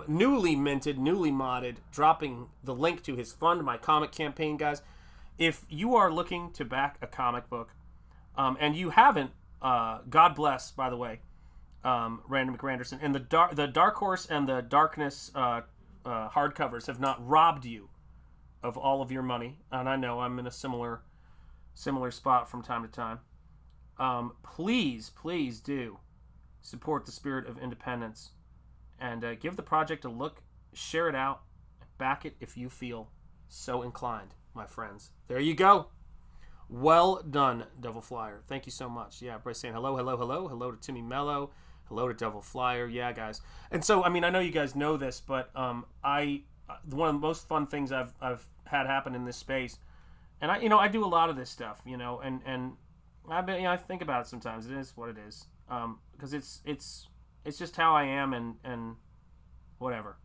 Newly minted, newly modded. Dropping the link to his Fund My Comic campaign, guys. If you are looking to back a comic book, and you haven't, God bless, by the way, Random McRanderson, and the Dark Horse and the Darkness hardcovers have not robbed you of all of your money, and I know I'm in a similar spot from time to time. Please do support the spirit of independence and give the project a look, share it out, back it if you feel so inclined, my friends. There you go. Well done, Devil Flyer. Thank you so much. Yeah, everybody's saying hello to Timmy Mello, hello to Devil Flyer. Yeah, guys. And so, I mean, I know you guys know this, but one of the most fun things I've had happen in this space, and I do a lot of this stuff, and I think about it sometimes. It is what it is, because it's just how I am, and whatever.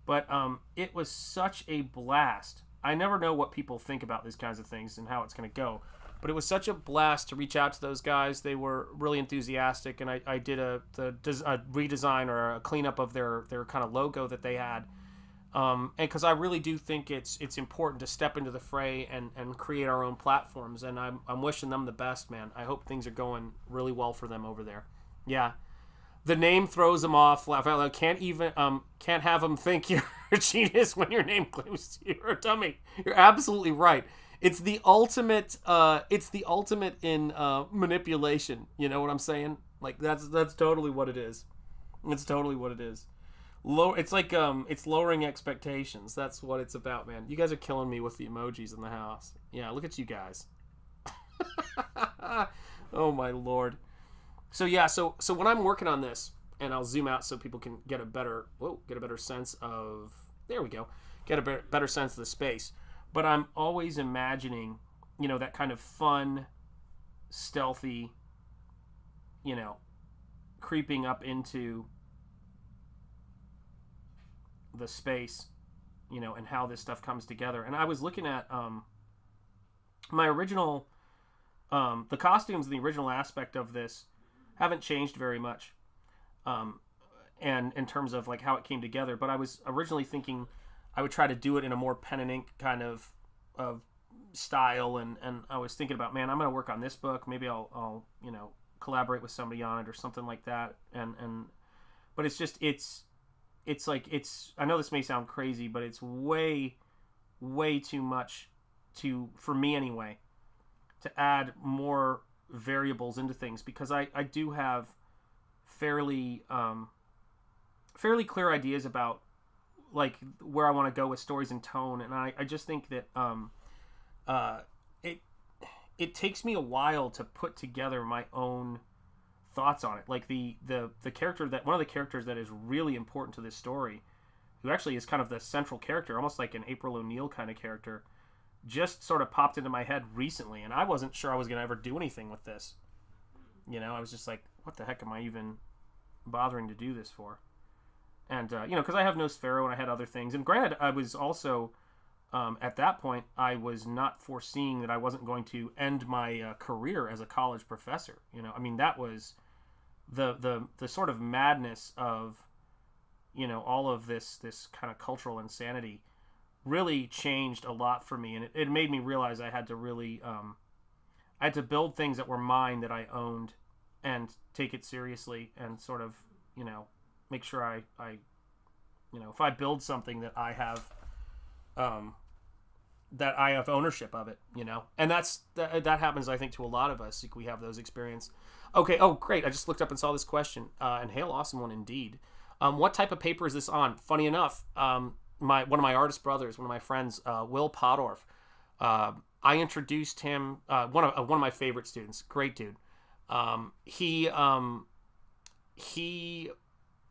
But it was such a blast. I never know what people think about these kinds of things and how it's going to go, but it was such a blast to reach out to those guys. They were really enthusiastic, and I did a redesign or a cleanup of their kind of logo that they had. And because I really do think it's important to step into the fray and create our own platforms, and I'm wishing them the best, man. I hope things are going really well for them over there. Yeah, the name throws them off. Laugh out loud. Can't have them think you're a genius when your name claims you're a dummy. You're absolutely right. It's the ultimate. It's the ultimate in manipulation. You know what I'm saying? Like that's totally what it is. It's totally what it is. It's like it's lowering expectations. That's what it's about, man. You guys are killing me with the emojis in the house. Yeah, look at you guys. Oh my Lord. So yeah, so when I'm working on this, and I'll zoom out so people can get a better sense of. There we go. Get a better sense of the space. but I'm always imagining, that kind of fun, stealthy, you know, creeping up into the space, and how this stuff comes together. And I was looking at my original, the costumes and the original aspect of this haven't changed very much, and in terms of like how it came together. But I was originally thinking I would try to do it in a more pen and ink kind of style, and I was thinking about, man, I'm going to work on this book. Maybe I'll collaborate with somebody on it or something like that. But it's just I know this may sound crazy, but it's way too much for me anyway, to add more variables into things, because I do have fairly clear ideas about like where I want to go with stories and tone, and I just think that it takes me a while to put together my own thoughts on it. Like the character, that one of the characters that is really important to this story, who actually is kind of the central character, almost like an April O'Neil kind of character, just sort of popped into my head recently, and I wasn't sure I was going to ever do anything with this. I was just like, what the heck am I even bothering to do this for? And because I have Nosfero and I had other things, and granted, I was also at that point, I was not foreseeing that I wasn't going to end my career as a college professor. That was the sort of madness of all of this kind of cultural insanity really changed a lot for me, and it made me realize I had to really I had to build things that were mine, that I owned, and take it seriously, and sort of make sure I if I build something that I have ownership of it, and that happens, I think, to a lot of us. Like, we have those experiences. Okay. Oh, great. I just looked up and saw this question, and hail, awesome one indeed. What type of paper is this on? Funny enough, one of my artist brothers, one of my friends, Will Podorf, I introduced him, one of my favorite students, great dude. I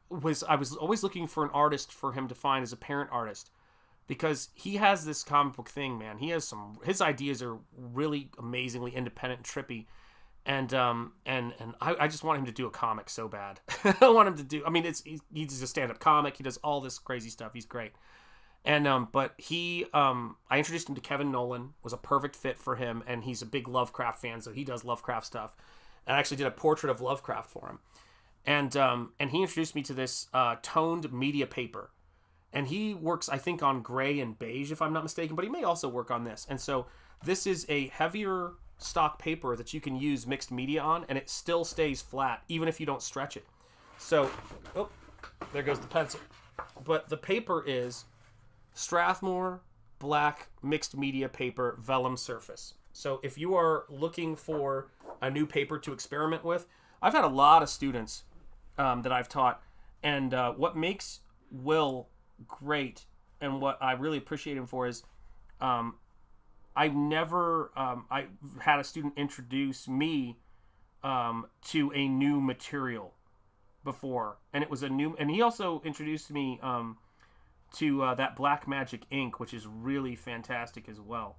was always looking for an artist for him to find as a parent artist, because he has this comic book thing, man. He has his ideas are really amazingly independent and trippy. And I just want him to do a comic so bad. I want him to do, he's a stand-up comic. He does all this crazy stuff. He's great. And, but I introduced him to Kevin Nolan, was a perfect fit for him. And he's a big Lovecraft fan, so he does Lovecraft stuff. And I actually did a portrait of Lovecraft for him. And he introduced me to this toned media paper. And he works, I think, on gray and beige, if I'm not mistaken, but he may also work on this. And so this is a heavier stock paper that you can use mixed media on, and it still stays flat, even if you don't stretch it. So, there goes the pencil. But the paper is Strathmore black mixed media paper, vellum surface. So if you are looking for a new paper to experiment with, I've had a lot of students that I've taught, and what makes Will great, and what I really appreciate him for, is I had a student introduce me to a new material before, and it was and he also introduced me to that Black Magic ink, which is really fantastic as well.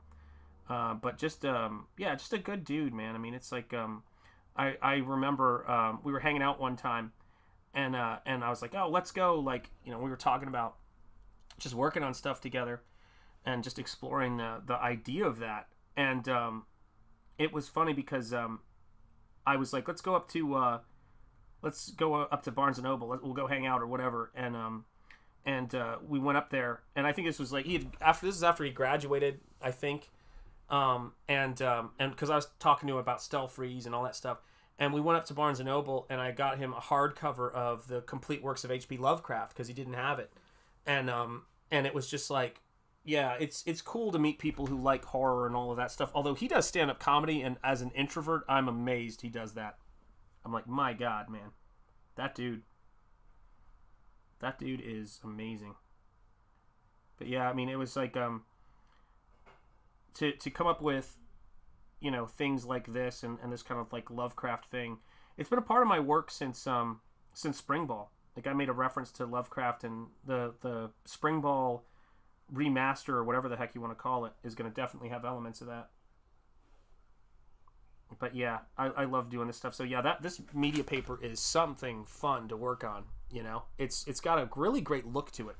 But just just a good dude, man. It's like I remember we were hanging out one time, and I was like, oh, let's go. Like, we were talking about just working on stuff together and just exploring the idea of that. And it was funny because I was like, let's go up to Barnes and Noble. We'll go hang out or whatever. And we went up there, and I think this was like after he graduated, I think. And because I was talking to him about Stealth Freeze and all that stuff, and we went up to Barnes and Noble, and I got him a hardcover of the complete works of H.P. Lovecraft, because he didn't have it. And it was just like, yeah, it's cool to meet people who like horror and all of that stuff. Although he does stand-up comedy, and as an introvert, I'm amazed he does that. I'm like, my God, man, that dude is amazing. But yeah, it was like to come up with things like this and this kind of like Lovecraft thing. It's been a part of my work since Spring Ball. Like, I made a reference to Lovecraft, and the Spring Ball remaster or whatever the heck you want to call it is going to definitely have elements of that. But yeah, I love doing this stuff. So yeah, this media paper is something fun to work on. You know, it's got a really great look to it.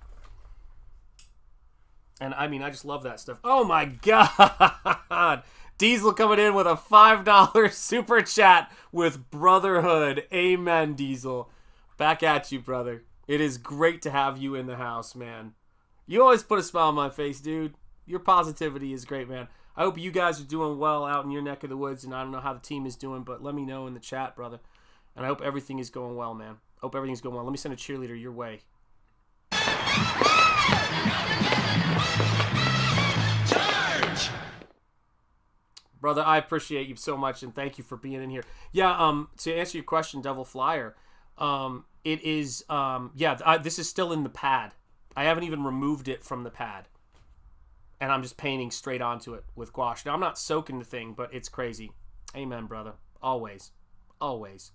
And I mean, I just love that stuff. Oh my God. Diesel coming in with a $5 super chat with brotherhood. Amen, Diesel. Back at you, brother. It is great to have you in the house, man. You always put a smile on my face, dude. Your positivity is great, man. I hope you guys are doing well out in your neck of the woods, and I don't know how the team is doing, but let me know in the chat, brother. And I hope everything is going well, man. I hope everything's going well. Let me send a cheerleader your way. Charge! Brother, I appreciate you so much, and thank you for being in here. Yeah, to answer your question, Devil Flyer, it is, this is still in the pad. I haven't even removed it from the pad. And I'm just painting straight onto it with gouache. Now, I'm not soaking the thing, but it's crazy. Amen, brother. Always. Always.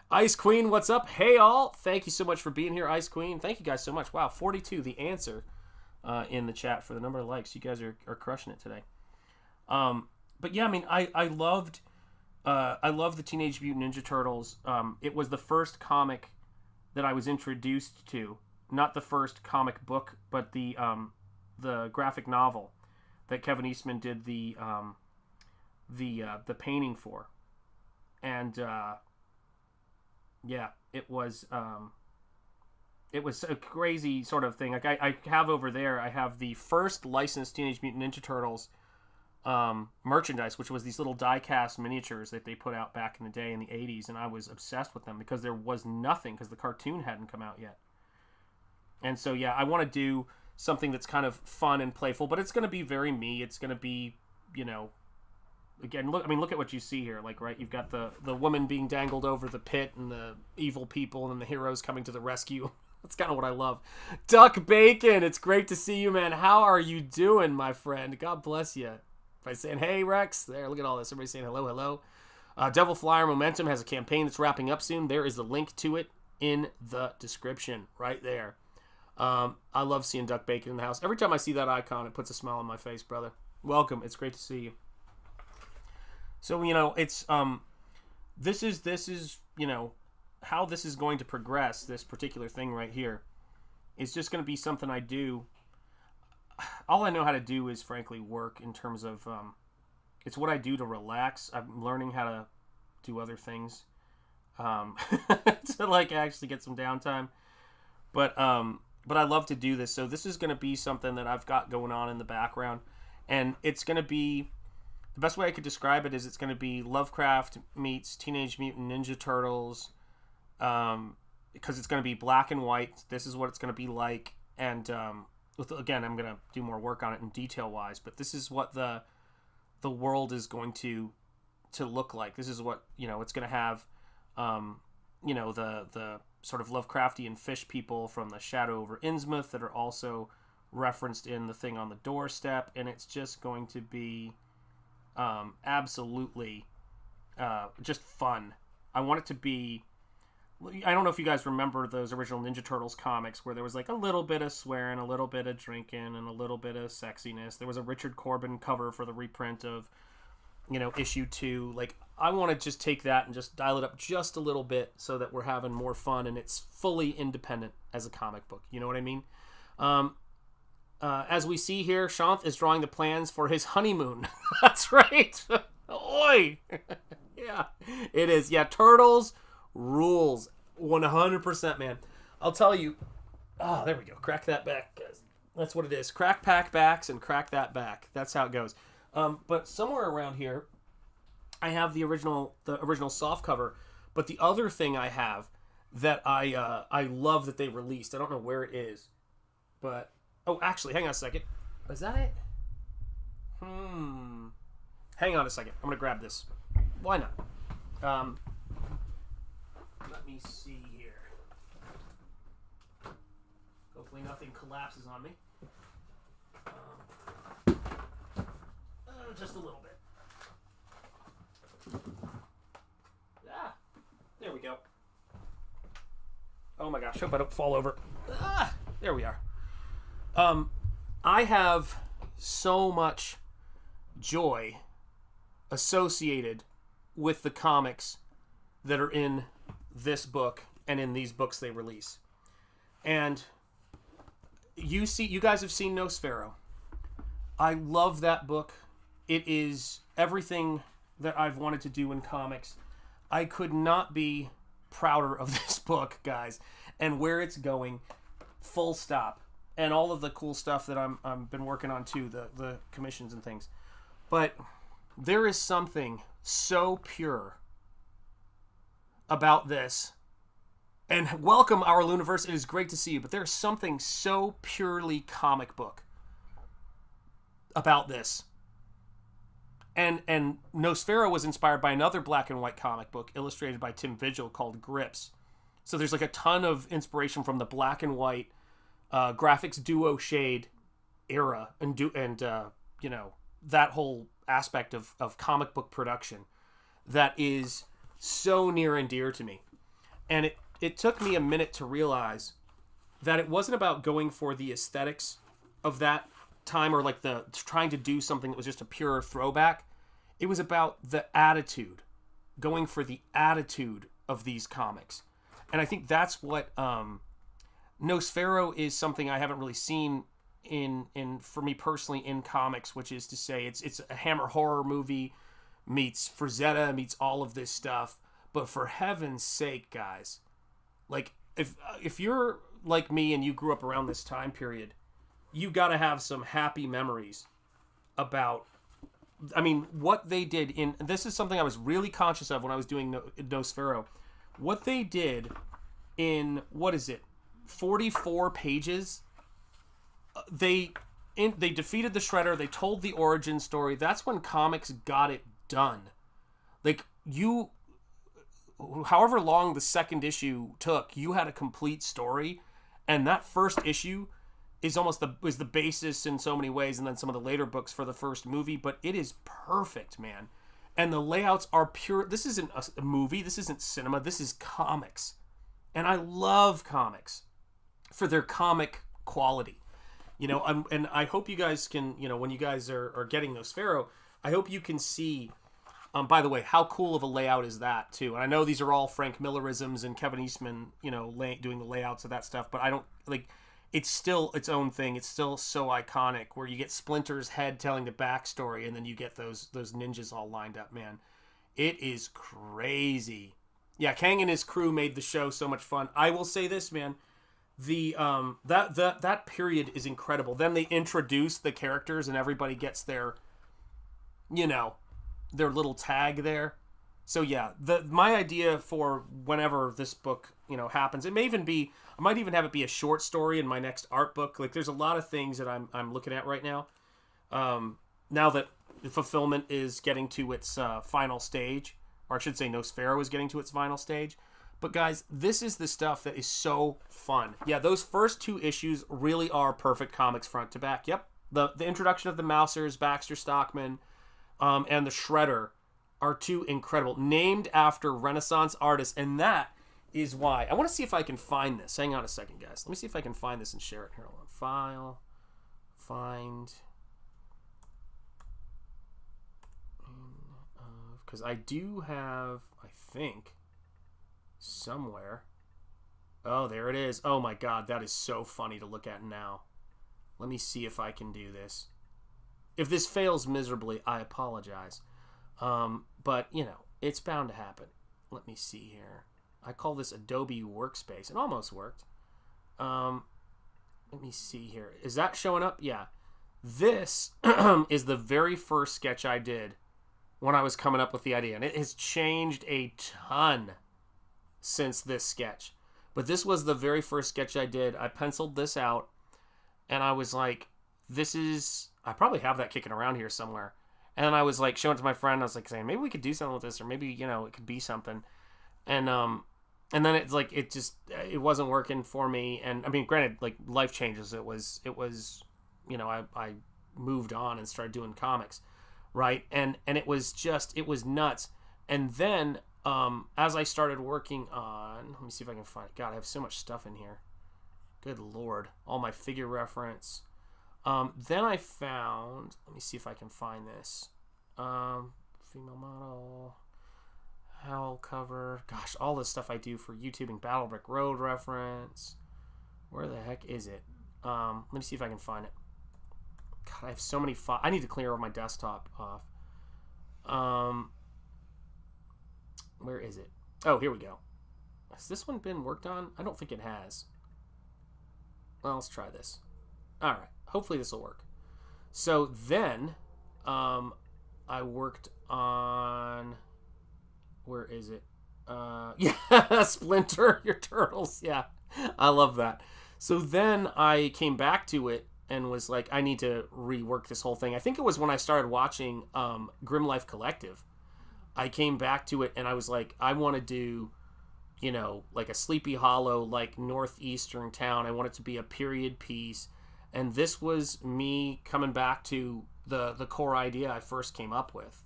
Ice Queen, what's up? Hey, all. Thank you so much for being here, Ice Queen. Thank you guys so much. Wow, 42, the answer in the chat for the number of likes. You guys are crushing it today. But yeah, I mean, I loved the Teenage Mutant Ninja Turtles. It was the first comic that I was introduced to. Not the first comic book, but the graphic novel that Kevin Eastman did the painting for, and yeah, it was a crazy sort of thing. Like I have over there, I have the first licensed Teenage Mutant Ninja Turtles merchandise, which was these little die-cast miniatures that they put out back in the day in the 80s, and I was obsessed with them because there was nothing, because the cartoon hadn't come out yet. And so yeah, I want to do something that's kind of fun and playful, but it's going to be very me. It's going to be, you know, again, look at what you see here. Like, right, you've got the woman being dangled over the pit and the evil people and then the heroes coming to the rescue. That's kind of what I love. Duck Bacon, it's great to see you, man. How are you doing, my friend? God bless you. By saying, hey, Rex. There, look at all this. Everybody saying hello, hello. Devil Flyer Momentum has a campaign that's wrapping up soon. There is a link to it in the description right there. I love seeing Duck Bacon in the house. Every time I see that icon, it puts a smile on my face, brother. Welcome. It's great to see you. So, you know, it's, this is, you know, how this is going to progress, this particular thing right here, is just going to be something I do. All I know how to do is, frankly, work in terms of, it's what I do to relax. I'm learning how to do other things, to, like, actually get some downtime. But I love to do this. So this is going to be something that I've got going on in the background. And it's going to be, the best way I could describe it is it's going to be Lovecraft meets Teenage Mutant Ninja Turtles. Because it's going to be black and white. This is what it's going to be like. And again, I'm going to do more work on it in detail-wise. But this is what the world is going to look like. This is what, you know, it's going to have, you know, the sort of Lovecraftian fish people from the Shadow over Innsmouth that are also referenced in the thing on the doorstep, and it's just going to be absolutely just fun. I want it to be, I don't know if you guys remember those original Ninja Turtles comics where there was like a little bit of swearing, a little bit of drinking, and a little bit of sexiness. There was a Richard Corbin cover for the reprint of, you know, issue 2. Like, I want to just take that and just dial it up just a little bit so that we're having more fun and it's fully independent as a comic book. You know what I mean? As we see here, Shanth is drawing the plans for his honeymoon. That's right. Oi! Yeah, it is. Yeah, Turtles rules. 100%, man. I'll tell you. Oh, there we go. Crack that back, guys. That's what it is. Crack pack backs and crack that back. That's how it goes. But somewhere around here, I have the original soft cover. But the other thing I have that I love that they released, I don't know where it is, but oh, actually, hang on a second. Is that it? Hang on a second. I'm gonna grab this. Why not? Let me see here. Hopefully nothing collapses on me. Just a little bit. Ah, there we go. Oh my gosh, hope I don't fall over. Ah, there we are. I have so much joy associated with the comics that are in this book and in these books they release. And you guys have seen Nosfero. I love that book. It is everything that I've wanted to do in comics. I could not be prouder of this book, guys, and where it's going, full stop. And all of the cool stuff that I'm been working on too, the commissions and things. But there is something so pure about this. And welcome, our Luniverse. It is great to see you. But there's something so purely comic book about this. And Nosfero was inspired by another black and white comic book illustrated by Tim Vigil called Grips. So there's like a ton of inspiration from the black and white graphics duo shade era and you know, that whole aspect of comic book production that is so near and dear to me. And it took me a minute to realize that it wasn't about going for the aesthetics of that time or like the trying to do something that was just a pure throwback. It was about the attitude, going for the attitude of these comics. And I think that's what Nosfero is something I haven't really seen in for me personally in comics, which is to say it's a Hammer horror movie meets Fretta meets all of this stuff. But for heaven's sake, guys, like if you're like me and you grew up around this time period, you got to have some happy memories about, I mean, what they did in, this is something I was really conscious of when I was doing Nosfero. What they did in, 44 pages, they defeated the Shredder, they told the origin story. That's when comics got it done. Like, however long the second issue took, you had a complete story, and that first issue is almost was the basis in so many ways, and then some of the later books for the first movie, but it is perfect, man. And the layouts are pure. This isn't a movie, this isn't cinema, this is comics. And I love comics for their comic quality. You know, and I hope you guys can, you know, when you guys are getting Nosfero, I hope you can see, by the way, how cool of a layout is that, too? And I know these are all Frank Millerisms and Kevin Eastman, you know, doing the layouts of that stuff, but I don't, like, it's still its own thing. It's still so iconic, where you get Splinter's head telling the backstory, and then you get those ninjas all lined up, man. It is crazy. Yeah, Kang and his crew made the show so much fun. I will say this, man. That period is incredible. Then they introduce the characters, and everybody gets their, you know, their little tag there. So yeah, my idea for whenever this book, you know, happens, it may even be, I might even have it be a short story in my next art book. Like, there's a lot of things that I'm looking at right now. Now that the fulfillment is getting to its final stage, or I should say Nosfero is getting to its final stage. But guys, this is the stuff that is so fun. Yeah, those first two issues really are perfect comics front to back. Yep, the introduction of the Mousers, Baxter Stockman, and the Shredder are two incredible, named after Renaissance artists, and that is why. I want to see if I can find this. Hang on a second, guys. Let me see if I can find this and share it. Here, hold on. File, find, because I do have, I think, somewhere. Oh, there it is. Oh my God, that is so funny to look at now. Let me see if I can do this. If this fails miserably, I apologize. But, you know, it's bound to happen. Let me see here. I call this Adobe Workspace. It almost worked. Let me see here. Is that showing up? Yeah. This is the very first sketch I did when I was coming up with the idea. And it has changed a ton since this sketch. But this was the very first sketch I did. I penciled this out, and I was like, this is... I probably have that kicking around here somewhere. And I was like showing it to my friend. I was like saying, maybe we could do something with this, or maybe, you know, it could be something. And then it's like, it wasn't working for me. And I mean, granted, like, life changes. It was, you know, I moved on and started doing comics, right? And it was nuts. And then, as I started working on, let me see if I can find it. God, I have so much stuff in here. Good Lord. All my figure reference. Then I found, let me see if I can find this. Female model, Howl cover. Gosh, all this stuff I do for YouTubing, Battlebrick Road reference. Where the heck is it? Let me see if I can find it. God, I have so many files. I need to clear my desktop off. Where is it? Oh, here we go. Has this one been worked on? I don't think it has. Well, let's try this. All right. Hopefully this will work. So then, I worked on... Where is it? Yeah, Splinter, your turtles. Yeah, I love that. So then I came back to it and was like, I need to rework this whole thing. I think it was when I started watching Grim Life Collective. I came back to it and I was like, I want to do, you know, like a Sleepy Hollow, like northeastern town. I want it to be a period piece. And this was me coming back to the core idea I first came up with,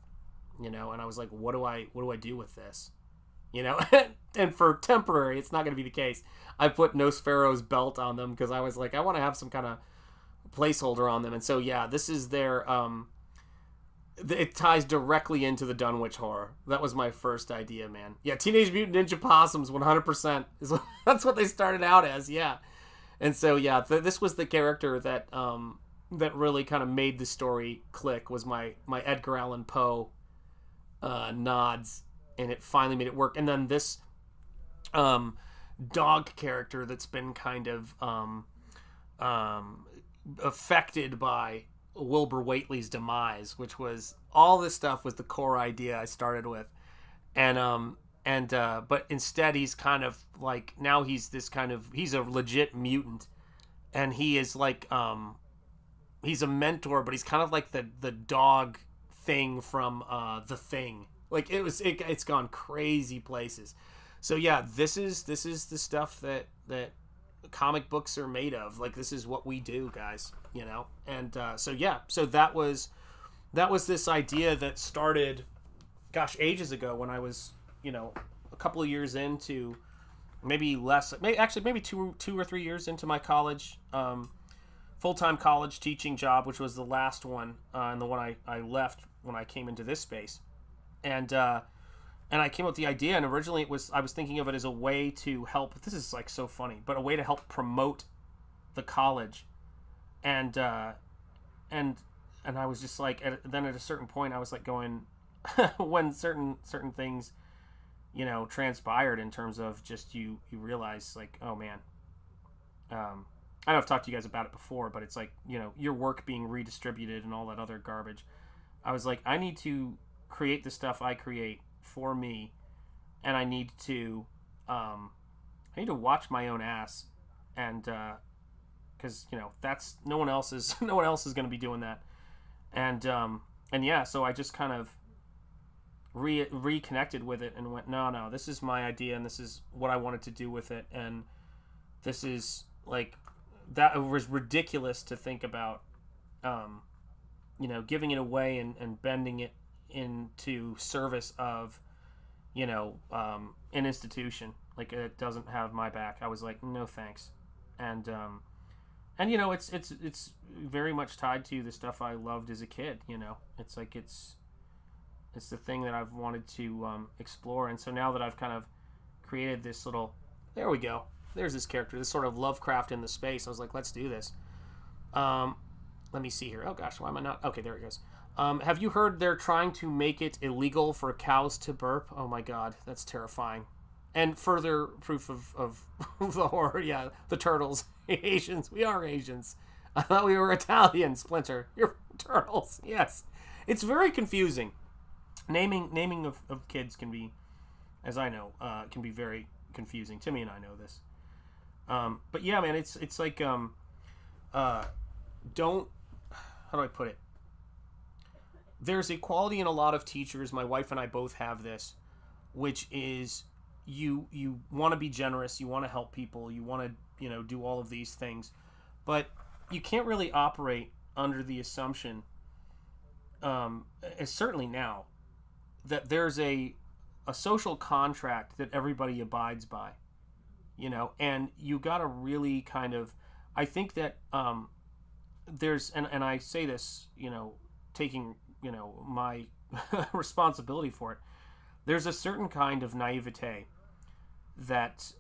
you know, and I was like, what do I do with this? You know, and for temporary, it's not going to be the case. I put Nosfero's belt on them because I was like, I want to have some kind of placeholder on them. And so, yeah, this is their, it ties directly into the Dunwich horror. That was my first idea, man. Yeah, Teenage Mutant Ninja Possums, 100%. That's what they started out as, yeah. And so, yeah, this was the character that that really kind of made the story click, was my Edgar Allan Poe nods, and it finally made it work. And then this dog character that's been kind of affected by Wilbur Whateley's demise, which was, all this stuff was the core idea I started with. But instead he's kind of like, now he's this kind of, he's a legit mutant, and he is like, he's a mentor, but he's kind of like the dog thing from The Thing. Like, it's gone crazy places. So yeah, this is the stuff that comic books are made of. Like, this is what we do, guys, you know. And so yeah, so that was this idea that started, gosh, ages ago, when I was, you know, a couple of years into, maybe less, maybe 2 or 3 years into my college, full-time college teaching job, which was the last one, and the one I left when I came into this space. And I came up with the idea, and originally I was thinking of it as a way to help, this is like so funny, but a way to help promote the college. And I was just like, then at a certain point I was like going, when certain things, you know, transpired in terms of just you realize, like, oh man, I know I've talked to you guys about it before, but it's like, you know, your work being redistributed and all that other garbage. I was like, I need to create the stuff I create for me, and I need to watch my own ass, and because, you know, that's no one else is going to be doing that. And yeah, so I just kind of reconnected with it and went, no, this is my idea, and this is what I wanted to do with it, and this is like, that was ridiculous to think about, you know, giving it away and bending it into service of, you know, an institution. Like, it doesn't have my back. I was like, no thanks. And you know, it's very much tied to the stuff I loved as a kid, you know. It's like, it's the thing that I've wanted to explore. And so now that I've kind of created this little, there we go, there's this character, this sort of Lovecraft in the space, I was like, let's do this. Let me see here. Oh gosh, why am I not? Okay, there it goes. Have you heard they're trying to make it illegal for cows to burp? Oh my god, that's terrifying. And further proof of the horror. Yeah, the turtles. Asians. We are Asians. I thought we were Italian, Splinter. You're turtles. Yes. It's very confusing. Naming of kids can be, as I know, can be very confusing. Timmy and I know this. But yeah, man, it's like, how do I put it? There's a quality in a lot of teachers, my wife and I both have this, which is you want to be generous, you want to help people, you want to, you know, do all of these things, but you can't really operate under the assumption, certainly now, that there's a social contract that everybody abides by, you know, and you got to really kind of, I think that there's and I say this, taking, my responsibility for it. There's a certain kind of naivete that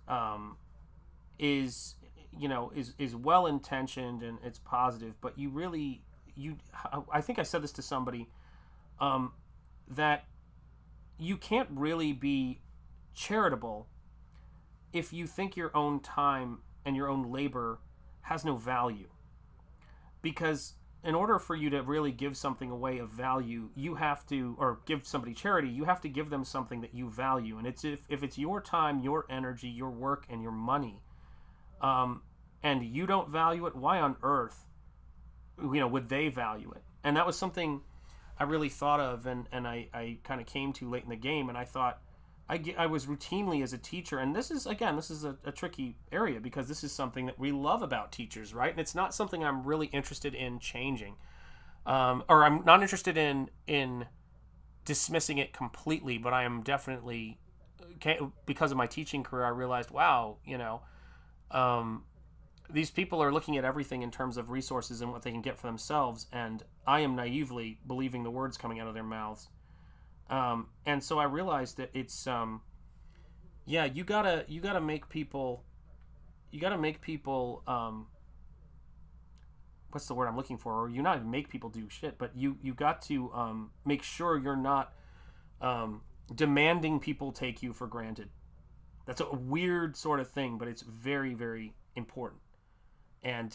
is is well intentioned and it's positive, but I think I said this to somebody, that you can't really be charitable if you think your own time and your own labor has no value. Because in order for you to really give something away of value, you have to, or give somebody charity, you have to give them something that you value. And it's if it's your time, your energy, your work, and your money, and you don't value it, why on earth, would they value it? And that was something I really thought of, and I kind of came to late in the game, and I thought, I was routinely as a teacher, and this is a tricky area, because this is something that we love about teachers, right? And it's not something I'm really interested in changing, or I'm not interested in dismissing it completely, but I am definitely, because of my teaching career, I realized, wow, these people are looking at everything in terms of resources and what they can get for themselves, and I am naively believing the words coming out of their mouths. And so I realized that it's, you gotta make people, what's the word I'm looking for? Or you not make people do shit, but you got to, make sure you're not, demanding people take you for granted. That's a weird sort of thing, but it's very, very important. And,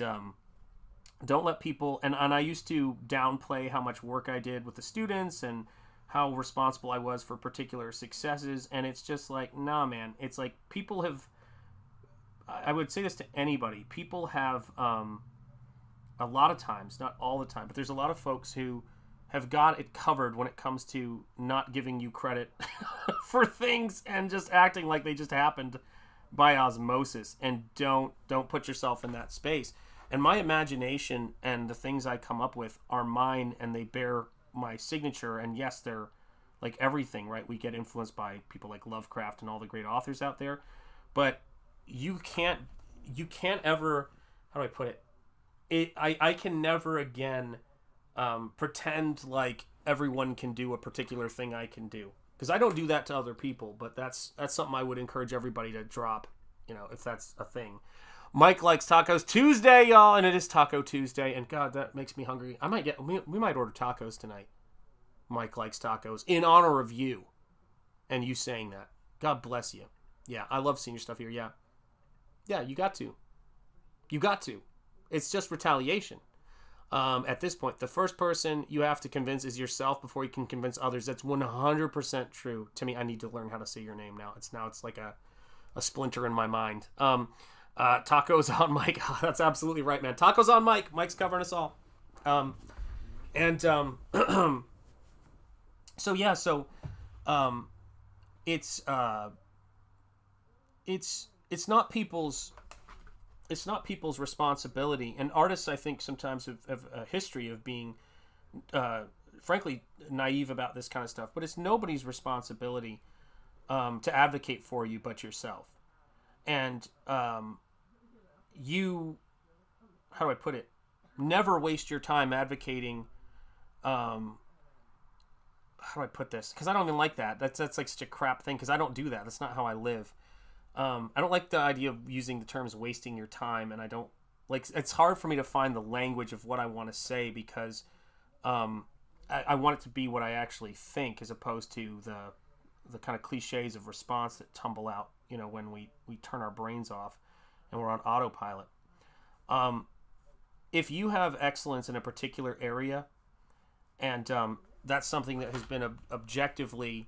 don't let people, and I used to downplay how much work I did with the students and how responsible I was for particular successes, and it's just like, nah, man. It's like people have, I would say this to anybody, people have, a lot of times, not all the time, but there's a lot of folks who have got it covered when it comes to not giving you credit for things and just acting like they just happened by osmosis, and don't put yourself in that space. And my imagination and the things I come up with are mine, and they bear my signature. And yes, they're like everything, right? We get influenced by people like Lovecraft and all the great authors out there, but you can't ever, how do I put it? I can never again pretend like everyone can do a particular thing I can do, because I don't do that to other people. But that's something I would encourage everybody to drop, if that's a thing. Mike likes Tacos Tuesday, y'all, and it is Taco Tuesday, and God, that makes me hungry. We might order tacos tonight. Mike likes tacos in honor of you, and you saying that. God bless you. Yeah, I love seeing your stuff here. Yeah, you got to. It's just retaliation. At this point, the first person you have to convince is yourself before you can convince others. That's 100% true. Timmy, I need to learn how to say your name now. It's like a splinter in my mind. Tacos on Mike. That's absolutely right, man. Tacos on Mike. Mike's covering us all. It's not people's responsibility. And artists, I think, sometimes have a history of being, frankly, naive about this kind of stuff. But it's nobody's responsibility to advocate for you but yourself. And you, how do I put it? Never waste your time advocating. How do I put this? Because I don't even like that. That's like such a crap thing, because I don't do that. That's not how I live. I don't like the idea of using the terms wasting your time, and I don't like. It's hard for me to find the language of what I want to say, because I want it to be what I actually think, as opposed to the kind of cliches of response that tumble out, when we turn our brains off and we're on autopilot. If you have excellence in a particular area, and that's something that has been objectively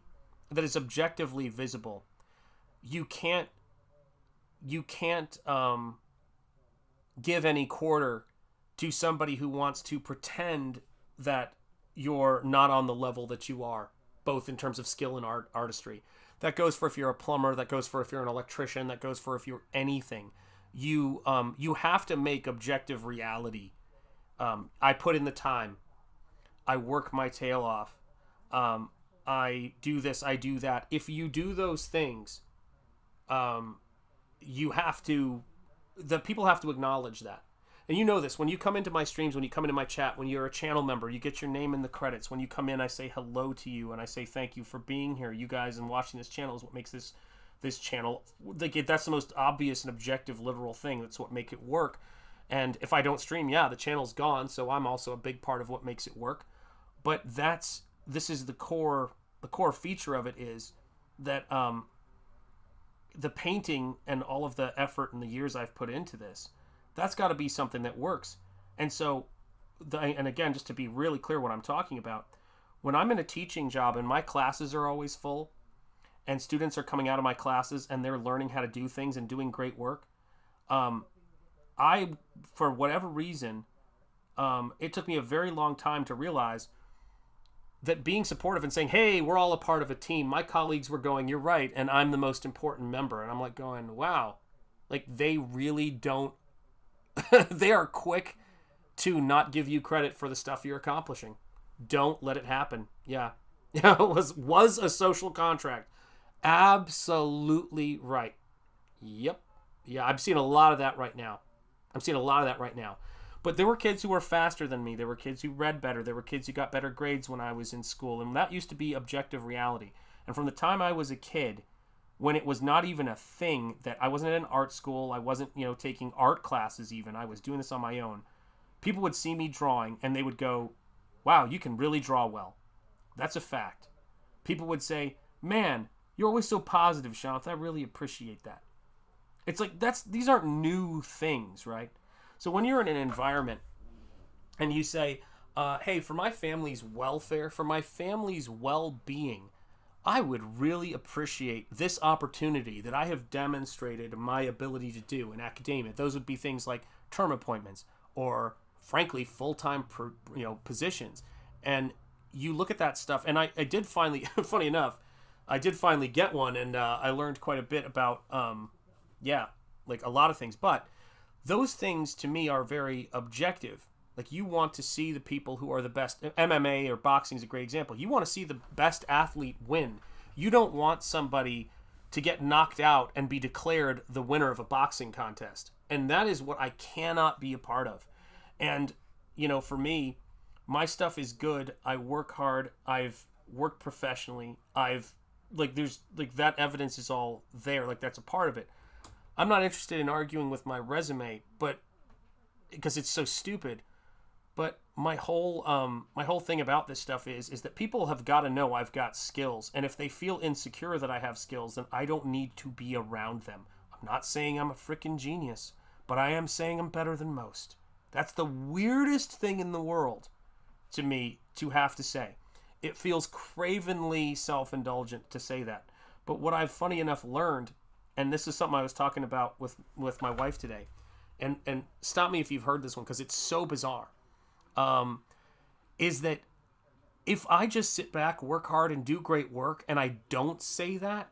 visible, you can't give any quarter to somebody who wants to pretend that you're not on the level that you are, both in terms of skill and artistry. That goes for if you're a plumber, that goes for if you're an electrician, that goes for if you're anything. You have to make objective reality. I put in the time. I work my tail off. I do this, I do that. If you do those things, the people have to acknowledge that. And you know this, when you come into my streams, when you come into my chat, when you're a channel member, you get your name in the credits. When you come in, I say hello to you, and I say thank you for being here. You guys and watching this channel is what makes this channel, like, that's the most obvious and objective, literal thing. That's what make it work. And if I don't stream, yeah, the channel's gone, so I'm also a big part of what makes it work. But this is the core feature of it, is that the painting and all of the effort and the years I've put into this, that's got to be something that works. And so, and again, just to be really clear what I'm talking about, when I'm in a teaching job and my classes are always full and students are coming out of my classes and they're learning how to do things and doing great work, I, for whatever reason, it took me a very long time to realize that being supportive and saying, hey, we're all a part of a team, my colleagues were going, you're right, and I'm the most important member. And I'm like going, wow, like, they really don't, they are quick to not give you credit for the stuff you're accomplishing. Don't let it happen. Yeah. Yeah, it was a social contract. Absolutely right. Yep. Yeah, I'm seeing a lot of that right now. But there were kids who were faster than me. There were kids who read better. There were kids who got better grades when I was in school. And that used to be objective reality. And from the time I was a kid, when it was not even a thing, that I wasn't in art school, I wasn't, taking art classes even, I was doing this on my own, people would see me drawing and they would go, wow, you can really draw well. That's a fact. People would say, man, you're always so positive, Shanth. I really appreciate that. It's like, these aren't new things, right? So when you're in an environment and you say, hey, for my family's welfare, for my family's well-being, I would really appreciate this opportunity that I have demonstrated my ability to do in academia. Those would be things like term appointments or, frankly, full-time positions. And you look at that stuff, and I did finally, funny enough, I did finally get one, and I learned quite a bit about, like a lot of things. But those things, to me, are very objective. Like, you want to see the people who are the best. MMA or boxing is a great example. You want to see the best athlete win. You don't want somebody to get knocked out and be declared the winner of a boxing contest. And that is what I cannot be a part of. And, for me, my stuff is good. I work hard. I've worked professionally. There's that evidence is all there. Like, that's a part of it. I'm not interested in arguing with my resume, but because it's so stupid. But my whole thing about this stuff is that people have got to know I've got skills. And if they feel insecure that I have skills, then I don't need to be around them. I'm not saying I'm a freaking genius, but I am saying I'm better than most. That's the weirdest thing in the world to me to have to say. It feels cravenly self-indulgent to say that. But what I've, funny enough, learned, and this is something I was talking about with my wife today, and stop me if you've heard this one because it's so bizarre, is that if I just sit back, work hard, and do great work, and I don't say that,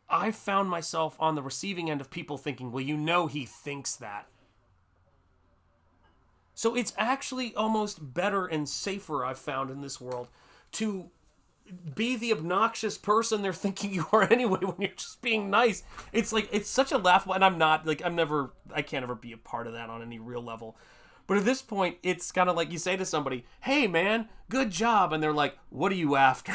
I've found myself on the receiving end of people thinking, well, he thinks that. So it's actually almost better and safer, I've found, in this world, to be the obnoxious person they're thinking you are anyway when you're just being nice. It's like, it's such a laughable, and I'm not, like, I can't ever be a part of that on any real level. But at this point, it's kind of like you say to somebody, hey, man, good job. And they're like, what are you after?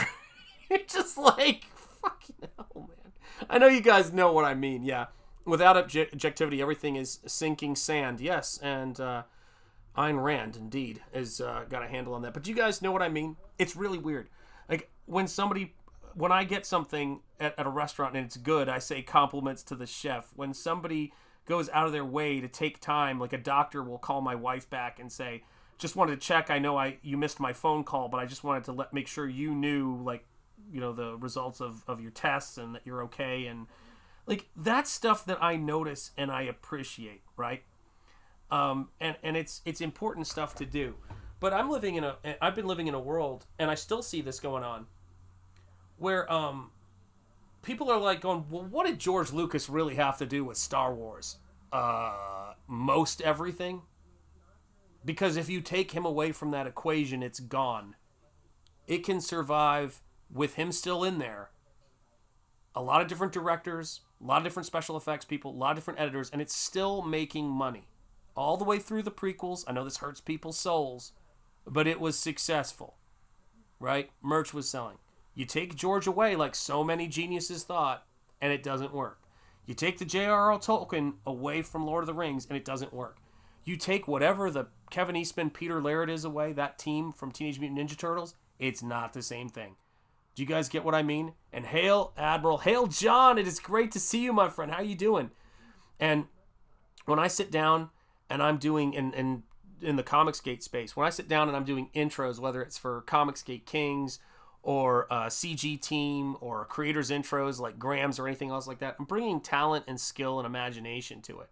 It's just like, fucking hell, man. I know you guys know what I mean, yeah. Without objectivity, everything is sinking sand, yes. And Ayn Rand, indeed, has got a handle on that. But you guys know what I mean? It's really weird. Like, when I get something at a restaurant and it's good, I say compliments to the chef. When somebody goes out of their way to take time, like a doctor will call my wife back and say, just wanted to check, I know you missed my phone call, but I just wanted to make sure you knew, the results of your tests and that you're okay. And, like, that's stuff that I notice and I appreciate, right? And it's important stuff to do. But I've been living in a world, and I still see this going on, where people are like going, well, what did George Lucas really have to do with Star Wars? Most everything. Because if you take him away from that equation, it's gone. It can survive with him still in there. A lot of different directors, a lot of different special effects people, a lot of different editors, and it's still making money. all the way through the prequels. I know this hurts people's souls, but it was successful, right? Merch was selling. You take George away like so many geniuses thought, and it doesn't work. You take the J.R.R. Tolkien away from Lord of the Rings, and it doesn't work. You take whatever the Kevin Eastman, Peter Laird is away, that team from Teenage Mutant Ninja Turtles, it's not the same thing. Do you guys get what I mean? And hail, Admiral. Hail, John. It is great to see you, my friend. How you doing? And when I sit down and I'm doing, in the Comicsgate space, when I sit down and I'm doing intros, whether it's for Comicsgate Kings or CG Team or creators intros like Graham's or anything else like that, I'm bringing talent and skill and imagination to it.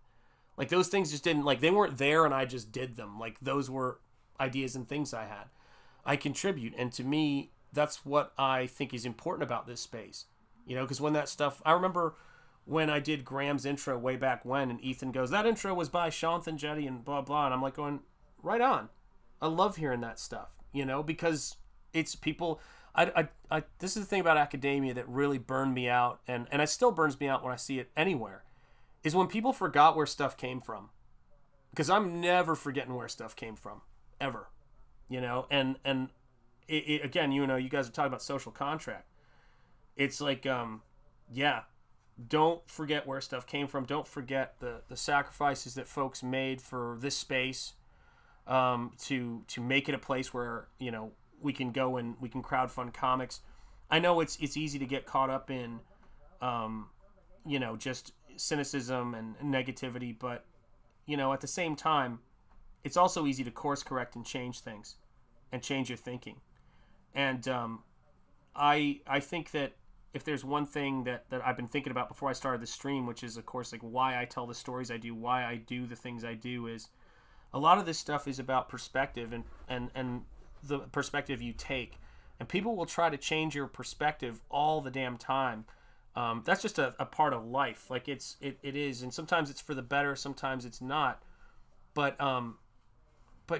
Like, those things just didn't, like, they weren't there and I just did them. Like, those were ideas and things I had. I contribute. And to me, that's what I think is important about this space. You know, because when that stuff, I remember when I did Graham's intro way back when, and Ethan goes, that intro was by Shanth Enjeti and blah, blah. And I'm like going, right on. I love hearing that stuff, you know, because it's people, this is the thing about academia that really burned me out. And it still burns me out when I see it anywhere. Is when people forgot where stuff came from. Because I'm never forgetting where stuff came from. Ever. You know? And it, again, you know, you guys are talking about social contract. It's like, yeah, don't forget where stuff came from. Don't forget the sacrifices that folks made for this space to make it a place where, you know, we can go and we can crowdfund comics. I know it's easy to get caught up in, you know, just cynicism and negativity, but you know, at the same time, it's also easy to course correct and change things and change your thinking. And I think that if there's one thing that I've been thinking about before I started the stream, which is of course like why I tell the stories I do, why I do the things I do, is a lot of this stuff is about perspective and the perspective you take. And people will try to change your perspective all the damn time. That's just a part of life. Like it is, and sometimes it's for the better, sometimes it's not. But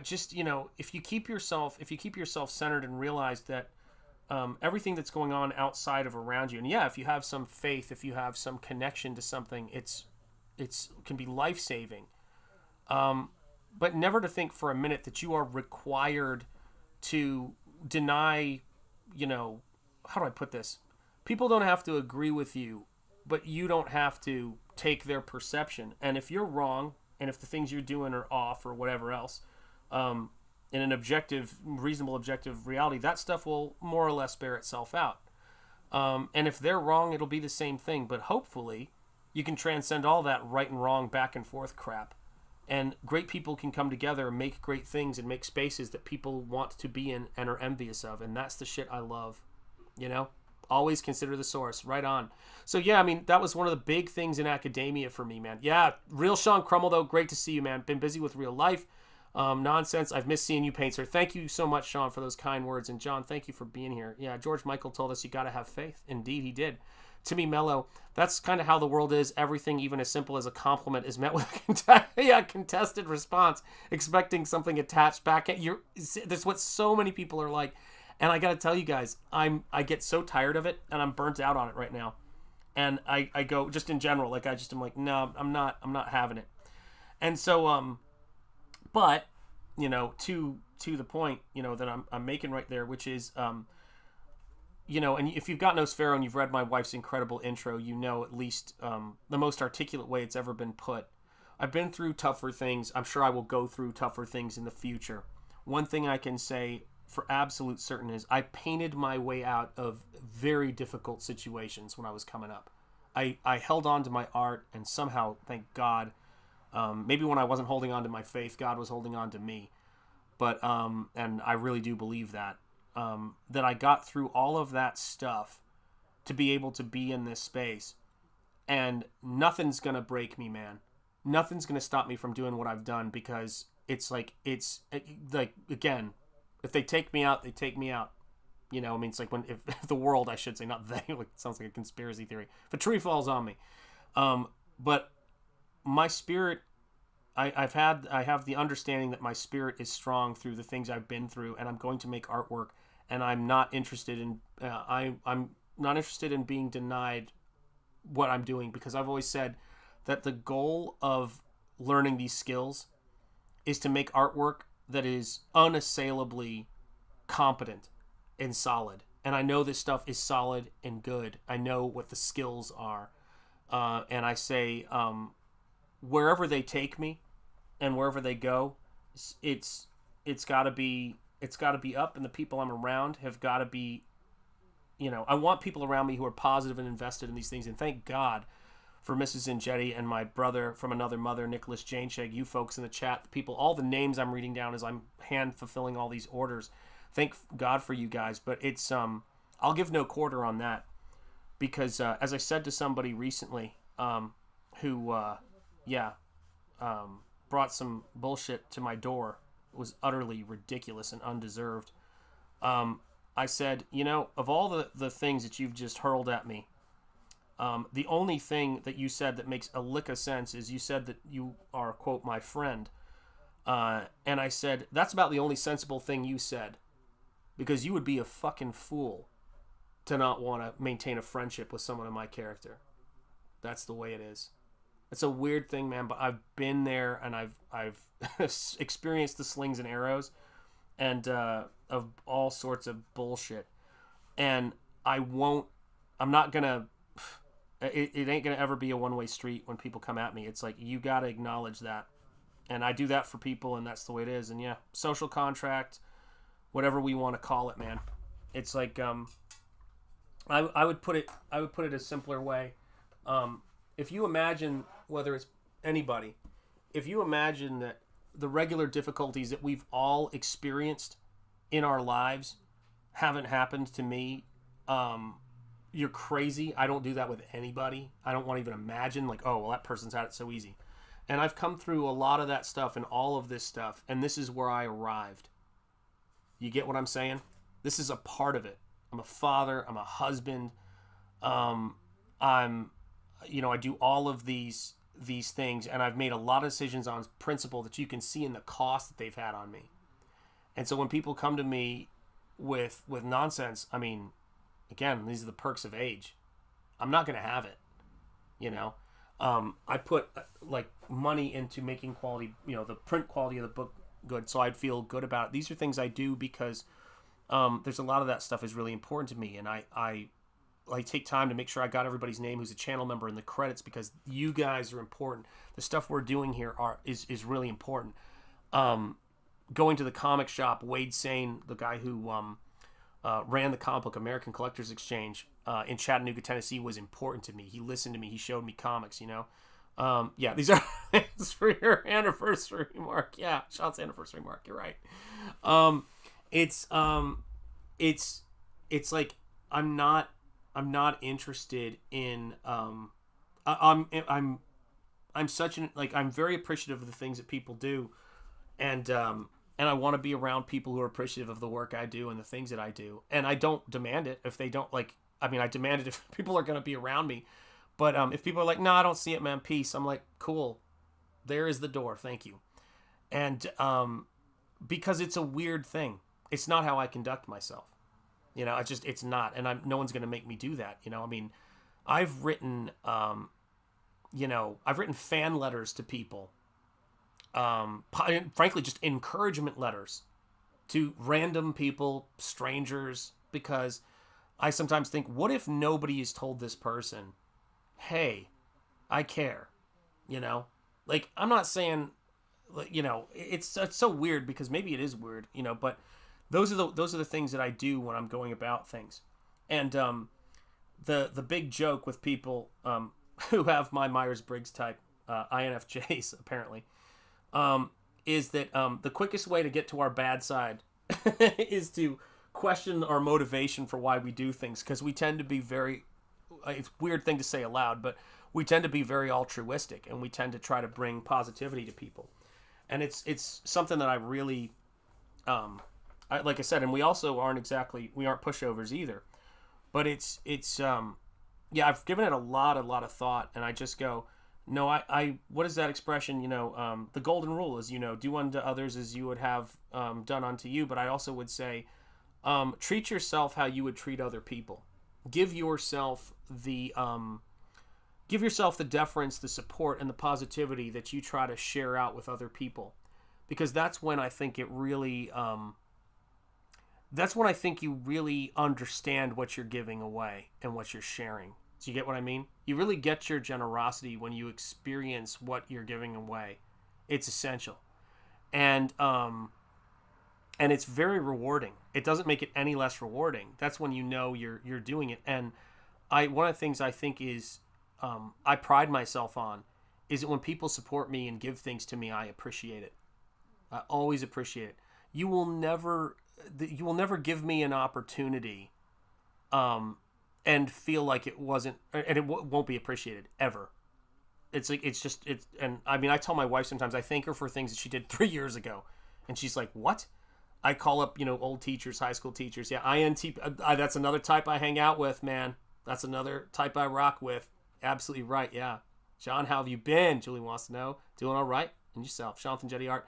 just, you know, if you keep yourself centered and realize that everything that's going on outside of around you, and yeah, if you have some faith, if you have some connection to something, it's can be life-saving. But never to think for a minute that you are required to deny, you know, how do I put this? People don't have to agree with you, but you don't have to take their perception. And if you're wrong, and if the things you're doing are off or whatever else, in an objective, reasonable objective reality, that stuff will more or less bear itself out. And if they're wrong, it'll be the same thing. But hopefully, you can transcend all that right and wrong, back and forth crap. And great people can come together and make great things and make spaces that people want to be in and are envious of. And that's the shit I love, you know? Always consider the source. Right on. So, yeah, I mean, that was one of the big things in academia for me, man. Yeah, real Sean Crummell, though. Great to see you, man. Been busy with real life. Nonsense. I've missed seeing you paint, sir. Thank you so much, Sean, for those kind words. And, John, thank you for being here. Yeah, George Michael told us you got to have faith. Indeed, he did. Timmy Mello, that's kind of how the world is. Everything, even as simple as a compliment, is met with a contested response, expecting something attached back at you. That's what so many people are like. And I got to tell you guys, I get so tired of it, and I'm burnt out on it right now. And I go, just in general, like I'm like, no, I'm not having it. And so, but, you know, to the point, you know, that I'm making right there, which is, you know, and if you've got Nosfero and you've read my wife's incredible intro, you know at least the most articulate way it's ever been put. I've been through tougher things. I'm sure I will go through tougher things in the future. One thing I can say for absolute certain is I painted my way out of very difficult situations when I was coming up. I held on to my art, and somehow, thank God, maybe when I wasn't holding on to my faith, God was holding on to me. But, and I really do believe that I got through all of that stuff to be able to be in this space. And nothing's going to break me, man. Nothing's going to stop me from doing what I've done, because it's like, again, if they take me out, they take me out. You know, I mean, it's like if the world, I should say, not they, like, it sounds like a conspiracy theory. If a tree falls on me. But my spirit, I have the understanding that my spirit is strong through the things I've been through, and I'm going to make artwork, and I'm not interested in, I'm not interested in being denied what I'm doing, because I've always said that the goal of learning these skills is to make artwork that is unassailably competent and solid. And I know this stuff is solid and good. I know what the skills are. And I say, wherever they take me and wherever they go, it's got to be up, and the people I'm around have got to be, I want people around me who are positive and invested in these things. And thank God for Mrs. Enjetti and my brother from another mother, Nicholas Janesheg, you folks in the chat, the people, all the names I'm reading down as I'm hand fulfilling all these orders. Thank God for you guys. But it's, I'll give no quarter on that, because as I said to somebody recently, who brought some bullshit to my door, it was utterly ridiculous and undeserved. I said, of all the things that you've just hurled at me, the only thing that you said that makes a lick of sense is you said that you are, quote, my friend. And I said, that's about the only sensible thing you said, because you would be a fucking fool to not want to maintain a friendship with someone of my character. That's the way it is. It's a weird thing, man, but I've been there, and I've experienced the slings and arrows and of all sorts of bullshit. And I'm not gonna, it ain't gonna ever be a one-way street when people come at me. It's like, you gotta acknowledge that. And I do that for people, and that's the way it is. And yeah, social contract, whatever we want to call it, man. It's like, I would put it a simpler way. If you imagine, whether it's anybody, if you imagine that the regular difficulties that we've all experienced in our lives haven't happened to me, you're crazy. I don't do that with anybody. I don't want to even imagine, like, oh, well, that person's had it so easy. And I've come through a lot of that stuff and all of this stuff, and this is where I arrived. You get what I'm saying? This is a part of it. I'm a father. I'm a husband. I do all of these things, and I've made a lot of decisions on principle that you can see in the cost that they've had on me. And so when people come to me with nonsense, I mean, again, these are the perks of age. I'm not going to have it. I put like money into making quality, the print quality of the book good, so I'd feel good about it. These are things I do because there's a lot of that stuff is really important to me, and I take time to make sure I got everybody's name who's a channel member in the credits, because you guys are important. The stuff we're doing here is really important. Going to the comic shop, Wade Sane, the guy who ran the comic book American Collectors Exchange in Chattanooga, Tennessee, was important to me. He listened to me. He showed me comics, Yeah, these are it's for your anniversary mark. Yeah, Sean's anniversary mark. You're right. It's like I'm not interested in I'm such an, like, I'm very appreciative of the things that people do, and I want to be around people who are appreciative of the work I do and the things that I do. And I don't demand it if they don't, like, I mean, I demand it if people are going to be around me. But if people are like, no, I don't see it, man, peace. I'm like, cool. There is the door. Thank you. And because it's a weird thing. It's not how I conduct myself. It's not. And no one's going to make me do that. I mean, I've written fan letters to people. Frankly, just encouragement letters to random people, strangers, because I sometimes think, what if nobody has told this person, hey, I care, like, I'm not saying, it's so weird, because maybe it is weird, but those are the things that I do when I'm going about things. And the big joke with people who have my Myers-Briggs type INFJs apparently, is that the quickest way to get to our bad side is to question our motivation for why we do things, because we tend to be very, it's a weird thing to say aloud, but we tend to be very altruistic, and we tend to try to bring positivity to people. And it's something that I really, like I said, and we also aren't pushovers either, but it's I've given it a lot of thought, and I just go, no, I what is that expression? The golden rule is, do unto others as you would have done unto you. But I also would say, treat yourself how you would treat other people. Give yourself the deference, the support, and the positivity that you try to share out with other people. because that's when I think it really, that's when I think you really understand what you're giving away and what you're sharing. Do you get what I mean? You really get your generosity when you experience what you're giving away. It's essential. And it's very rewarding. It doesn't make it any less rewarding. That's when you know you're doing it. And one of the things I think is I pride myself on is that when people support me and give things to me, I appreciate it. I always appreciate it. You will never give me an opportunity and feel like it wasn't, and it won't be appreciated ever. It's like, and I mean, I tell my wife sometimes, I thank her for things that she did 3 years ago, and she's like, what? I call up, old teachers, high school teachers. Yeah, INT, that's another type I hang out with, man. That's another type I rock with. Absolutely right, yeah. John, how have you been? Julie wants to know. Doing all right? And yourself. Shanth Enjeti Art.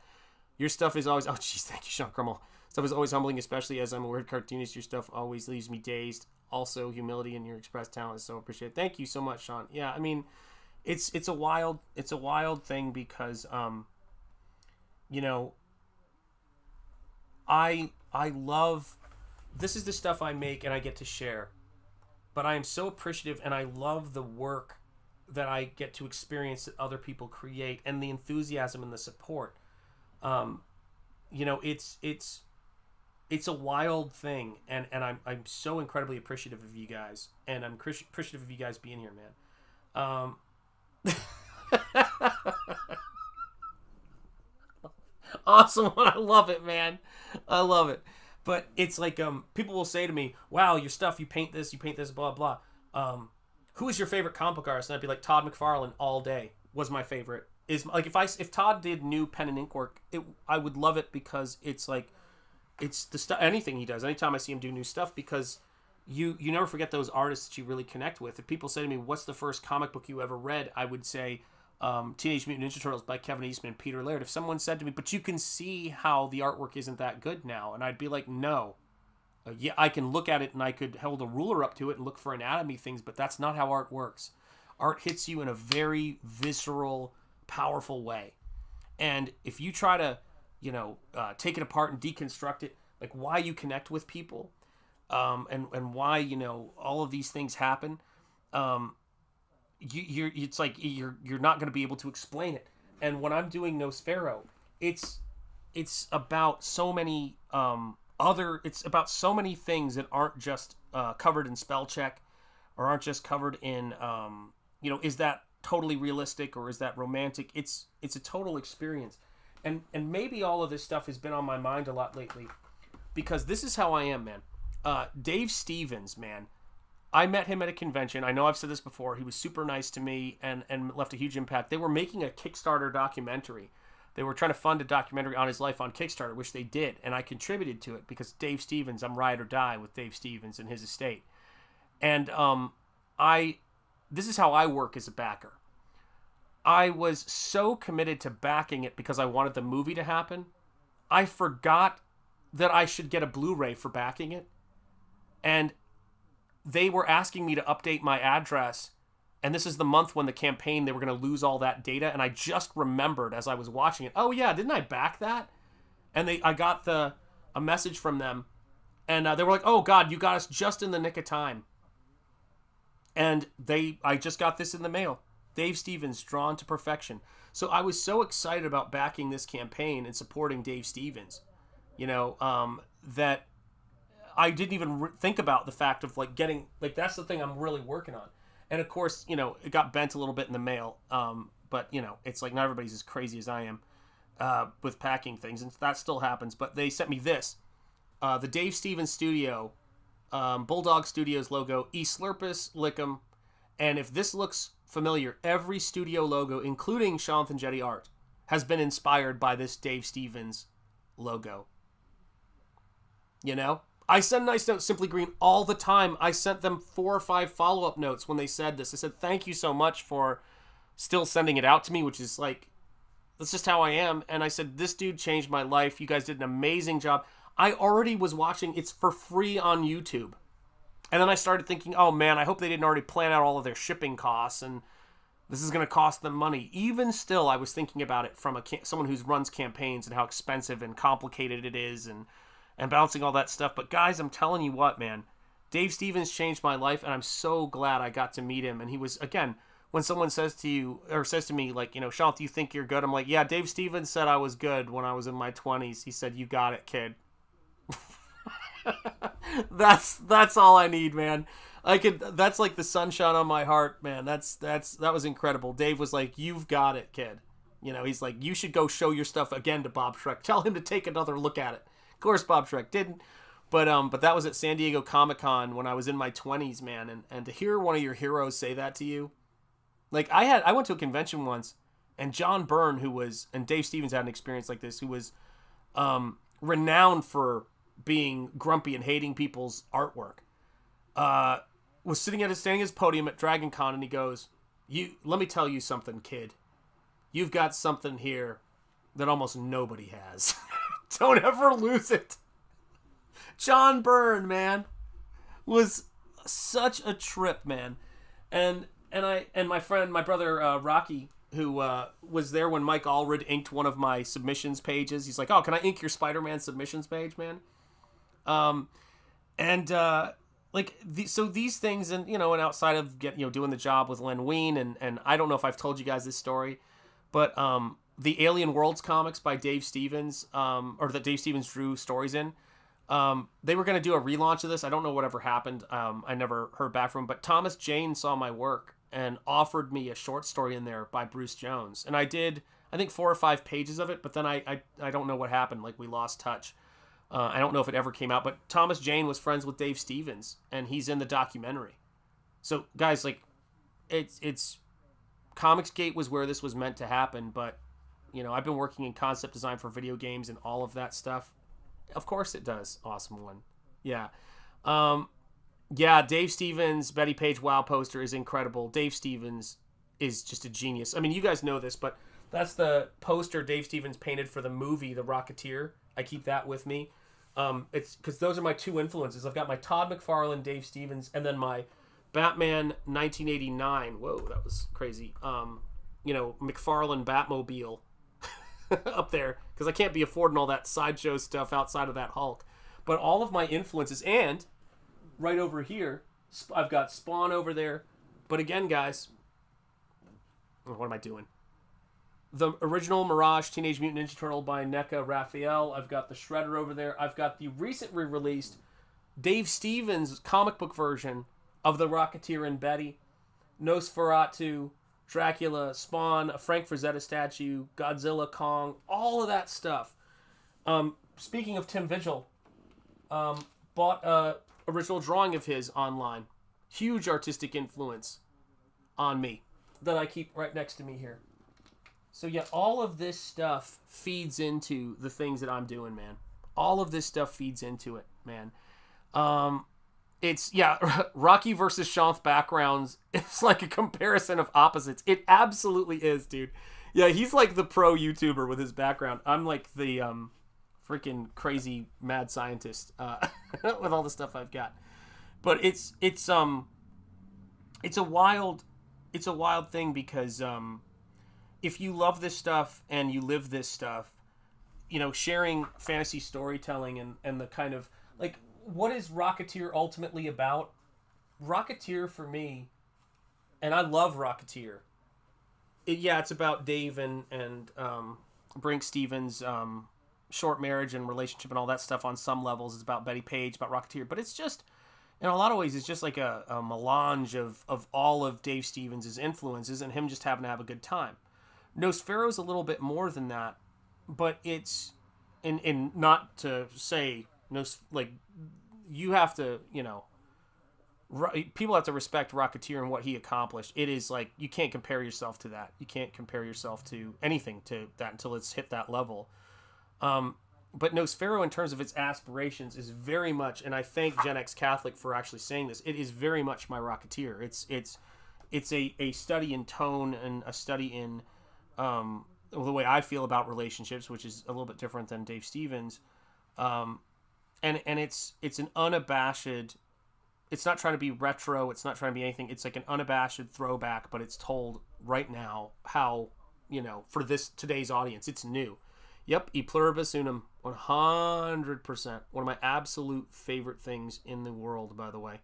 Your stuff is always, oh, jeez, thank you, Sean Crummel. Stuff is always humbling, especially as I'm a weird cartoonist. Your stuff always leaves me dazed. Also, humility in your expressed talent is so appreciated. Thank you so much, Sean. Yeah, I mean, it's a wild thing because, I love, this is the stuff I make and I get to share, but I am so appreciative and I love the work that I get to experience that other people create and the enthusiasm and the support. It's a wild thing, and I'm so incredibly appreciative of you guys, and I'm appreciative of you guys being here, man. Awesome one. I love it, man. I love it. But it's like people will say to me, wow, your stuff, you paint this, blah blah. Who is your favorite comic book artist? And I'd be like, Todd McFarlane all day was my favorite. Is like if Todd did new pen and ink work, I would love it because it's like it's the stuff, anything he does. Anytime I see him do new stuff, because you never forget those artists that you really connect with. If people say to me, what's the first comic book you ever read? I would say Teenage Mutant Ninja Turtles by Kevin Eastman and Peter Laird. If someone said to me, but you can see how the artwork isn't that good now, and I'd be like, no. Yeah, I can look at it and I could hold a ruler up to it and look for anatomy things, but that's not how art works. Art hits you in a very visceral, powerful way. And if you try to, take it apart and deconstruct it, like why you connect with people, and why, all of these things happen, it's like you're not going to be able to explain it. And when I'm doing Nosfero, it's about so many it's about so many things that aren't just covered in spell check, or aren't just covered in is that totally realistic or is that romantic? It's a total experience. And maybe all of this stuff has been on my mind a lot lately, because this is how I am, man. Dave Stevens, man. I met him at a convention. I know I've said this before. He was super nice to me and left a huge impact. They were making a Kickstarter documentary. They were trying to fund a documentary on his life on Kickstarter, which they did, and I contributed to it because Dave Stevens, I'm ride or die with Dave Stevens and his estate. And this is how I work as a backer. I was so committed to backing it because I wanted the movie to happen. I forgot that I should get a Blu-ray for backing it. And they were asking me to update my address. And this is the month when the campaign, they were going to lose all that data. And I just remembered as I was watching it, oh yeah, didn't I back that? And I got a message from them. And they were like, oh God, you got us just in the nick of time. And I just got this in the mail. Dave Stevens, Drawn to Perfection. So I was so excited about backing this campaign and supporting Dave Stevens, that I didn't even think about the fact of getting, that's the thing I'm really working on. And of course, it got bent a little bit in the mail. But it's like not everybody's as crazy as I am with packing things, and that still happens. But they sent me this, the Dave Stevens Studio, Bulldog Studios logo, E Slurpus Lickum. And if this looks familiar, every studio logo, including Shanth Enjeti Art, has been inspired by this Dave Stevens logo. I send nice notes, Simply Green, all the time. I sent them 4 or 5 follow-up notes when they said this. I said, thank you so much for still sending it out to me, which is that's just how I am. And I said, this dude changed my life. You guys did an amazing job. I already was watching. It's for free on YouTube. And then I started thinking, oh man, I hope they didn't already plan out all of their shipping costs. And This is going to cost them money. Even still, I was thinking about it from someone who runs campaigns and how expensive and complicated it is, and balancing all that stuff. But guys, I'm telling you what, man, Dave Stevens changed my life, and I'm so glad I got to meet him. And he was, again, when someone says to you, or says to me, like, Shanth, do you think you're good? I'm like, yeah, Dave Stevens said I was good when I was in my 20s. He said, you got it, kid. That's all I need, man. That's like the sunshine on my heart, man. That was incredible. Dave was like, you've got it, kid. He's like, you should go show your stuff again to Bob Schreck. Tell him to take another look at it. Of course, Bob Schreck didn't. But that was at San Diego Comic-Con when I was in my 20s, man. And to hear one of your heroes say that to you, like I went to a convention once, and John Byrne, and Dave Stevens had an experience like this, who was renowned for being grumpy and hating people's artwork, was standing at his podium at Dragon Con, and he goes, let me tell you something, kid. You've got something here that almost nobody has. Don't ever lose it. John Byrne, man, was such a trip, man. And my brother Rocky, who was there when Mike Allred inked one of my submissions pages. He's like, oh, can I ink your Spider-Man submissions page, man? So these things, and outside of doing the job with Len Wein, and I don't know if I've told you guys this story, but the Alien Worlds comics by Dave Stevens, or that Dave Stevens drew stories in, they were going to do a relaunch of this. I don't know whatever happened. I never heard back from him, but Thomas Jane saw my work and offered me a short story in there by Bruce Jones, and I did, I think, 4 or 5 pages of it, but then I don't know what happened. Like, we lost touch. I don't know if it ever came out, but Thomas Jane was friends with Dave Stevens, and he's in the documentary. So, guys, like, it's Comicsgate was where this was meant to happen, but, I've been working in concept design for video games and all of that stuff. Of course it does. Awesome one. Yeah. Dave Stevens, Betty Page WoW poster is incredible. Dave Stevens is just a genius. I mean, you guys know this, but that's the poster Dave Stevens painted for the movie The Rocketeer. I keep that with me. It's because those are my 2 influences. I've got my Todd McFarlane, Dave Stevens, and then my Batman 1989. Whoa, that was crazy. McFarlane Batmobile up there, because I can't be affording all that sideshow stuff outside of that Hulk. But all of my influences, and right over here, I've got Spawn over there. But again, guys, what am I doing? The original Mirage Teenage Mutant Ninja Turtle by NECA Raphael. I've got the Shredder over there. I've got the recently released Dave Stevens comic book version of The Rocketeer and Betty, Nosferatu, Dracula, Spawn, a Frank Frazetta statue, Godzilla, Kong, all of that stuff. Speaking of Tim Vigil, bought a original drawing of his online. Huge artistic influence on me that I keep right next to me here. So yeah, all of this stuff feeds into the things that I'm doing, man. All of this stuff feeds into it, man. It's, Rocky versus Shanth backgrounds. It's like a comparison of opposites. It absolutely is, dude. Yeah, he's like the pro YouTuber with his background. I'm like the freaking crazy mad scientist with all the stuff I've got. But it's a wild thing, because if you love this stuff and you live this stuff, sharing fantasy storytelling and the kind of, like, what is Rocketeer ultimately about? Rocketeer for me, and I love Rocketeer. It's about Dave and Brink Stevens' short marriage and relationship and all that stuff on some levels. It's about Betty Page, about Rocketeer, but it's just, in a lot of ways, it's just like a melange of all of Dave Stevens' influences and him just having to have a good time. Nosfero's a little bit more than that, but it's, and not to say, you have to, people have to respect Rocketeer and what he accomplished. It is like, you can't compare yourself to that. You can't compare yourself to anything to that until it's hit that level. But Nosfero, in terms of its aspirations, is very much, and I thank Gen X Catholic for actually saying this, it is very much my Rocketeer. It's a study in tone and a study in the way I feel about relationships, which is a little bit different than Dave Stevens. And it's an unabashed it's not trying to be retro. It's not trying to be anything. It's like an unabashed throwback, but it's told right now how, for today's audience, it's new. Yep, e pluribus unum, 100%. One of my absolute favorite things in the world, by the way.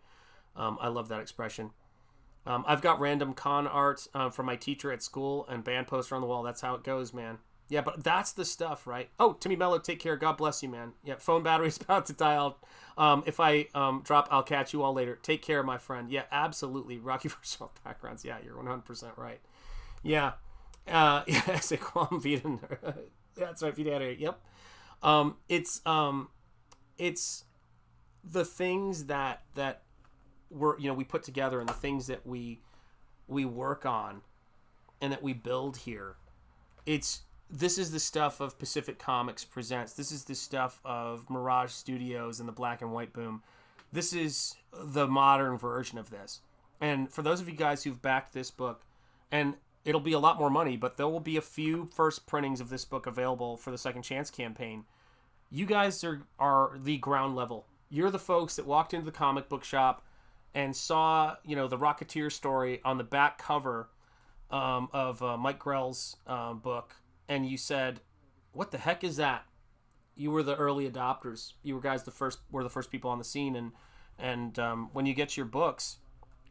I love that expression. I've got random con art from my teacher at school and band poster on the wall. That's how it goes, man. Yeah, but that's the stuff, right? Oh, Timmy Mello, take care. God bless you, man. Yeah, phone battery's about to die out. If I drop, I'll catch you all later. Take care, my friend. Yeah, absolutely. Rocky Virtual backgrounds. Yeah, you're 100% right. Yeah. Yes, a qualm Vita. That's right, Vita. Yep. It's the things that we put together, and the things that we work on and that we build here. This is the stuff of Pacific Comics Presents. This is the stuff of Mirage Studios and the Black and White Boom. This is the modern version of this. And for those of you guys who've backed this book, and it'll be a lot more money, but there will be a few first printings of this book available for the Second Chance campaign. You guys are the ground level. You're the folks that walked into the comic book shop and saw, the Rocketeer story on the back cover of Mike Grell's book, and you said, "What the heck is that?" You were the early adopters. You guys were the first people on the scene, and when you get your books,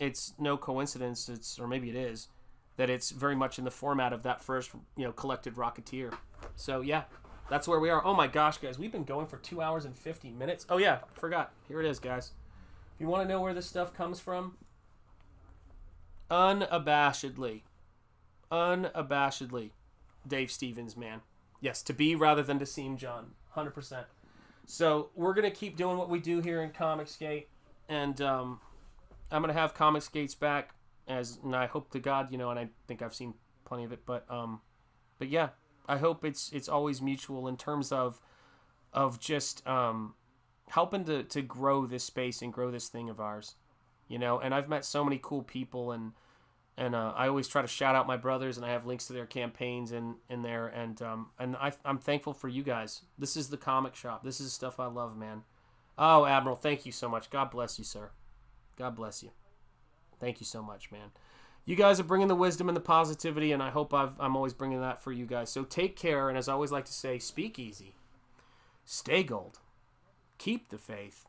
it's no coincidence, or maybe it is, that it's very much in the format of that first, collected Rocketeer. So yeah, that's where we are. Oh my gosh, guys, we've been going for 2 hours and 50 minutes. Oh yeah, forgot. Here it is, guys. If you want to know where this stuff comes from, unabashedly, Dave Stevens, man. Yes, to be rather than to seem, John. 100%. So we're going to keep doing what we do here in Comicsgate, and I'm going to have Comicsgates back, and I hope to God, and I think I've seen plenty of it, but yeah, I hope it's always mutual in terms of just helping to grow this space and grow this thing of ours, and I've met so many cool people, and I always try to shout out my brothers, and I have links to their campaigns in there, and I'm thankful for you guys. This is the comic shop. This is stuff I love, man. Oh, Admiral, thank you so much. God bless you, sir. God bless you. Thank you so much, man. You guys are bringing the wisdom and the positivity, and I hope I'm always bringing that for you guys. So take care, and as I always like to say, speak easy, stay gold, keep the faith,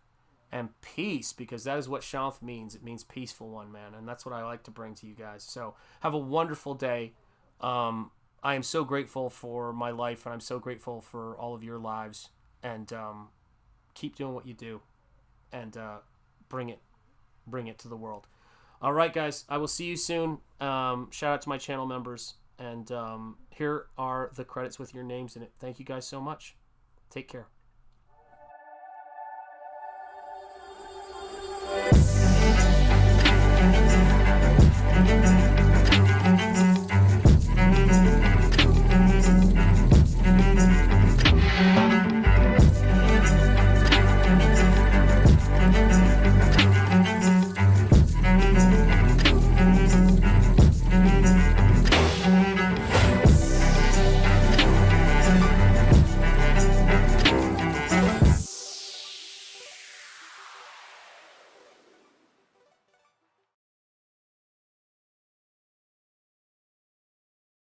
and peace, because that is what Shanth means. It means peaceful one, man, and that's what I like to bring to you guys. So have a wonderful day. I am so grateful for my life, and I'm so grateful for all of your lives, and keep doing what you do, and bring it to the world. All right, guys, I will see you soon. Shout out to my channel members, and here are the credits with your names in it. Thank you guys so much. Take care.